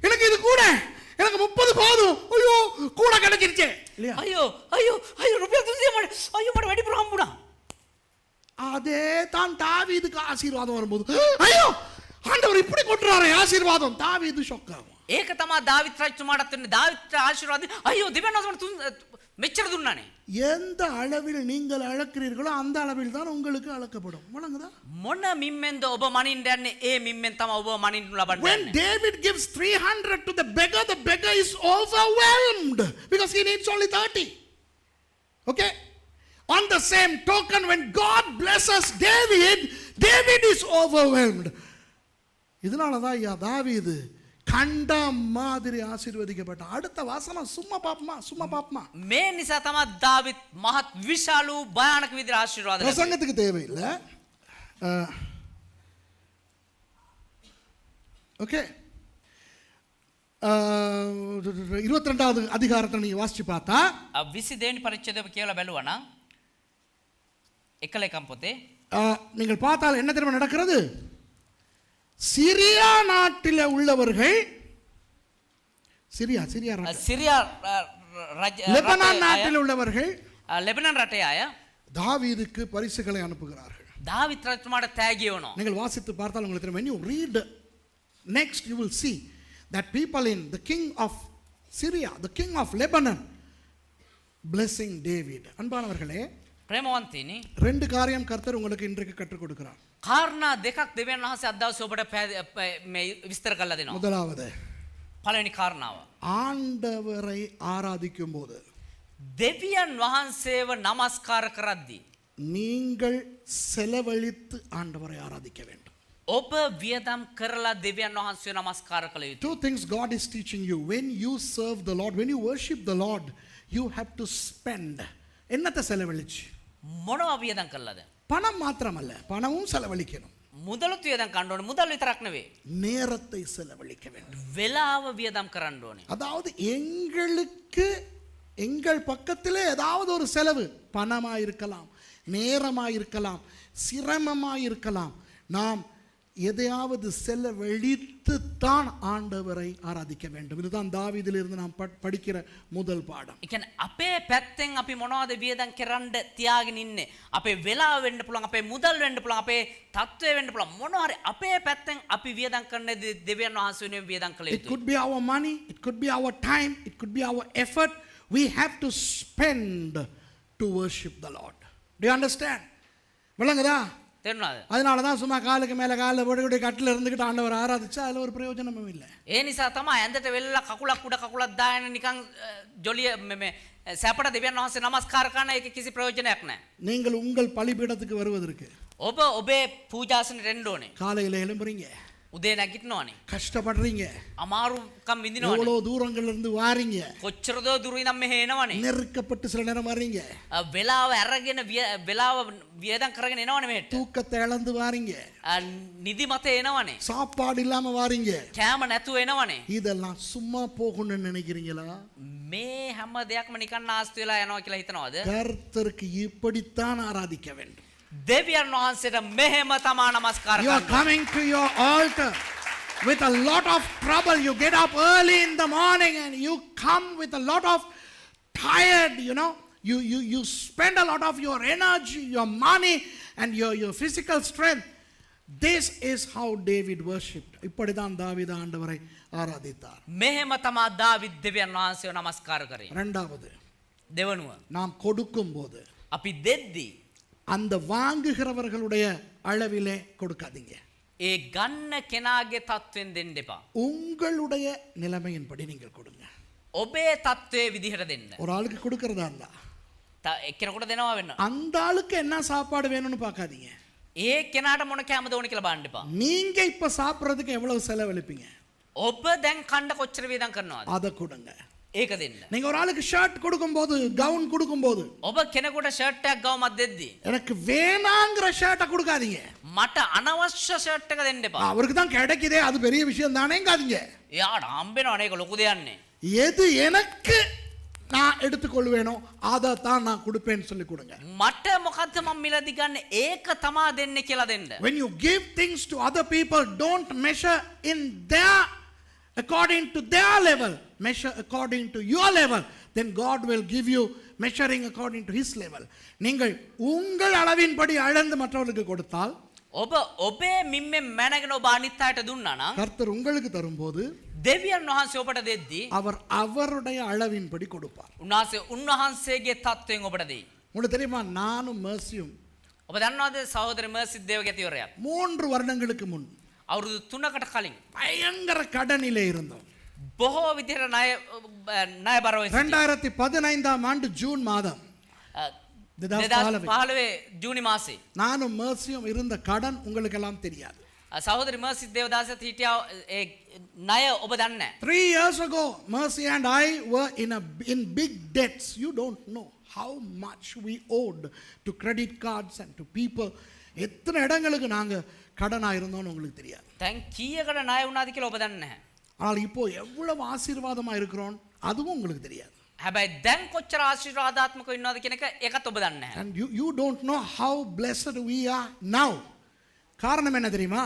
எனக்கு இது கூட, எனக்கு 30 போதும். ஐயோ கூட கிடைச்சிருச்சே இல்லையா? අයියෝ රුපියල් 300 මට අයියෝ මට වැඩි ප්‍රහම් වුණා. அதே தான் தாவீதுக்கு ஆசீர்வாதம் வரும்போது, ஐயோ ஆண்டவர் இப்படி கொட்டுறாரே ஆசீர்வாதம், தாவீது ஷாக் ஆகும். ඒක තමයි දාවිත් රජතුමාටත් වෙන්නේ. දාවිත් ආශිර්වාද අයියෝ දෙවියන් වහන්සේ මෙච්චර දුන්නානේ. எந்த அளவில் நீங்கள் அளக்கிறீர்களோ அந்த அளவில் தான் உங்களுக்கு அளக்கப்படும். வணங்குதா? මොන මිම්මෙන්ද ඔබ මනින්න යන්නේ? ඒ මිම්මෙන් තමයි ඔබ මනින්න ලබන්නේ. When David gives 300 to the beggar is overwhelmed because he needs only 30. Okay? On the same token, when God blesses David is overwhelmed. இதனால தான் ஐயா தாவீது கண்ட மாதிரி ஆசீர்வதிக்கப்பட்ட. அடுத்த வாசனம் சும்மா பாப்பமா. මේ නිසා තමයි දාවිත් මහත් විශාල භයානක විදිහට ආශිර්වාද ලැබුවේ. பிரசங்கத்துக்கு தேவையில்லை. ஓகே, 22வது அதிகாரத்தை நீங்க வாசிச்சு பார்த்தா 22 වෙනි පරිච්ඡේදය කියලා බැලුවා නම් එකලේකම් පොතේ நீங்கள் பார்த்தால் என்ன தெரியுமா நடக்கிறது? சிரியா நாட்டில் உள்ளவர்கள், சிரியா සිරියා லெபனான் நாட்டில் உள்ளவர்கள் ලෙබනන් රටේ අය தாவீதுக்கு பரிசுகளை அனுப்புகிறார்கள். දාවිත් රජතුමාට තෑගි වෙනවා. நீங்கள் வாசித்து பார்த்தால் உங்களுக்கு தெரியும். When you read next you will see that people in the king of Syria, the king of Lebanon blessing David. அன்பானவர்களே, ප්‍රේමවන්තයිනි, ரெண்டு காரியம் கர்த்தர் உங்களுக்கு இன்றைக்கு கற்றுக் கொடுக்கிறார். කාරණා දෙකක් දෙවියන් වහන්සේ අද දවසේ ඔබට මේ විස්තර කරලා දෙනවා. முதலாவது, පළවෙනි කාරණාව, ஆண்டவரை ஆராதிக்கும் போது දෙවියන් වහන්සේව නමස්කාර කරද්දී நீங்கள் செலவழித்து ஆண்டவரை ஆராதிக்க வேண்டும். ඔබ වියදම් කරලා දෙවියන් වහන්සේව නමස්කාර කළ යුතුයි. Two things God is teaching you. When you serve the Lord, when you worship the Lord, you have to spend. என்னத்தை செலவழிச்சு? මොනවා වියදම් කළාද? பணம் மாத்திரமல்ல, பணமும் செலவழிக்கணும். මුදලුත් වියදම් කරන්න ඕනේ. මුදල් විතරක් නෙවෙයි. நேரத்தை செலவழிக்க வேண்டும். වෙලාව වියදම් කරන්න ඕනේ. அதாவது எங்களுக்கு எங்கள் பக்கத்திலே ஏதாவது ஒரு செலவு, பணமா இருக்கலாம், நேரமா இருக்கலாம், சிரமமா இருக்கலாம், நாம் எதையாவது செலவழித்து தான் ஆண்டவரை ஆராதிக்க வேண்டும். இதுதான் தாவீதிலிருந்து நாம் படிக்கிற முதல் பாடம். ඒ කියන්නේ අපේ පැත්තෙන් අපි මොනවද වියදම් කරන්න තියාගෙන ඉන්නේ? අපේ වෙලාව වෙන්න පුළුවන්, අපේ මුදල් වෙන්න පුළුවන්, අපේ තත්ත්වය වෙන්න පුළුවන්. මොනවා හරි අපේ පැත්තෙන් අපි වියදම් කරන දෙවියන් වහන්සේ වෙනුවෙන් වියදම් කළ It යුතුයි. could be our money, it could be our time, it could be our effort. We have to spend to worship the Lord. Do you understand? விளங்குதா? තේරුණාද? அதனால தான் சும்மா காலுக்கு மேலே காலில் போட்டு கட்டில் இருந்துக்கிட்டு ஆண்டவர் ஆராதிச்சா அதில் ஒரு பிரயோஜனமும் இல்லை. ඒ නිසා තමයි ඇඳට වෙල්ලා කකුලක් උඩ කකුලක් දාගෙන නිකන් ජොලිය මේ සැපට දෙවියන් වහන්සේ නමස්කාර කරන එක කිසි ප්‍රයෝජනයක් නැහැ. நீங்கள் உங்கள் பலிபீடத்துக்கு வருவதற்கு ඔබ ඔබේ පූජාසනෙට එන්න ඕනේ. காலையில் எழும்புறீங்க, උදේ නැගිටිනවනේ. கஷ்டப்படுறீங்க, අමාරුකම් විඳිනවනේ. எவ்வளோ தூரங்கள்ல இருந்து வாரீங்க, කොච්චරදෝ දුර ඉඳන් මෙහෙ එනවනේ. நெருக்கப்பட்டு சில நேரம் வர்றீங்க, වෙලාව අරගෙන වෙලාව වියදම් කරගෙන එනවනේ මෙහෙට. தூக்கத்தை இழந்து வாரீங்க, නිදි මත එනවනේ. சாப்பாடு இல்லாம வாரீங்க. කෑම නැතුව එනවනේ. இதெல்லாம் சும்மா போகணும்னு நினைக்கிறீங்களா? මේ හැම දෙයක්ම නිකන් නාස්ති වෙලා යනවා කියලා හිතනවද? கர்த்தருக்கு இப்படித்தான் ஆராதிக்க வேண்டும். දෙවියන් වහන්සේට මෙහෙම තමා නමස්කාර You are කරන්න. coming to your altar with a lot of trouble. You get up early in the morning and you come with a lot of tired, you spend a lot of your energy, your money and your physical strength. This is how David worshipped. இப்படிதான் தாவீது ஆண்டவரை ஆராதித்தார். මෙහෙම තමා දාවිද් දෙවියන් වහන්සේව නමස්කාර කරේ. இரண்டாவது, දෙවනුව நாம் கொடுக்கும்போது අපි දෙද්දී அந்த வாங்குகிறவர்களுடைய அளவிலே கொடுக்காதீங்க. ඒ ගන්න කෙනාගේ තත්වෙන් දෙන්න එපා. உங்களுடைய நிலைமையின்படி நீங்கள் கொடுங்க. ඔබේ තත්ත්වයේ විදිහට දෙන්න. ஒரு ஆளுக்கு கொடுக்கறதா இருந்தா එක්කෙනෙකුට දෙනවා වෙන්න. அந்த ஆளுக்கு என்ன சாப்பாடு வேணும்னு பார்க்காதீங்க. ඒ කෙනාට මොන කැමද ඕන කියලා බලන්න එපා. நீங்க இப்ப சாப்பிடுறதுக்கு எவ்வளவு செலவழிப்பீங்க? ඔබ දැන් කණ්ඩ කොච්චර වියදම් කරනවද? அதை கொடுங்க. ඒක දෙන්න. நீங்க ஒரு ஆளுக்கு ஷர்ட் கொடுக்கும்போது, கவுன் கொடுக்கும்போது, ඔබ කෙනෙකුට ෂර්ට් එකක් ගවමක් දෙද්දී எனக்கு வேணாங்கிற ஷர்ட்டை கொடுக்காதீங்க. මට අනවශ්‍ය ෂර්ට් එක දෙන්න එපා. அவருக்கு தான் கிடைக்குதே, அது பெரிய விஷயம் தானேங்காதீங்க. එයාට හම්බෙනවනේ ඒක ලොකු දෙයක් නේ. எது எனக்கு நான் எடுத்துக்கொள்வேனோ அதை தான் நான் கொடுப்பேன்னு சொல்லி கொடுங்க. මට මොකද්ද මම මිලදී ගන්න ඒක තමා දෙන්නේ කියලා දෙන්න. When you give things to other people, don't measure in their according to their level, measure according to your level, then God will give you measuring according to his level. நீங்கள் உங்கள் அளவின்படி அளந்து மற்றவர்களுக்கு கொடுத்தால், ඔබ ඔබේ මිම්මෙන් මැනගෙන ඔබ අනිත් අයට දුන්නා නම් கர்த்தர் உங்களுக்கு தரும்போது දෙවියන් වහන්සේ ඔබට දෙද්දී அவர் அவருடைய அளவின்படி கொடுப்பார். උන්වහන්සේගේ තත්ත්වයෙන් ඔබට දෙයි. உங்களுக்கு தெரியுமா, நானும் மர்சியும் ඔබ දන්නවද සහෝදර මර්සිත් දේවගතිවරයා 3 வருடங்களுக்கு முன் අවුරුදු 3කට කලින් பயங்கர கடனிலே இருந்தோம். බොහෝ විදිහට ණයබරව 2015 ஆண்டு ஜூன் மாதம் 2015 ජූනි මාසේ நானும் மர்சியும் இருந்த கடன் உங்களுக்கு எல்லாம் தெரியாது. සහෝදරි මර්සිත් දේවදාසත් හිටියා ඒ ණය ඔබ දන්නේ නැහැ. 3 years ago, Mercy and I were in big debts. You don't know how much we owed to credit cards and to people. எத்தனை இடங்களுக்கு நாங்க கடனா இருந்தோம்னு உங்களுக்கு தெரியாது. දැන් කීයකට ණය වුණාද කියලා ඔබ දන්නේ නැහැ. ஆனால் இப்போ எவ்வளவு ஆசீர்வாதமா இருக்கிறோம் அதுவும் உங்களுக்கு தெரியாது. හැබැයි දැන් කොච්චර ආශිර්වාදාත්මකව ඉන්නවද කියන එක ඒකත් ඔබ දන්නේ නැහැ. And you don't know how blessed we are now. காரணம் என்ன தெரியுமா?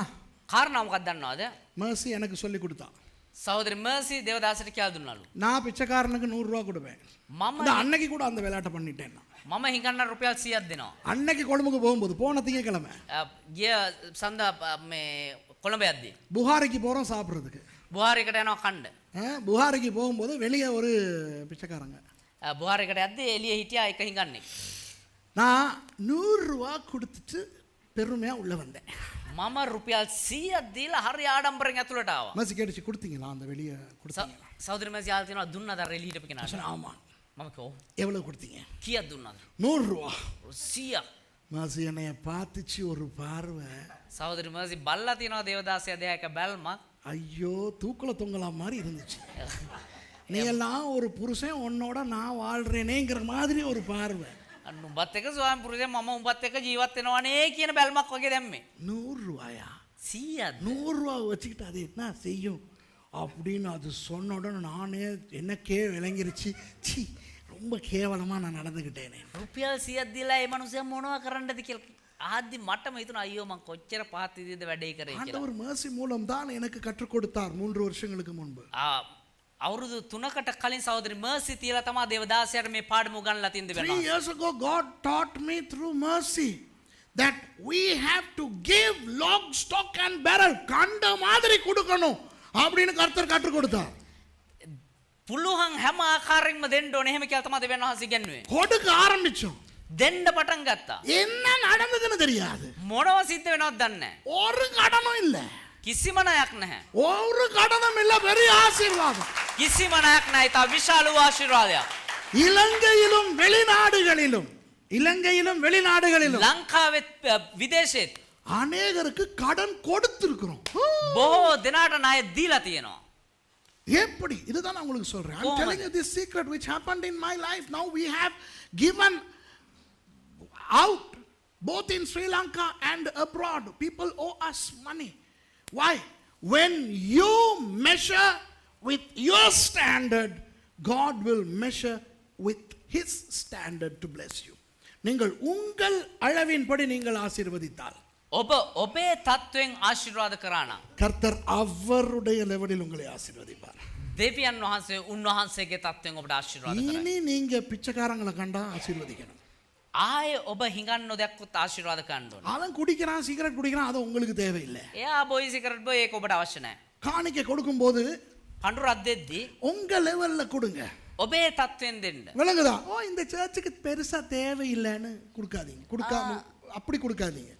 කාරණා මොකක්ද දන්නවද? Mercy எனக்கு சொல்லி கொடுத்தா. සහෝදරි මර්සි දේවදාසට කියලා දුන්නලු. நான் பிச்சைக்காரனுக்கு 100 ரூபா கொடுப்பேன். මම இந்த அன்னைக்கு கூட அந்த விளையாட்டை பண்ணிட்டேன் நான். මම හිඟන්න රුපියල් 100ක් දෙනවා. அன்னைக்கு கொழும்புக்கு போகும்போது போன திங்கக்கிழமை ගිය සඳ මේ කොළඹ යද්දී. புகாரிக்கு போகிறோம் சாப்பிட்றதுக்கு. බුහාරයකට යනවා කණ්ඩ. புகாரிக்கு போகும்போது வெளியே ஒரு பிச்சைக்காரங்க. බුහාරයකට යද්දී එළිය හිටියා එක හිඟන්නේ. நான் 100 ரூபா கொடுத்துட்டு பெருமையாக உள்ளே வந்தேன். මම රුපියල් 100ක් දීලා හරි ආඩම්බරෙන් ඇතුළට ආවා. மசி கேட்டுச்சு கொடுத்தீங்களா அந்த வெளியே கொடுத்தீங்களா? සහෝදරි මර්සි ආල් තියනවා දුන්නද අර එළිය හිටපු කෙනාට? ஆமாம். මම කිව්වා எவ்வளவு கொடுத்தீங்க? කීයක් දුන්නද? 100 ரூபா. 100ක්. மசி என்னைய பார்த்துச்சு ஒரு பார்வை. සහෝදරි මර්සි බල්ලා තියනවා දේවදාසයා දෙයක බැල්මක්. ஐயோ தூக்கில் தொங்கலாம் மாதிரி இருந்துச்சு. நீ எல்லாம் ஒரு புருஷன் உன்னோட நான் வாழ்றேனேங்கிற மாதிரி ஒரு பார்வை. නුඹත් එක්ක ස්වාමි පුරුෂයා මම උඹත් එක්ක ජීවත් වෙනවනේ කියන බැල්මක් වගේ දැම්මේ. 100 ரூபாயா? 100ක්. 100 ரூபா வச்சுக்கிட்டு அது என்ன செய்யும் அப்படின்னு அது சொன்ன உடனே நானே எனக்கே விளங்கிருச்சு. சி ரொம்ப கேவலமாக நான் நடந்துக்கிட்டேனே. රුපියල් 100ක් දීලා ඒ මනුස්සයා මොනවා කරන්නද කියලා ආද්දි මටම හිතුණා අයියෝ මං කොච්චර පාත් විදිහද වැඩේ කරේ කියලා. ஆண்டவர் mercy மூலம் தான் எனக்கு கற்றுக் கொடுத்தார் 3 வருஷங்களுக்கு முன்பு. අවුරුදු 3කට කලින් සහෝදරි මර්සි තියලා තමයි දේවදාසයාට මේ පාඩම උගන්ලා තින්ද 3 වෙනවා. years ago God taught me through mercy that we have to give lock stock and barrel. கண்ட மாதிரி கொடுக்கணும் அப்படின்னு கர்த்தர் கற்றுக் கொடுத்தார். පුළුවන් හැම ආකාරයෙන්ම දෙන්න ඕනේ එහෙම කියලා තමයි දෙවියන් වහන්සේ ඉගන්වුවේ. கொடுக்க ஆரம்பிச்சோம். දෙන්න පටන් ගත්තා. என்ன நடந்ததுன்னு தெரியாது. මොනව සිද්ධ වෙනවද දන්නේ නැහැ. ஒரு கடனும் இல்ல. කිසිම ණයක් නැහැ. ஒரு கடனும் இல்ல. பெரிய ஆசீர்வாதம். කිසිම ණයක් නැහැ. තා විශාල වූ ආශිර්වාදයක්. இலங்கையிலும் வெளிநாடுகளிலும் ලංකාවේ විදේශෙත් அநேகருக்கு கடன் கொடுத்திருக்கிறோம். බොහෝ දෙනාට ණය දීලා තියෙනවා. எப்படி? இதுதான் நான் உங்களுக்கு சொல்றேன். I'm telling you this secret which happened in my life. Now we have given out both in Sri Lanka and abroad. People owe us money. Why? When you measure with your standard, God will measure with his standard to bless you. நீங்கள் உங்கள் அளவின்படி நீங்கள் ஆசீர்வதித்தால் ඔබ ඔබේ තත්වයෙන් ආශිර්වාද කරා නම් கர்த்தர் அவருடைய லெவலில் உங்களை ஆசீர்வதிப்பார். දෙවියන් වහන්සේ උන්වහන්සේගේ තත්වයෙන් ඔබට ආශිර්වාද කරයි. இனி நீங்க பிச்சைக்காரங்களை கண்டா ஆசீர்வதிக்கணும். ආයේ ඔබ හිඟන්න නොදැක්කොත් ආශිර්වාද කරන්න ඕනේ. அவன் குடிக்கிறான், சிகரெட் குடிக்கிறான், அது உங்களுக்கு தேவையில்லை. එයා බොයි සිගරට් බොයි ඒක ඔබට අවශ්‍ය නැහැ. காணிக்கை கொடுக்கும்போது පඳුරක් දෙද්දී உங்க லெவல்ல கொடுங்க. ඔබේ තත්වයෙන් දෙන්න. விளங்குதா? ஓ இந்த சர்ச்சுக்கு பெருசா தேவையில்லைன்னு கொடுக்காதீங்க. கொடுக்காம அப்படி கொடுக்காதீங்க.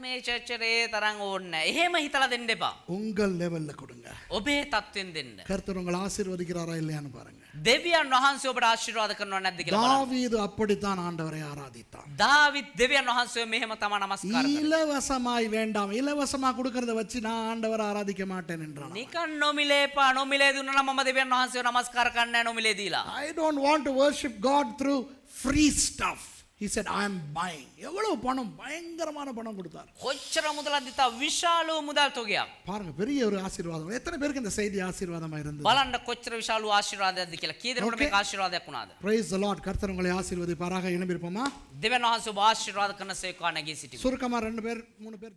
මේ චර්චරේ තරම් ඕනේ නැහැ. එහෙම හිතලා දෙන්න එපා. உங்கள் லெவல்ல கொடுங்க. ඔබේ තත්වයෙන් දෙන්න. கர்த்தர் உங்களை ஆசீர்வதிக்கிறாரா இல்லையான்னு பாருங்க. දෙවියන් වහන්සේ ඔබට ආශිර්වාද කරනව නැද්ද කියලා බලන්න. தாவீது அப்படித்தான் ஆண்டவரை ஆராதித்தான். දාවිත් දෙවියන් වහන්සේ මෙහෙම තමයි නමස්කාර කරන්නේ. இலவசமாய் வேண்டாம். இலவசமா கொடுக்கறத வச்சு நான் ஆண்டவரை ஆராதிக்க மாட்டேன் என்றான். නිකන් නොමිලේ එපා. නොමිලේ දුන්නා නම් මම දෙවියන් වහන්සේව නමස්කාර කරන්නේ නැහැ නොමිලේ දීලා. I don't want to worship God through free stuff. He said I am buying. எவ்வளவு பணம், பயங்கரமான பணம் கொடுத்தார். කොච්චර මුදලක් දීතා විශාල මුදල් තොගයක්. பாருங்க பெரிய ஒரு ஆசீர்வாதம். எத்தனை பேருக்கு இந்த செய்தி ஆசீர்வாதமா இருந்தது? බලන්න කොච්චර විශාල ආශිර්වාදයක්ද කියලා. කී දෙනෙකුට මේක ආශිර්වාදයක් වුණාද? Praise the Lord. கர்த்தர் உங்களை ஆசீர்வதிப்பாராக. எழும்பிருப்போமா? දෙවියන් වහන්සේ ඔබ ආශිර්වාද කරන සේකවා නැගී සිටිමු. சுருக்கமா 2 பேர் 3 பேர்